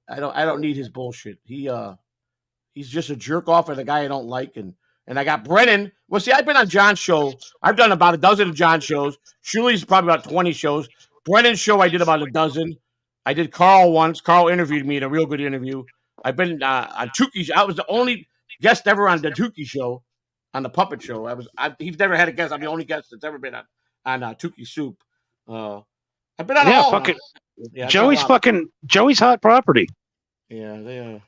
I don't need his bullshit. He's just a jerk off and a guy I don't like. And I got Brennan. Well, see, I've been on John's show. I've done about a dozen of John's shows. Shuli's probably about 20 shows. Brennan's show, I did about a dozen. I did Carl once. Carl interviewed me in a real good interview. I've been on Tukey's. I was the only guest ever on the Tukey show, on the Puppet Show. He's never had a guest. I'm the only guest that's ever been on Tukey Soup. I've been on all. Joey's hot property. Yeah, they are.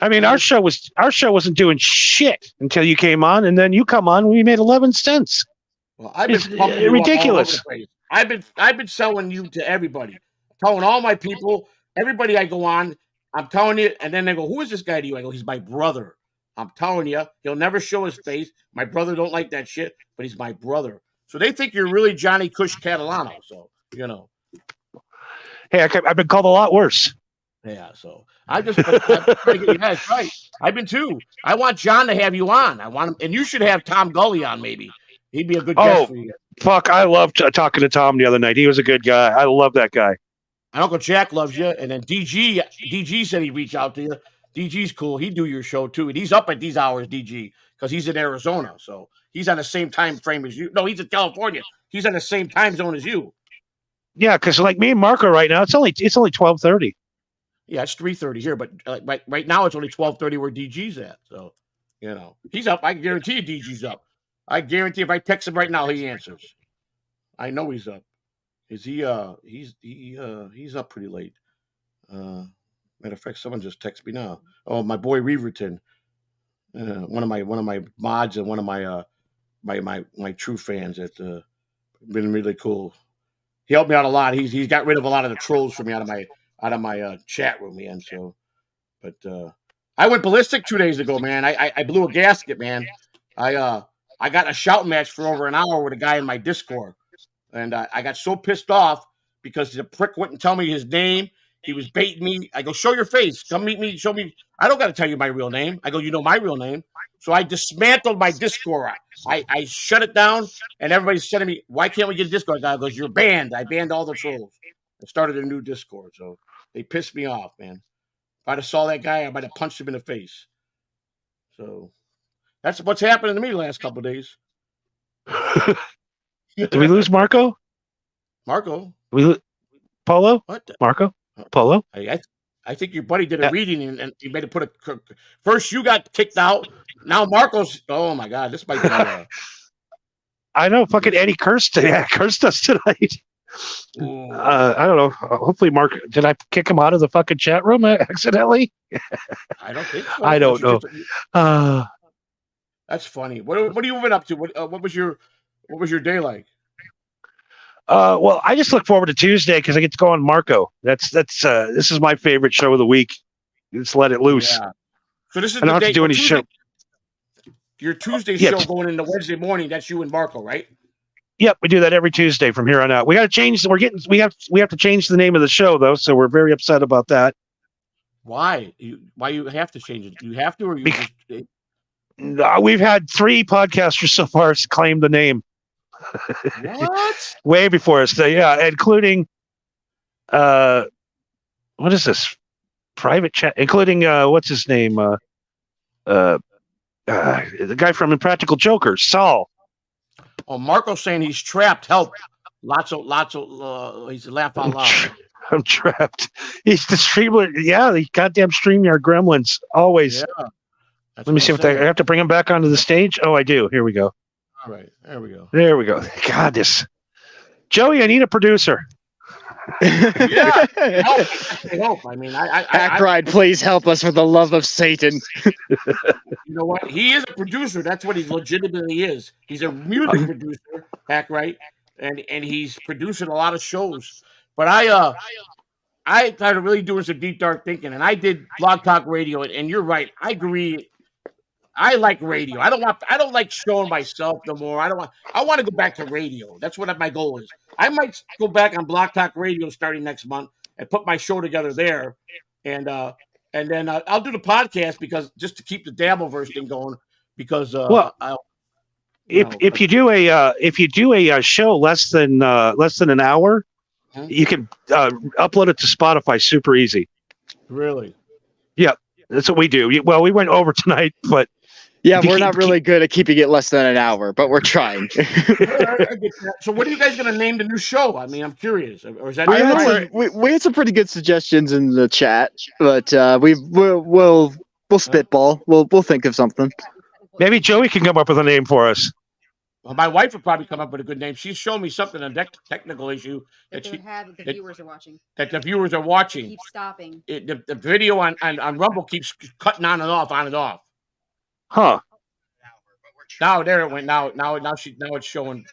I mean, our show wasn't doing shit until you came on, and then you come on, we made 11 cents. Well, I've been It's pumping you up all over ridiculous. the place. I've been selling you to everybody, telling all my people, everybody I go on. I'm telling you, and then they go, "Who is this guy to you?" I go, "He's my brother." I'm telling you, he'll never show his face. My brother don't like that shit, but he's my brother. So they think you're really Johnny Cush Catalano. So you know, Hey, I've been called a lot worse. yeah. So I'm trying to get you guys right. I've been too. I want John to have you on. I want him, and you should have Tom Gully on. Maybe he'd be a good guest for you. Fuck, I loved talking to Tom the other night. He was a good guy. I love that guy. And Uncle Jack loves you. And then DG said he'd reach out to you. DG's cool. He'd do your show too. And he's up at these hours, DG, because he's in Arizona. So he's on the same time frame as you. No, he's in California. He's on the same time zone as you. Yeah, because like me and Marco right now, it's only 12:30. Yeah, it's 3:30 here, but right now it's only 12:30 where DG's at. So, you know, he's up. I can guarantee you DG's up. I guarantee if I text him right now, he answers. I know he's up. Is he? He's up pretty late. Matter of fact, someone just texted me now. Oh, my boy Reverton, one of my mods and one of my my true fans that been really cool. He helped me out a lot. He's got rid of a lot of the trolls for me out of my chat room, man. So, but I went ballistic 2 days ago, man. I blew a gasket, man. I got in a shouting match for over an hour with a guy in my Discord. And I got so pissed off because the prick wouldn't tell me his name. He was baiting me. I go, show your face. Come meet me. Show me. I don't got to tell you my real name. I go, you know my real name. So I dismantled my Discord. I shut it down, and everybody's sending me, why can't we get a Discord? Guy goes, you're banned. I banned all the trolls. I started a new Discord. So they pissed me off, man. If I'd have saw that guy, I might have punched him in the face. So that's what's happening to me the last couple of days. Did we lose Marco? Marco? Polo? What? Marco? Polo? I think your buddy did a reading and he made it put a. First, you got kicked out. Now Marco's. Oh my God, this might be. I know. Fucking Eddie cursed us tonight. I don't know. Hopefully, Mark. Did I kick him out of the fucking chat room accidentally? I don't think so. I don't know. That's funny. What are you been up to? What was your day like? Well, I just look forward to Tuesday because I get to go on Marco. This is my favorite show of the week. Just let it loose. Yeah. So this is I don't have to do any show. Your Tuesday show going into Wednesday morning. That's you and Marco, right? Yep, we do that every Tuesday from here on out. We got to change. We have to change the name of the show though, so we're very upset about that. Why? Why you have to change it? Do you have to, or you just? We've had 3 podcasters so far claim the name. What? Way before us, including what is this? Private chat, including what's his name? The guy from Impractical Jokers, Saul. Oh, Marco's saying he's trapped. Help! Lots of. He's laugh out loud. I'm trapped. He's the streamer. Yeah, the goddamn StreamYard gremlins. Always. Yeah. Let me see if I have to bring him back onto the stage. Oh, I do. Here we go. All right, there we go. There we go. God, Joey, I need a producer. Yeah, help. I mean, Backride, please help us for the love of Satan. You know what? He is a producer. That's what he legitimately is. He's a music producer, Backride, and he's producing a lot of shows. But I started really doing some deep dark thinking, and I did Blog Talk Radio, and you're right. I agree. I like radio. I don't like showing myself no more. I want to go back to radio. That's what my goal is. I might go back on Blog Talk Radio starting next month and put my show together there, and then I'll do the podcast because just to keep the Dabbleverse thing going. Because if you do a show less than an hour, you can upload it to Spotify super easy. Really? Yeah, that's what we do. Well, we went over tonight, but. Yeah, we're not really good at keeping it less than an hour, but we're trying. So what are you guys going to name the new show? I mean, I'm curious. Or is that we had some pretty good suggestions in the chat, but we'll spitball. We'll think of something. Maybe Joey can come up with a name for us. Well, my wife would probably come up with a good name. She's shown me something, a technical issue That that they have the that- viewers are watching. that the viewers are They watching. keep stopping. The video on Rumble keeps cutting on and off. Huh. Now there it went. Now it's showing.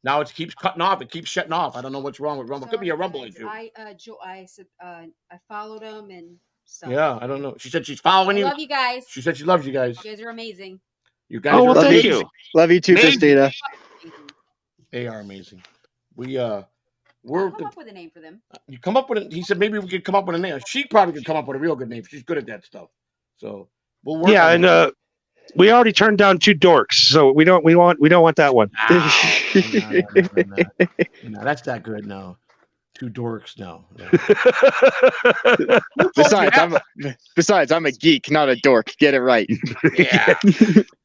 Now it keeps cutting off. It keeps shutting off. I don't know what's wrong with Rumble. Could be a Sorry, Rumble guys. issue. I followed them and stuff. Yeah, I don't know. She said she's I following you. love you guys. She said she loves you guys. You guys are amazing. You guys Oh, well, are thank amazing. you. Love you too, Amazing. Christina. They are amazing. We're I'll come up with a name for them. you come up with it. He said maybe we could come up with a name. She probably could come up with a real good name. She's good at that stuff. So we'll work. Yeah, on and that. we already turned down 2 dorks, so we don't want that one. No, that's not good. No, 2 dorks. No. Besides, I'm a geek, not a dork. Get it right. Yeah.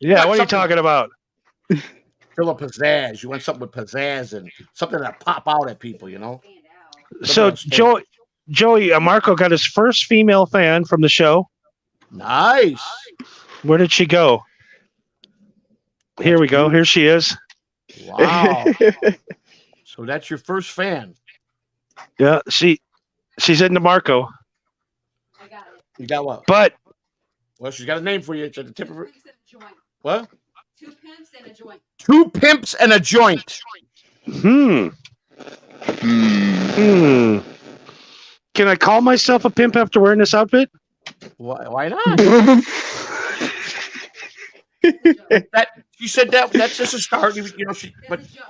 Yeah, what are you talking about? Fill a pizzazz. You want something with pizzazz and something that pop out at people. You know. Stand out. So Joey, Marco got his first female fan from the show. Nice. Where did she go? Here we go. Here she is. Wow. So that's your first fan. Yeah, she's into Marco, I got it. You got what? but Well, she's got a name for you. It's at the tip of her. Pimps and a joint. What? 2 pimps and a joint. 2 pimps and a joint. Can I call myself a pimp after wearing this outfit? Why not? She said that's just a start. You know, but That's a joke.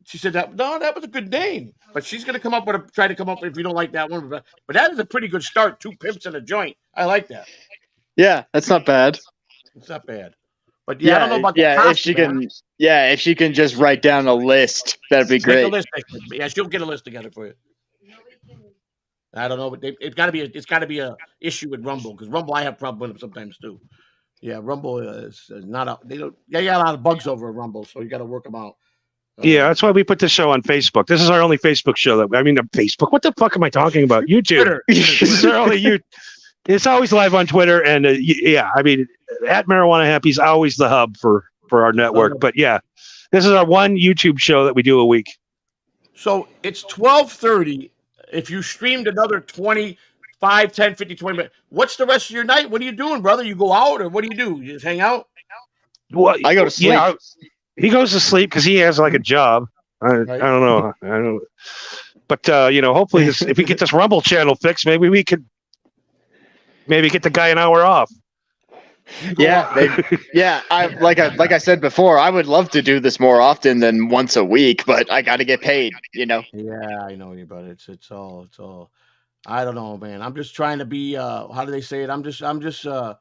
she said that was a good name. But she's gonna try to come up with if you don't like that one. But that is a pretty good start. 2 pimps and a joint. I like that. Yeah, that's not bad. It's not bad. But yeah, I don't know about the if she costume, can, if she can just write down a list, that'd be Make a great. list. Yeah, she'll get a list together for you. Nobody can. I don't know, but it's got to be a issue with Rumble because Rumble I have problems with them sometimes too. Yeah, Rumble is not a they got a lot of bugs over at Rumble, so you got to work them out. Yeah, that's why we put this show on Facebook. This is our only Facebook show. Facebook. What the fuck am I talking about? YouTube. Twitter. This is our only you. It's always live on Twitter, and at Marijuana Happy is always the hub for our network. But yeah, this is our one YouTube show that we do a week. So it's 12:30. If you streamed another 25, 10, 50, 20 minutes, what's the rest of your night? What are you doing, brother? You go out or what do? You just hang out? Well, I go to sleep. Yeah, he goes to sleep because he has like a job. I don't know. I don't. But hopefully, if we get this Rumble channel fixed, maybe we could get the guy an hour off. Yeah, like I said before, I would love to do this more often than once a week, but I got to get paid. Yeah, I know you, but it's all. I don't know, man. I'm just trying to be. How do they say it? I'm just a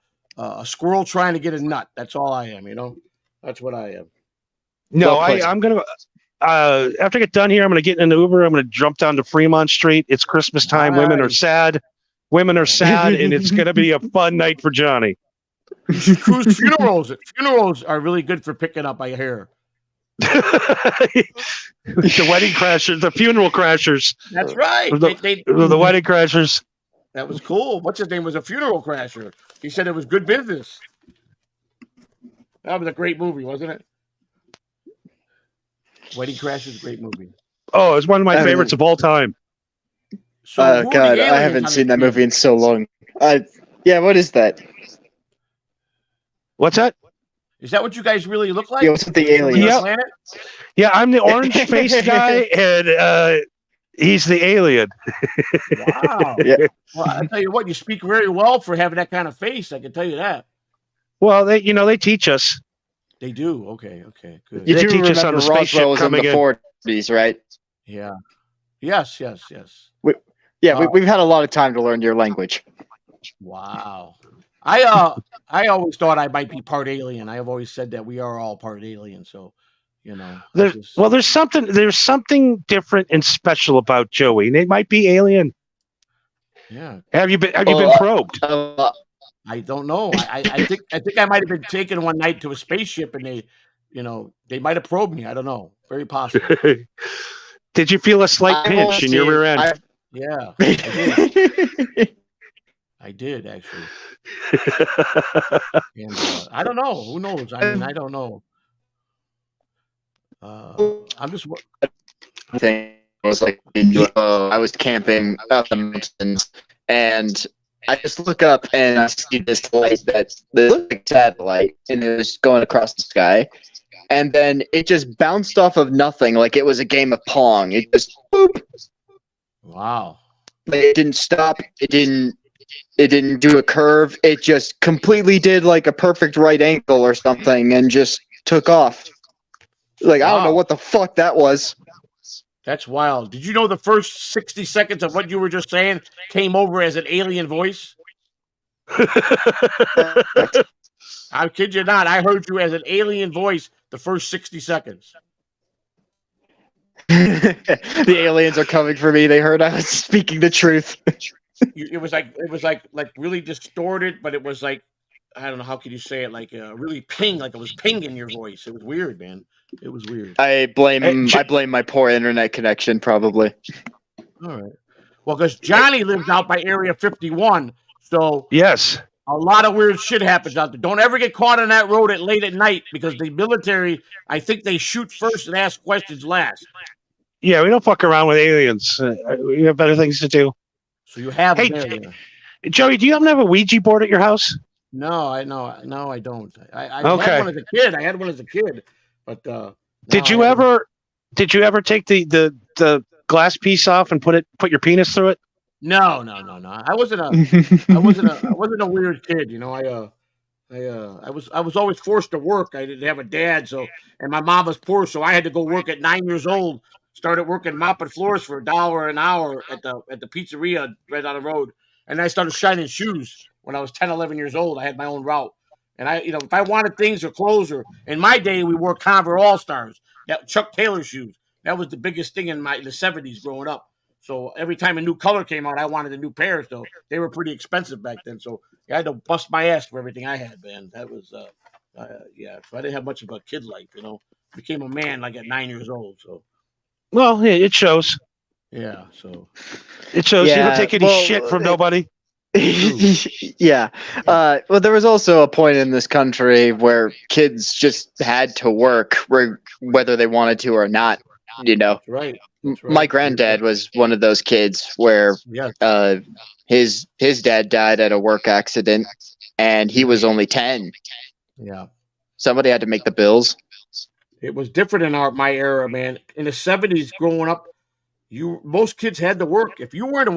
squirrel trying to get a nut. That's all I am. That's what I am. No, Well put. I'm gonna. After I get done here, I'm gonna get in an Uber. I'm gonna jump down to Fremont Street. It's Christmas time. Women are Nice. sad. And it's gonna be a fun night for Johnny. You should cruise funerals. Funerals are really good for picking up my hair. The wedding crashers, the funeral crashers, That's right. the wedding crashers. That was cool. What's his name was a funeral crasher. He said it was good business. That was a great movie, wasn't it? Wedding Crashers, great movie. Oh, it's one of my favorites of all time. So who are the God, I aliens haven't on seen the that movie in so long. What is that? What's that? Is that what you guys really look like? Yeah, what's with the aliens? On the Yeah. planet? Yeah, I'm the orange faced guy, and he's the alien. Wow. Yeah. Well, I tell you what, you speak very well for having that kind of face. I can tell you that. Well, they teach us. They do. Okay, good. You They do teach us remember on the spaceship Roswell was in coming the in. 40s, right? Yeah. Yes. Yeah, we've had a lot of time to learn your language. Wow. I always thought I might be part alien. I have always said that we are all part alien. So, There's something different and special about Joey. And it might be alien. Yeah. Have you been probed? I don't know. I think I might have been taken one night to a spaceship, and they might have probed me. I don't know. Very possible. Did you feel a slight pinch in your rear end? Yeah, I did. I did actually. And I don't know. Who knows? I mean, I don't know. I'm just thing was like I was camping out in the mountains, and I just look up and I see this light that looked like a satellite, and it was going across the sky, and then it just bounced off of nothing like it was a game of Pong. It just boop. wow. Like, it didn't stop. It didn't do a curve. It just completely did like a perfect right angle or something, and just took off. Like, I don't know Wow. what the fuck that was. That's wild. Did you know the first 60 seconds of what you were just saying came over as an alien voice? I kid you not. I heard you as an alien voice the first 60 seconds. The aliens are coming for me. They heard I was speaking the truth. It was like really distorted, but it was like, I don't know, how could you say it? Like really ping, like it was pinging your voice. It was weird, man. It was weird. I blame my poor internet connection, probably. All right. Well, because Johnny lives out by Area 51, so Yes. a lot of weird shit happens out there. Don't ever get caught on that road late at night, because the military, I think they shoot first and ask questions last. Yeah, we don't fuck around with aliens. We have better things to do. So you have Hey, them there. Joey, do you happen to have a Ouija board at your house? No, I don't. I Okay. had one as a kid. I had one as a kid, but Did now you I haven't. ever take the glass piece off and put your penis through it? No. I wasn't a weird kid. You know, I was always forced to work. I didn't have a dad, and my mom was poor, so I had to go work at 9 years old. Started working mopping floors for $1 an hour at the pizzeria right down the road, and I started shining shoes when I was 10, 11 years old. I had my own route, and if I wanted things or clothes, or in my day we wore Converse All Stars, Chuck Taylor shoes. That was the biggest thing in the 70s growing up. So every time a new color came out, I wanted a new pair. So they were pretty expensive back then. So I had to bust my ass for everything I had, man. That was, yeah. So I didn't have much of a kid life, Became a man like at 9 years old. So Well, it shows. yeah. So It shows you Yeah, don't take any well, shit from nobody. Yeah. Well, there was also a point in this country where kids just had to work, whether they wanted to or not. that's right. That's right. My granddad was one of those kids where Yeah. his dad died at a work accident, and he was only 10. Yeah. Somebody had to make the bills. It was different in my era, man. In the 70s, growing up, most kids had to work. If you weren't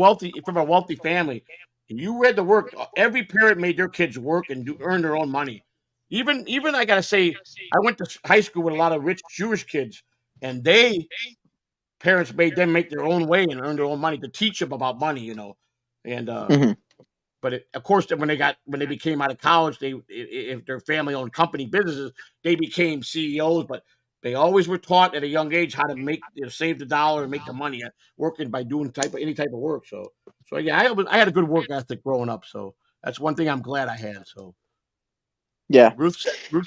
from a wealthy family, you had to work. Every parent made their kids work and earn their own money. Even I gotta say, I went to high school with a lot of rich Jewish kids, and parents made them make their own way and earn their own money to teach them about money, And Mhm. but of course, when they became out of college, if their family owned company businesses, they became CEOs. But they always were taught at a young age how to save the dollar and make the money working by doing any type of work. So yeah, I had a good work ethic growing up. So that's one thing I'm glad I had. So Yeah. Ruth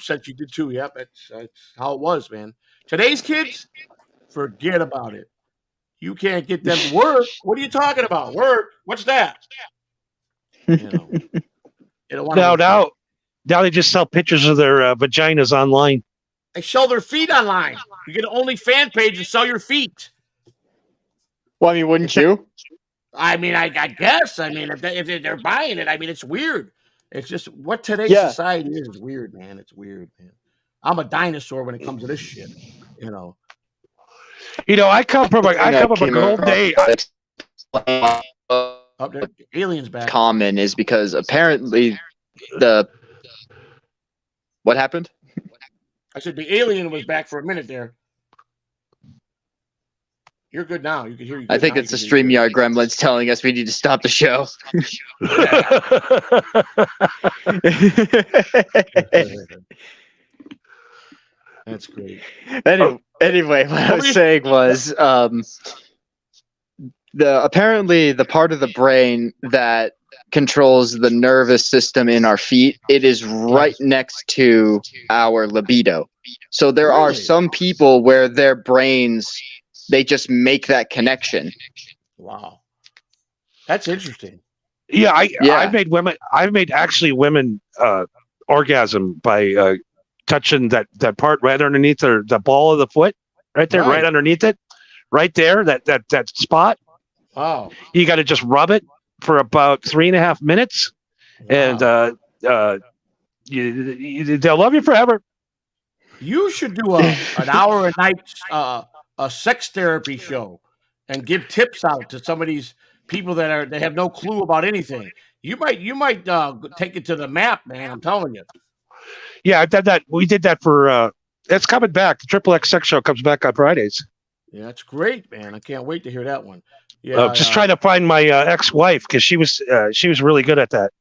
said you did too. Yep, that's how it was, man. Today's kids, forget about it. You can't get them to work. What are you talking about? Work? What's that? They don't want to Now they just sell pictures of their vaginas online. They sell their feet online. You get an OnlyFans page and sell your feet. Well, I mean, wouldn't you? I mean, I guess. I mean, if they're buying it, I mean, it's weird. It's just what today's Yeah. society is weird, man. It's weird, man. I'm a dinosaur when it comes to this shit. I come from a gold day. Up there, aliens back. Common is because apparently what happened? I said the alien was back for a minute there. You're good now. You can hear you. I think it's the StreamYard gremlins telling us we need to stop the show. That's great. Anyway, what I was saying was apparently the part of the brain that controls the nervous system in our feet, it is right next to our libido. So there are some people where their brains, they just make that connection. Wow. That's interesting. Yeah, I've made women orgasm by touching that part right underneath the ball of the foot. right there, right Right. underneath it, right there, that spot. Oh, You got to just rub it for about 3.5 minutes, and wow. they'll love you forever. You should do an hour a night a sex therapy show and give tips out to some of these people that have no clue about anything. You might take it to the map, man. I'm telling you. Yeah, I did that. We did that for. It's coming back. The Triple X Sex Show comes back on Fridays. Yeah, that's great, man. I can't wait to hear that one. Yeah, Just trying to find my ex-wife because she was really good at that.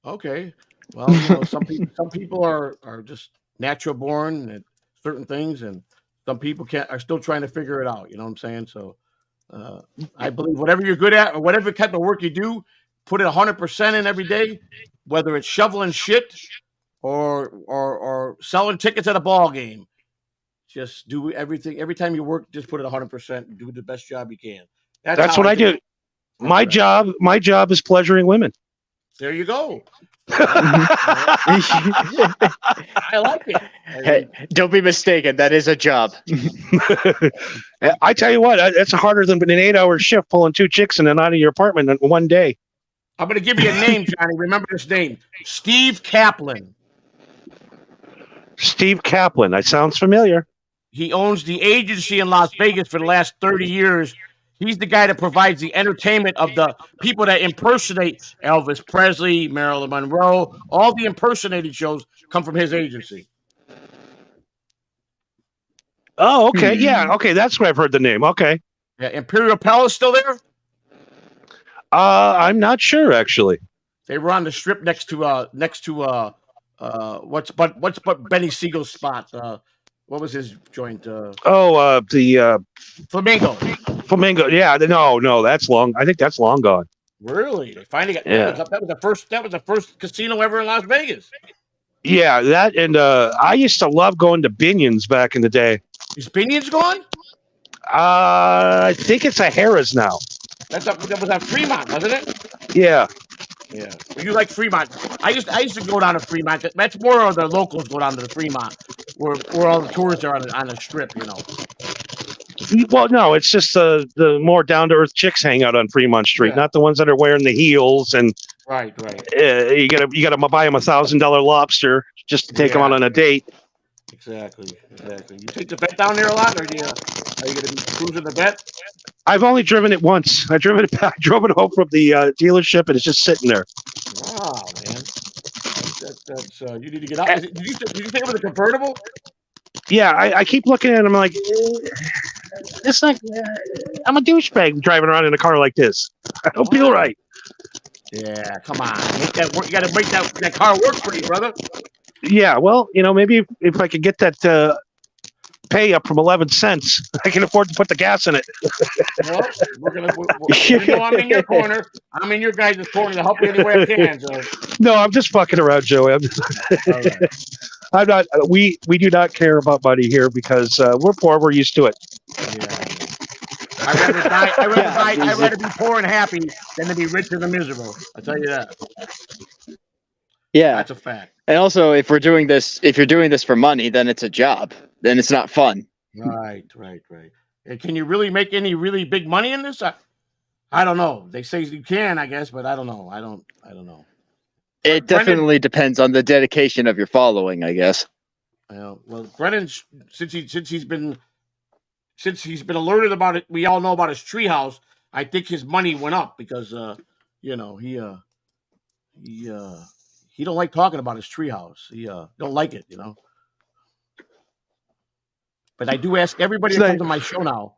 okay. Well, some people are just natural born at certain things, and some people are still trying to figure it out. You know what I'm saying? So I believe whatever you're good at or whatever type of work you do, put it 100% in every day, whether it's shoveling shit or selling tickets at a ball game. Just do everything. Every time you work, just put it 100% and do the best job you can. That's how what I do. think. My That's right. job is pleasuring women. There you go. I I like it. Hey, don't be mistaken. That is a job. I tell you what, it's harder than an 8-hour shift pulling 2 chicks in and out of your apartment in one day. I'm going to give you a name, Johnny. Remember this name. Steve Kaplan. Steve Kaplan. That sounds familiar. He owns the agency in Las Vegas for the last 30 years. He's the guy that provides the entertainment of the people that impersonate Elvis Presley, Marilyn Monroe. All the impersonated shows come from his agency. Oh, okay. Yeah. Okay. That's where I've heard the name. Okay. Yeah, Imperial Palace still there? I'm not sure actually. They were on the strip next to what's Benny Siegel's spot? What was his joint? The Flamingo. Flamingo. Yeah. No, that's long. I think that's long gone. Really? They finally got Yeah. that was the first casino ever in Las Vegas. Yeah, that and I used to love going to Binion's back in the day. Is Binion's gone? I think it's a Harrah's now. That was at Fremont, wasn't it? Yeah. Yeah. Well, you like Fremont. I used to go down to Fremont. That's more of the locals go down to the Fremont where all the tourists are on the strip, you know. Well, no, it's just the more down to earth chicks hang out on Fremont Street, Yeah. not the ones that are wearing the heels and Right. you gotta buy them $1,000 lobster just to take them out on a date. Exactly. You take the vet down there a lot, or are you going to be cruising the vet? I've only driven it once. I drove it home from the dealership, and it's just sitting there. Wow, man. That's you need to get out. Did you think it was a convertible? Yeah, I keep looking at it. I'm like, it's like I'm a douchebag driving around in a car like this. I don't feel right. Yeah, come on. Make that work. You got to make that car work for you, brother. Yeah, well, maybe if I could get that pay up from 11 cents, I can afford to put the gas in it. Well, you know I'm in your corner. I'm in your guys' corner to help you any way I can. So. No, I'm just fucking around, Joey. Right. I'm not. We do not care about money here because we're poor. We're used to it. Yeah. I'd rather be poor and happy than to be rich and miserable. I'll tell you that. Yeah. That's a fact. And also, if you're doing this for money, then it's a job. Then it's not fun. Right. And can you really make any really big money in this? I don't know. They say you can, I guess, but I don't know. I don't know. It definitely depends on the dedication of your following, I guess. Well, Brennan, since he's been alerted about it, we all know about his treehouse. I think his money went up because he don't like talking about his treehouse. He don't like it, But I do ask everybody that comes to my show now,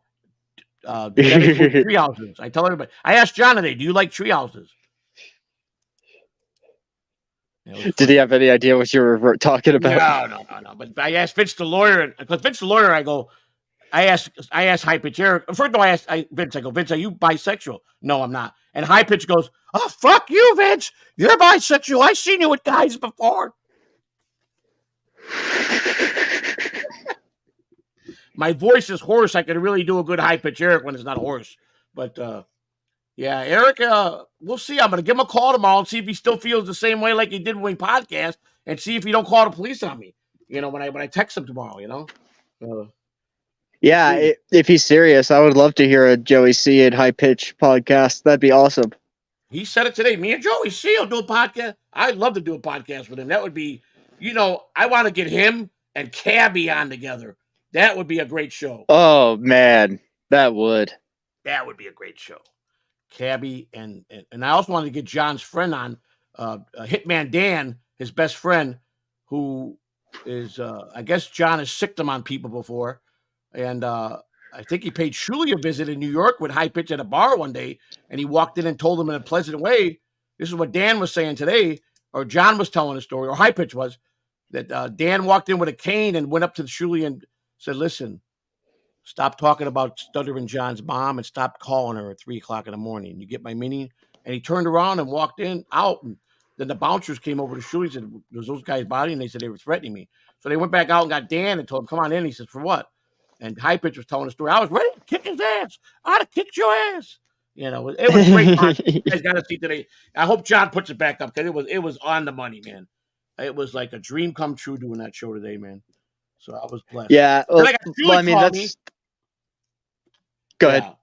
do you have any tree houses? I tell everybody. I asked John today, do you like tree houses? Did he have any idea what you were talking about? No. But I asked Vince the lawyer, because Vince the lawyer, I asked High Pitch Eric. First of all, I asked Vince, Vince, are you bisexual? No, I'm not. And High Pitch goes, oh, fuck you, Vince. You're bisexual. I've seen you with guys before. My voice is hoarse. I could really do a good High Pitch Eric when it's not hoarse. But, yeah, Eric, we'll see. I'm going to give him a call tomorrow and see if he still feels the same way like he did when we podcast and see if he don't call the police on me, when I text him tomorrow, Yeah, See. if he's serious, I would love to hear a Joey C and High Pitch podcast. That'd be awesome. He said it today. Me and Joey C will do a podcast. I'd love to do a podcast with him. That would be, I want to get him and Cabby on together. That would be a great show. Oh man, that would. That would be a great show. Cabby and I also wanted to get John's friend on, Hitman Dan, his best friend, who is I guess John has sicked him on people before, and I think he paid Shuli a visit in New York with High Pitch at a bar one day, and he walked in and told him in a pleasant way. This is what Dan was saying today, or John was telling a story, or High Pitch was, that Dan walked in with a cane and went up to Shuli and said, "Listen, stop talking about stuttering John's mom and stop calling her at 3:00 in the morning. You get my meaning?" And he turned around and walked out. And then the bouncers came over to Shuli and said, "Was those guys' body?" And they said they were threatening me. So they went back out and got Dan and told him, "Come on in." He said, "For what?" And High Pitch was telling the story. "I was ready to kick his ass. I'd have kicked your ass." It was great. You guys got to see today. I hope John puts it back up because it was on the money, man. It was like a dream come true doing that show today, man. So I was blessed. Yeah, Then I got Shuli call me. Go ahead.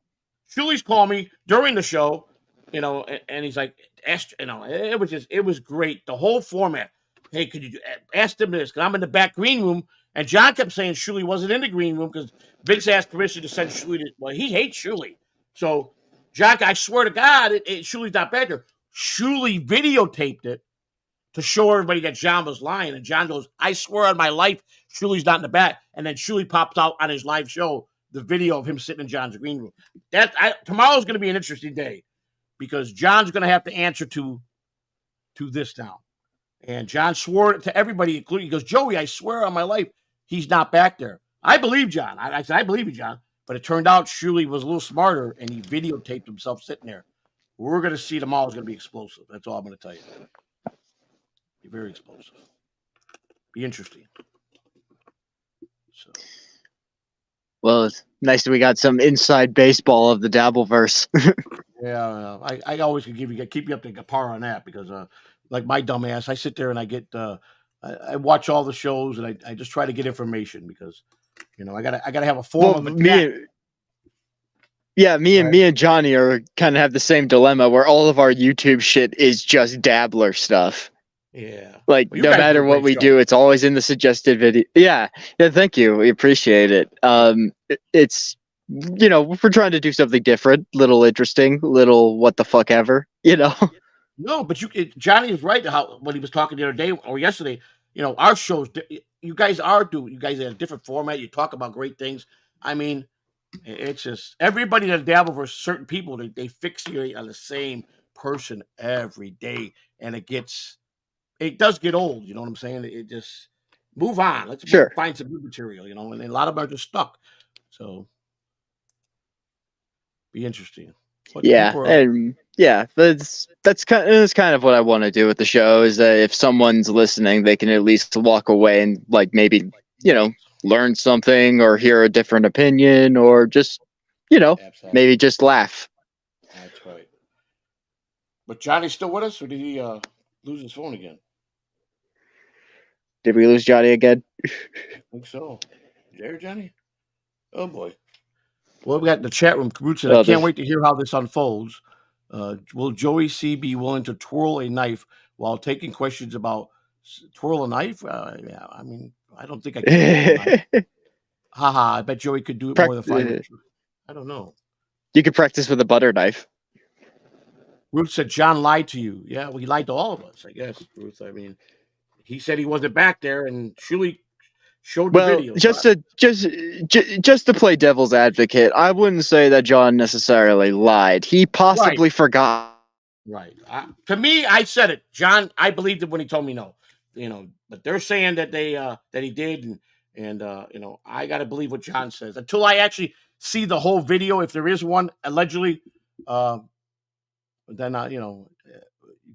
Shuli's called me during the show, and he's like, it was great. The whole format. Hey, could you ask them this? Because I'm in the back green room, and John kept saying Shuli wasn't in the green room because Vince asked permission to send Shuli to. Well, he hates Shuli, so John, I swear to God, Shuli's not back there. Shuli videotaped it to show everybody that John was lying, and John goes, "I swear on my life, Shuli's not in the back." And then Shuli pops out on his live show the video of him sitting in John's green room. Tomorrow's going to be an interesting day because John's going to have to answer to this now. And John swore to everybody, including, he goes, "Joey, I swear on my life, he's not back there." I believe John. I said, "I believe you, John." But it turned out Shuli was a little smarter, and he videotaped himself sitting there. We're going to see tomorrow's going to be explosive. That's all I'm going to tell you. Be very explosive. Be interesting. So. Well, it's nice that we got some inside baseball of the Dabbleverse. Yeah, I always can keep you up to par on that because, like my dumb ass, I sit there and I get I watch all the shows and I just try to get information because I gotta have a form of attack. Me and Johnny are kind of have the same dilemma where all of our YouTube shit is just dabbler stuff. Yeah. Like no matter what we do, it's always in the suggested video. Yeah. Thank you. We appreciate it. It's we're trying to do something different, little interesting, little what the fuck ever. No, but Johnny is right. When he was talking the other day or yesterday, our shows. You guys have a different format. You talk about great things. I mean, it's just everybody that dabble for certain people. They fixate on the same person every day, and it does get old. You know what I'm saying? It just move on. Let's find some new material. And a lot of them are just stuck. So be interesting. But that's kind of what I want to do with the show. Is that if someone's listening, they can at least walk away and maybe learn something or hear a different opinion or just maybe just laugh. That's right. But Johnny's still with us, or did he lose his phone again? Did we lose Johnny again? I think so. There, Johnny? Oh boy. Well, we got the chat room. I can't wait to hear how this unfolds. Will Joey C be willing to twirl a knife while taking questions about twirl a knife? Yeah, I mean, I don't think I can. Haha, I bet Joey could do it more than 5 minutes. I don't know. You could practice with a butter knife. Ruth said John lied to you. Yeah, well, he lied to all of us, I guess, Ruth. I mean, he said he wasn't back there, and Shuli showed the video. Just to play devil's advocate, I wouldn't say that John necessarily lied. He possibly forgot. Right. To me, I said it, John. I believed it when he told me no. But they're saying that that he did, and I got to believe what John says until I actually see the whole video. If there is one, allegedly, then you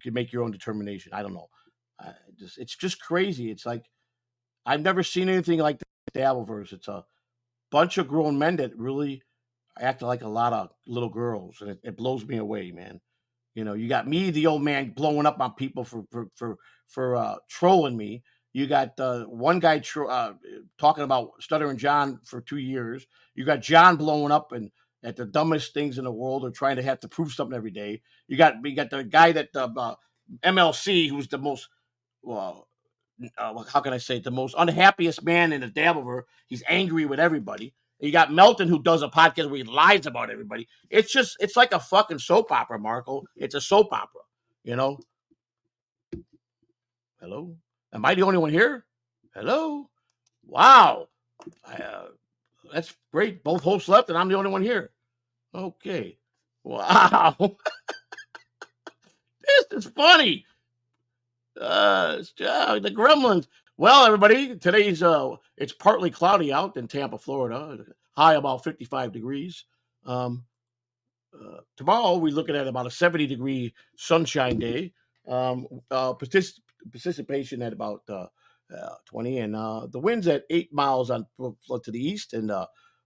can make your own determination. I don't know. It's just crazy. It's like I've never seen anything like the Dabbleverse. It's a bunch of grown men that really act like a lot of little girls, and it blows me away, man. You got me, the old man, blowing up on people for trolling me. You got one guy talking about Stuttering John for 2 years. You got John blowing up and at the dumbest things in the world, or trying to have to prove something every day. You got the guy that MLC, who's the most well, how can I say it, the most unhappiest man in the Dabbleverse. He's angry with everybody. You got Melton, who does a podcast where he lies about everybody. It's like a fucking soap opera, Marco. It's a soap opera, you know. Hello, am I the only one here? Hello, wow, that's great. Both hosts left, and I'm the only one here. Okay, wow, this is funny. The Gremlins. Well, everybody, today's it's partly cloudy out in Tampa, Florida. High about 55 degrees. Tomorrow we're looking at about a 70-degree sunshine day. Participation at about 20, and the winds at 8 miles to the east. And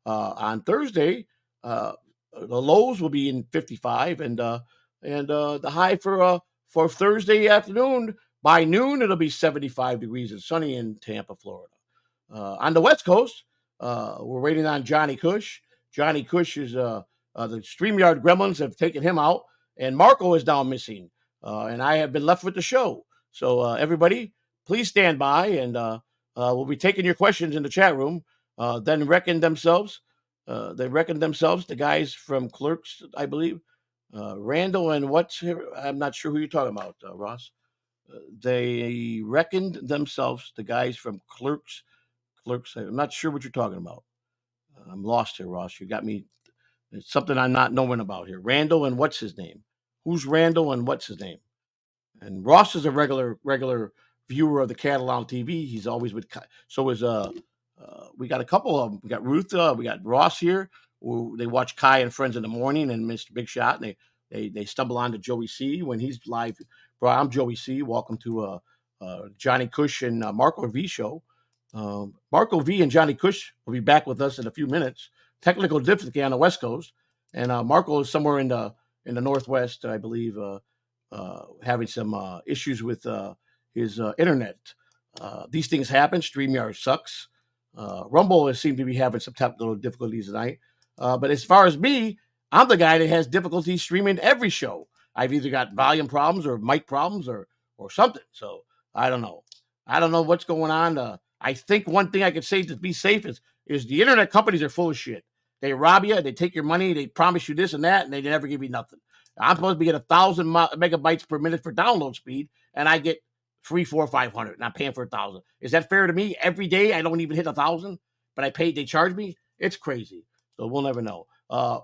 on Thursday, the lows will be in 55, and the high for Thursday afternoon. By noon, it'll be 75 degrees and sunny in Tampa, Florida. On the West Coast, we're waiting on Johnny Cush. Johnny Cush is the StreamYard Gremlins have taken him out, and Marco is now missing, and I have been left with the show. So everybody, please stand by, and we'll be taking your questions in the chat room. Then reckon themselves. They reckon themselves, the guys from Clerks, I believe. Randall and I'm not sure who you're talking about, Ross. They reckoned themselves, the guys from Clerks. I'm not sure what you're talking about. I'm lost here, Ross. You got me. It's something I'm not knowing about here. Randall and what's his name? Who's Randall and what's his name? And Ross is a regular viewer of the Catalan TV. He's always with. So is we got a couple of them. We got Ruth. We got Ross here. They watch Kai and Friends in the morning and Mr. Big Shot. And they stumble onto Joey C when he's live. Bro, I'm Joey C. Welcome to Johnny Cush and Marco V show. Marco V and Johnny Cush will be back with us in a few minutes. Technical difficulty on the West Coast, and Marco is somewhere in the Northwest, I believe, having some issues with his internet. These things happen. StreamYard sucks. Rumble seemed to be having some technical difficulties tonight. But as far as me, I'm the guy that has difficulty streaming every show. I've either got volume problems or mic problems or something. So I don't know. I don't know what's going on. I think one thing I could say to be safe is the internet companies are full of shit. They rob you. They take your money. They promise you this and that, and they never give you nothing. I'm supposed to be getting 1,000 megabytes per minute for download speed, and I get 300, 400, 500, and I'm paying for 1,000. Is that fair to me? Every day I don't even hit 1,000, but I paid. They charge me. It's crazy. So we'll never know.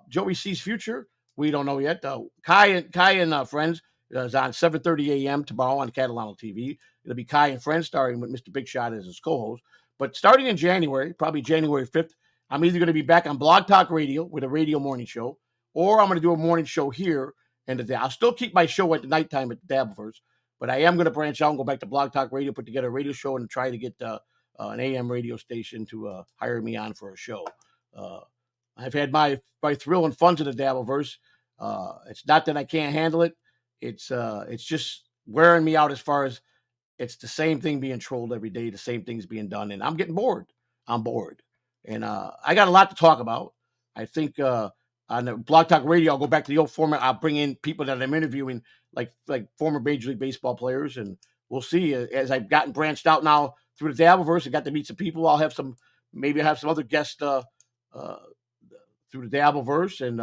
Joey C's future, we don't know yet. Kai and Friends is on 7:30 a.m. tomorrow on Catalano TV. It'll be Kai and Friends, starring with Mr. Big Shot as his co-host. But starting in January, probably January 5th, I'm either going to be back on Blog Talk Radio with a radio morning show, or I'm going to do a morning show here. And I'll still keep my show at the nighttime at the Dabbleverse, but I am going to branch out and go back to Blog Talk Radio, put together a radio show, and try to get an AM radio station to hire me on for a show. I've had my thrill and fun to the Dabbleverse. It's not that I can't handle it. It's just wearing me out as far as it's the same thing being trolled every day, the same things being done, and I'm getting bored. I'm bored. And I got a lot to talk about. I think on the Blog Talk Radio, I'll go back to the old format. I'll bring in people that I'm interviewing, like former Major League Baseball players, and we'll see. As I've gotten branched out now through the Dabbleverse, I got to meet some people. I'll have some other guests through the Dabbleverse, and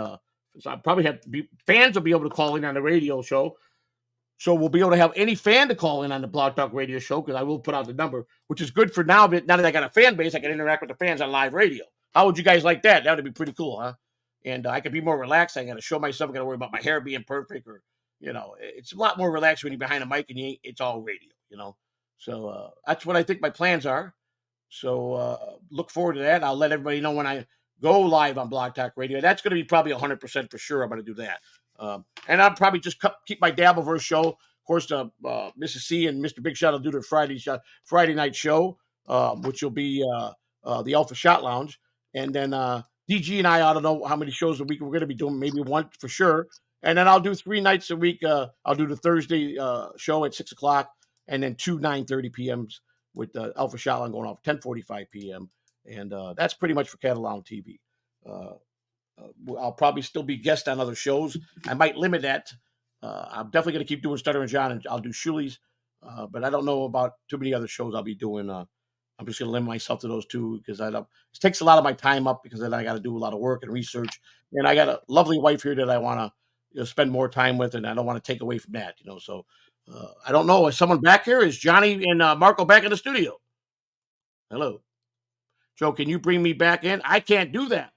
so I probably fans will be able to call in on the radio show. So we'll be able to have any fan to call in on the Blog Talk Radio show, because I will put out the number, which is good for now. But now that I got a fan base, I can interact with the fans on live radio. How would you guys like that? That would be pretty cool, huh? And I could be more relaxed. I got to show myself. I got to worry about my hair being perfect, or it's a lot more relaxed when you're behind a mic and it's all radio, So that's what I think my plans are. So look forward to that. I'll let everybody know when I go live on Blog Talk Radio. That's going to be probably 100% for sure. I'm going to do that. And I'll probably just keep my Dabbleverse show. Of course, Mrs. C and Mr. Big Shot will do their Friday night show, which will be the Alpha Shot Lounge. And then DG and I don't know how many shows a week we're going to be doing, maybe one for sure. And then I'll do 3 nights a week. I'll do the Thursday show at 6 o'clock, and then 2 9:30 p.m.s with Alpha Shotline going off 10:45 p.m. And that's pretty much for Catalan TV. I'll probably still be guest on other shows. I might limit that. I'm definitely going to keep doing Stuttering John, and I'll do Shuli's. But I don't know about too many other shows I'll be doing. I'm just going to limit myself to those two because it takes a lot of my time up because then I got to do a lot of work and research. And I got a lovely wife here that I want to spend more time with, and I don't want to take away from that. So I don't know. Is someone back here? Is Johnny and Marco back in the studio? Hello, Joe. Can you bring me back in? I can't do that.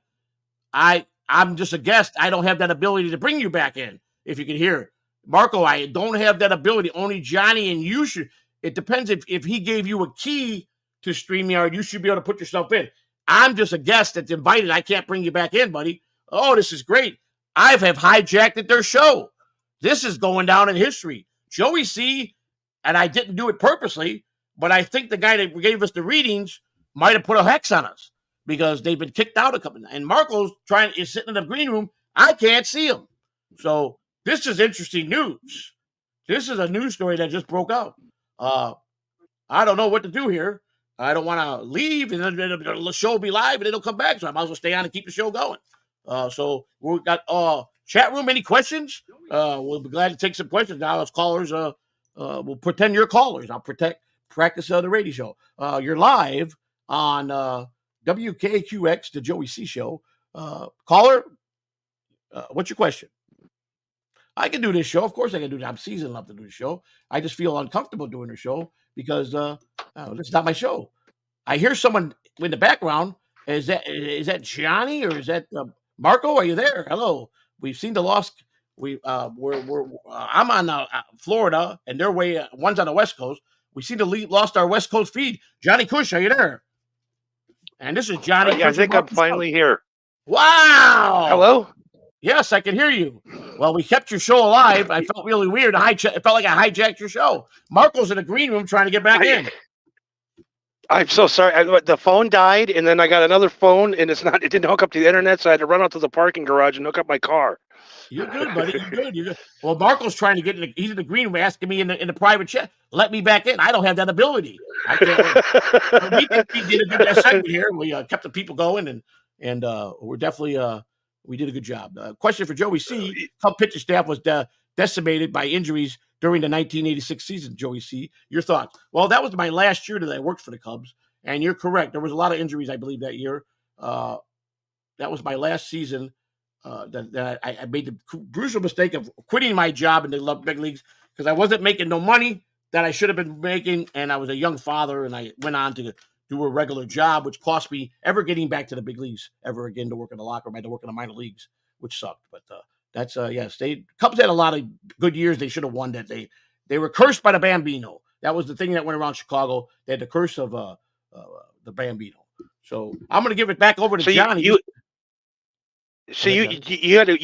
I'm just a guest. I don't have that ability to bring you back in. If you can hear, Marco, I don't have that ability. Only Johnny and you should. It depends if he gave you a key to StreamYard, you should be able to put yourself in. I'm just a guest that's invited. I can't bring you back in, buddy. Oh, this is great. I have hijacked their show. This is going down in history. Joey C, and I didn't do it purposely, but I think the guy that gave us the readings might have put a hex on us because they've been kicked out a couple. And Marco's is sitting in the green room. I can't see him. So this is interesting news. This is a news story that just broke out. I don't know what to do here. I don't want to leave and then the show will be live and it'll come back. So I might as well stay on and keep the show going. So we've got chat room. Any questions? We'll be glad to take some questions now as callers. We'll pretend you're callers. I'll practice the radio show. You're live on WKQX, the Joey C Show. Caller, what's your question? I can do this show. Of course I can do that. I'm seasoned enough to do the show. I just feel uncomfortable doing the show because this is not my show. I hear someone in the background. Is that Johnny or is that Marco? Are you there? Hello. We've seen the lost. I'm on Florida and their way. One's on the West Coast. We seem to lost our West Coast feed. Johnny Cush, are you there? And this is Johnny. Yeah, I think I'm finally here. Wow. Hello. Yes, I can hear you. Well, we kept your show alive. I felt really weird. It felt like I hijacked your show. Marco's in the green room trying to get back in. I'm so sorry. The phone died, and then I got another phone, and it didn't hook up to the internet, so I had to run out to the parking garage and hook up my car. You're good, buddy. You're good. Well, Marco's trying to get in. He's in the green room asking me in the private chat, let me back in. I don't have that ability. I can't. We did a good segment here. We kept the people going, and we're definitely we did a good job. Question for Joey C. Cub pitching staff was decimated by injuries during the 1986 season. Joey C. Your thoughts? Well, that was my last year that I worked for the Cubs, and you're correct. There was a lot of injuries, I believe, that year. That was my last season. That I made the crucial mistake of quitting my job in the big leagues because I wasn't making no money that I should have been making, and I was a young father, and I went on to do a regular job, which cost me ever getting back to the big leagues ever again to work in the locker room. I had to work in the minor leagues, which sucked. But that's yes, Cubs had a lot of good years. They should have won that. They were cursed by the Bambino. That was the thing that went around Chicago. They had the curse of the Bambino. So I'm going to give it back over to Johnny. You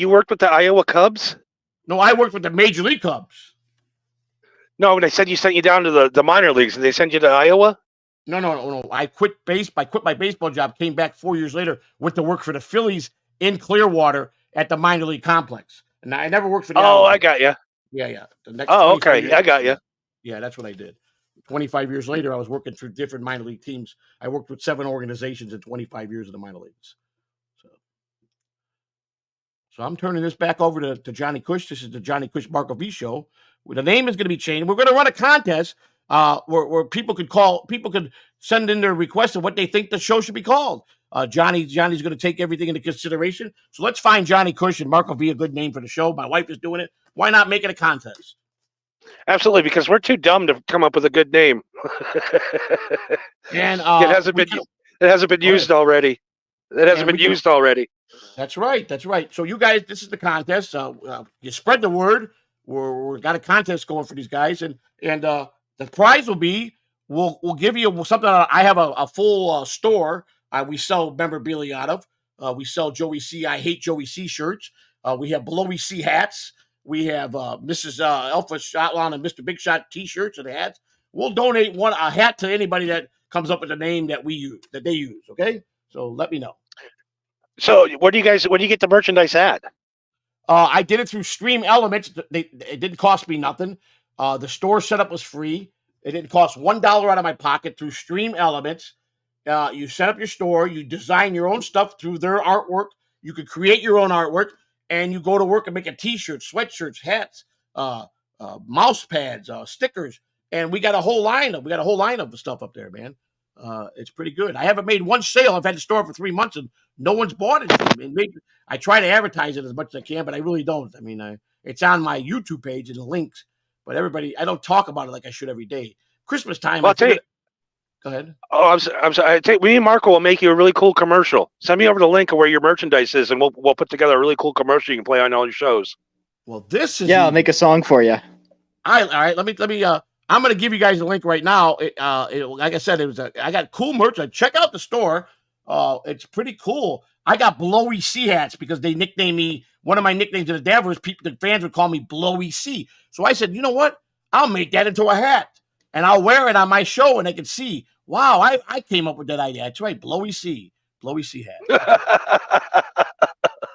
worked with the Iowa Cubs? No, I worked with the Major League Cubs. No, they said you sent you down to the minor leagues. Did they send you to Iowa? No. I quit my baseball job, came back 4 years later, went to work for the Phillies in Clearwater at the minor league complex. And I never worked for the Iowa. I got you. Yeah. Okay. I got you. Yeah, that's what I did. 25 years later, I was working for different minor league teams. I worked with 7 organizations in 25 years in the minor leagues. So I'm turning this back over to Johnny Cush. This is the Johnny Cush Marco V Show. The name is going to be changed. We're going to run a contest where people could send in their requests of what they think the show should be called. Johnny's going to take everything into consideration. So let's find Johnny Cush and Marco V a good name for the show. My wife is doing it. Why not make it a contest? Absolutely, because we're too dumb to come up with a good name. And it hasn't been used already. That's right. So you guys, this is the contest. You spread the word. We've got a contest going for these guys, and the prize will be we'll give you something. I have a full store. We sell memorabilia out of. We sell Joey C. I Hate Joey C. shirts. We have Blowy C. hats. We have Mrs. Alpha Shotline and Mr. Big Shot T-shirts and hats. We'll donate a hat to anybody that comes up with a name that they use. Okay, so let me know. So where do you get the merchandise at? I did it through Stream Elements. It didn't cost me nothing. The store setup was free. It didn't cost $1 out of my pocket through Stream Elements. You set up your store, you design your own stuff through their artwork. You could create your own artwork, and you go to work and make a T-shirt, sweatshirts, hats, mouse pads, stickers, and we got a whole line of the stuff up there, man. It's pretty good. I haven't made one sale. I've had the store for 3 months, and no one's bought it. I try to advertise it as much as I can, but I really don't. I mean, it's on my YouTube page and the links, but I don't talk about it like I should every day. Christmas time. Well, I'll tell you. Go ahead. Oh, I'm sorry. Me and Marco will make you a really cool commercial. Send me over the link of where your merchandise is, and we'll put together a really cool commercial you can play on all your shows. Well, this is I'll make a song for you. All right. Let me. I'm going to give you guys a link right now. Like I said, I got cool merch. Check out the store. It's pretty cool. I got Blowy C hats because they nicknamed me. One of my nicknames in the Davers, the fans would call me Blowy C. So I said, you know what? I'll make that into a hat, and I'll wear it on my show, and they can see. Wow, I came up with that idea. That's right, Blowy C hat.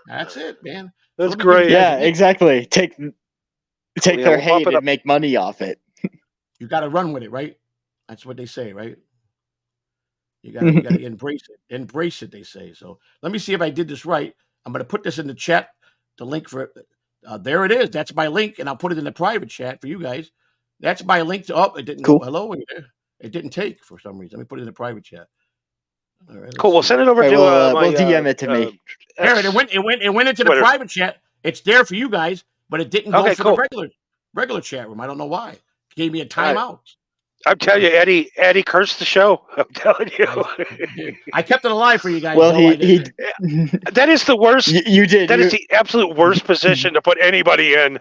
That's it, man. That's great. Yeah, exactly. Take their hate and make money off it. You got to run with it, right? That's what they say, right? You got to embrace it. Embrace it, they say. So let me see if I did this right. I'm going to put this in the chat. The link for it. There it is. That's my link, and I'll put it in the private chat for you guys. That's my link to. It didn't go. Hello, it didn't take for some reason. Let me put it in the private chat. All right. Cool. We'll send it over to. We'll DM it to me. It went into the private chat. It's there for you guys, but it didn't go for the regular chat room. I don't know why. It gave me a timeout. I'm telling you, Eddie cursed the show. I'm telling you. I kept it alive for you guys. Well, that is the worst. You did. That is the absolute worst position to put anybody in.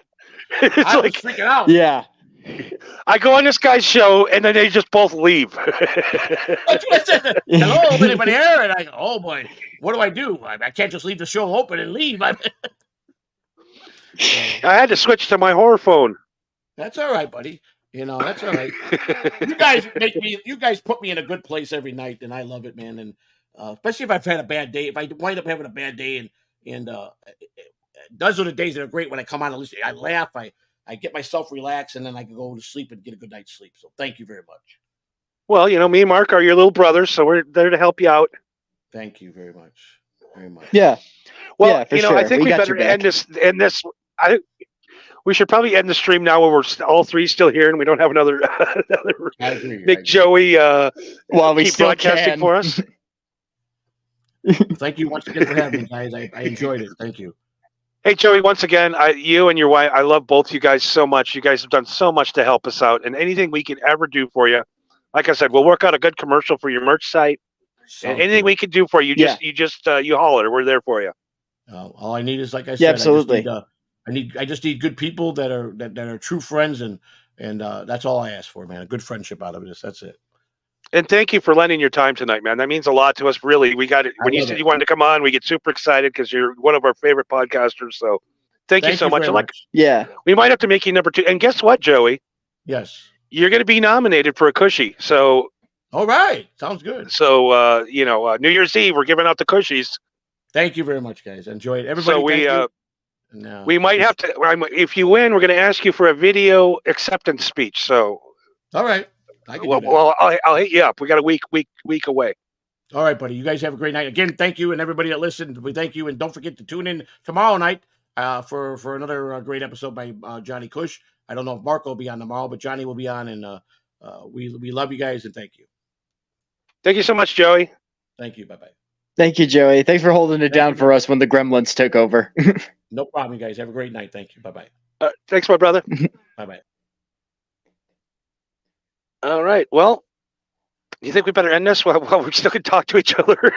I was freaking out. Yeah. I go on this guy's show, and then they just both leave. That's what I said. Hello, anybody here? And I go, oh boy, what do I do? I can't just leave the show open and leave. I had to switch to my horror phone. That's all right, buddy. That's all right. You guys put me in a good place every night, and I love it, man. And especially if I've had a bad day. If I wind up having a bad day, and those are the days that are great when I come on and listen. I laugh, I get myself relaxed, and then I can go to sleep and get a good night's sleep. So thank you very much. Well, me and Mark are your little brothers, so we're there to help you out. Thank you very much. Very much. Yeah. Well, sure. I think we better end this. We should probably end the stream now when we're all three still here and we don't have another Nick Joey we keep still broadcasting can. for us. Thank you once again for having me, guys. I enjoyed it. Thank you. Hey, Joey, once again, you and your wife, I love both you guys so much. You guys have done so much to help us out, and anything we can ever do for you, like I said, we'll work out a good commercial for your merch site. And anything we can do for you, you holler. We're there for you. All I need is, like I said, yeah, absolutely. I just need good people that are true friends, and that's all I ask for, man. A good friendship out of this. That's it. And thank you for lending your time tonight, man. That means a lot to us. Really, we got it. When you said you wanted to come on, we get super excited because you're one of our favorite podcasters. So, thank you so much. Yeah, we might have to make you number 2. And guess what, Joey? Yes, you're going to be nominated for a Cushy. So, all right, sounds good. So, New Year's Eve, we're giving out the Cushies. Thank you very much, guys. Enjoy it, everybody. So we might have to. If you win, we're going to ask you for a video acceptance speech. So, all right. I'll hit you up. We got a week away. All right, buddy. You guys have a great night. Again, thank you, and everybody that listened, we thank you, and don't forget to tune in tomorrow night for another great episode by Johnny Cush. I don't know if Marco will be on tomorrow, but Johnny will be on, and we love you guys, and thank you. Thank you so much, Joey. Thank you. Bye-bye. Thank you, Joey. Thanks for holding it down for us when the Gremlins took over. No problem, you guys. Have a great night. Thank you. Bye-bye. Thanks, my brother. Bye-bye. All right. Well, you think we better end this while we still can talk to each other?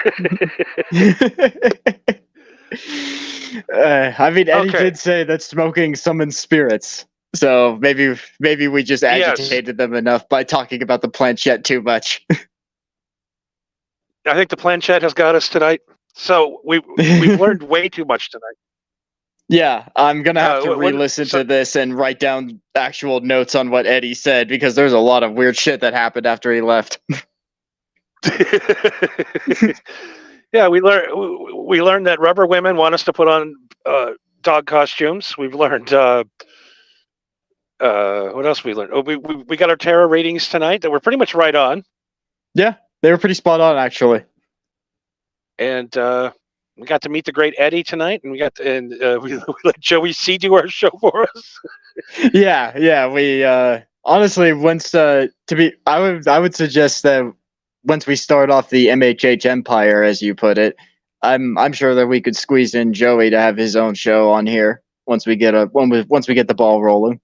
Eddie did say that smoking summons spirits. So maybe we just agitated them enough by talking about the planchette too much. I think the planchette has got us tonight. So we've learned way too much tonight. Yeah, I'm going to have to re-listen to this and write down actual notes on what Eddie said because there's a lot of weird shit that happened after he left. Yeah, we learned that rubber women want us to put on dog costumes. We've learned What else we learned? Oh, we got our tarot ratings tonight that were pretty much right on, Yeah, they were pretty spot on actually. and we got to meet the great Eddie tonight, and we let Joey C do our show for us. Yeah. We honestly once I would suggest that once we start off the MHH Empire, as you put it, I'm sure that we could squeeze in Joey to have his own show on here once we get the ball rolling.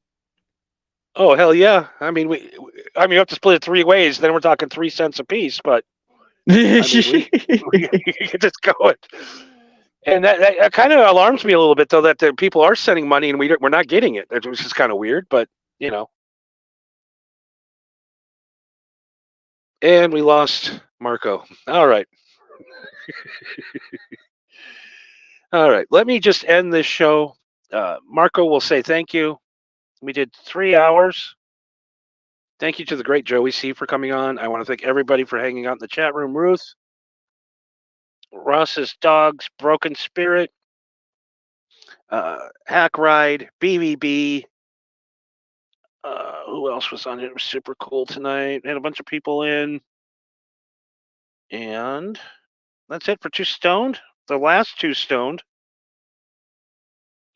Oh hell yeah! I mean we have to split it 3 ways. Then we're talking 3 cents a piece, but we get this going. And that kind of alarms me a little bit, though, that the people are sending money and we're not getting it. Which is kind of weird, but you know. And we lost Marco. All right. All right. Let me just end this show. Marco will say thank you. We did 3 hours. Thank you to the great Joey C for coming on. I want to thank everybody for hanging out in the chat room. Ruth, Ross's dogs, Broken Spirit, Hack Ride, BBB. Who else was on it? It was super cool tonight. Had a bunch of people in. And that's it for 2 Stoned. The last 2 Stoned.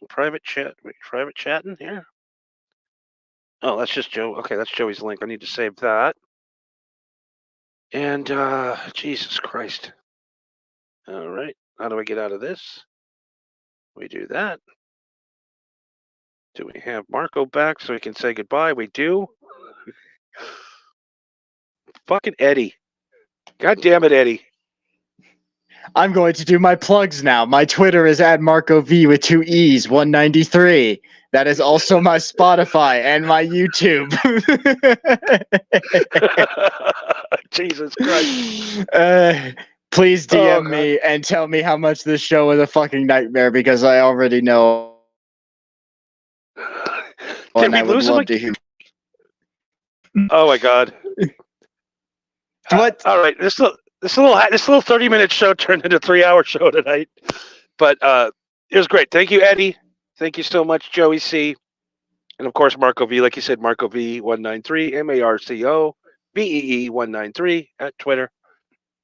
Private chatting here. Oh, that's just Joe. Okay, that's Joey's link. I need to save that. And Jesus Christ. All right. How do I get out of this? We do that. Do we have Marco back so we can say goodbye? We do. Fucking Eddie. God damn it, Eddie. I'm going to do my plugs now. My Twitter is @MarcoV with 2 E's, 193. That is also my Spotify and my YouTube. Jesus Christ. Please DM me and tell me how much this show is a fucking nightmare, because I already know. Did we lose him? To hear. Oh my God. What? All right. This little 30-minute show turned into a 3-hour show tonight. But it was great. Thank you, Eddie. Thank you so much, Joey C. And of course, Marco V. Like you said, Marco V 193, MARCO VEE 193 at Twitter.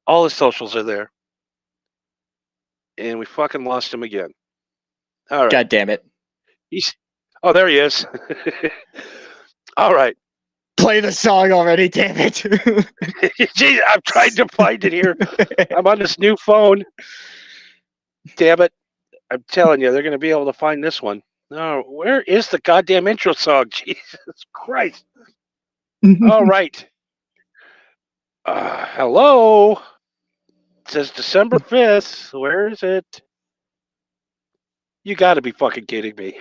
All his socials are there. And we fucking lost him again. All right. God damn it. Oh, there he is. All right. Play the song already, damn it. Jeez, I'm trying to find it here. I'm on this new phone. Damn it. I'm telling you, they're going to be able to find this one. No, where is the goddamn intro song? Jesus Christ. All right. Hello. It says December 5th. Where is it? You got to be fucking kidding me.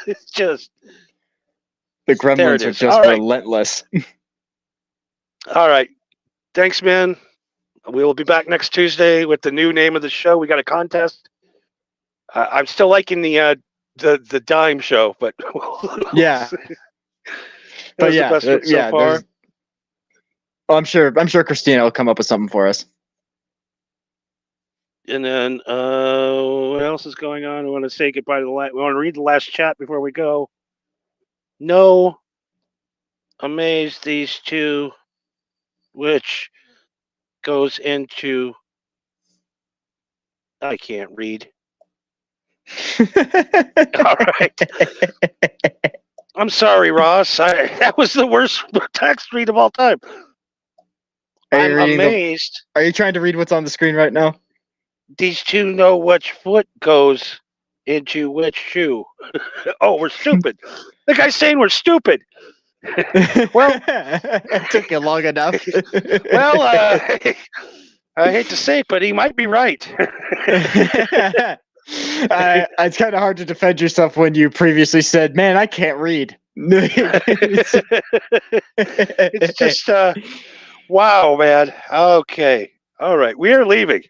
It's just... The gremlins are just relentless. All right. Thanks, man. We will be back next Tuesday with the new name of the show. We got a contest. I'm still liking the dime show, but yeah. But yeah, so far. Well, I'm sure Christina will come up with something for us. And then what else is going on? We want to say goodbye to we want to read the last chat before we go. No, amaze these two, which goes into I can't read. All right. I'm sorry, Ross. That was the worst text read of all time. I'm amazed. Are you trying to read what's on the screen right now? These two know which foot goes into which shoe. Oh, we're stupid. The guy's saying we're stupid. Well, it took you long enough. Well, I hate to say it, but he might be right. It's kind of hard to defend yourself when you previously said, "Man, I can't read." It's just, wow, man. Okay, all right, we are leaving.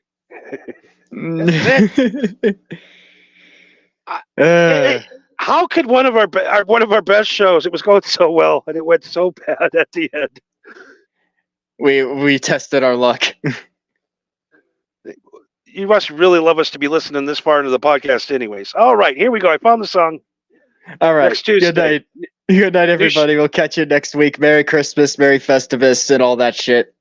How could one of our best shows? It was going so well, and it went so bad at the end. We tested our luck. You must really love us to be listening this far into the podcast anyways. All right, here we go. I found the song. All right. Next Tuesday. Good night. Good night, everybody. We'll catch you next week. Merry Christmas, Merry Festivus, and all that shit.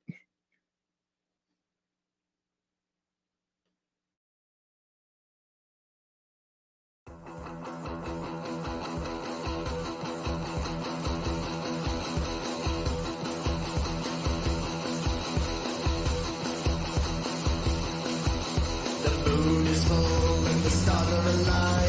The moon is full and the stars are aligned.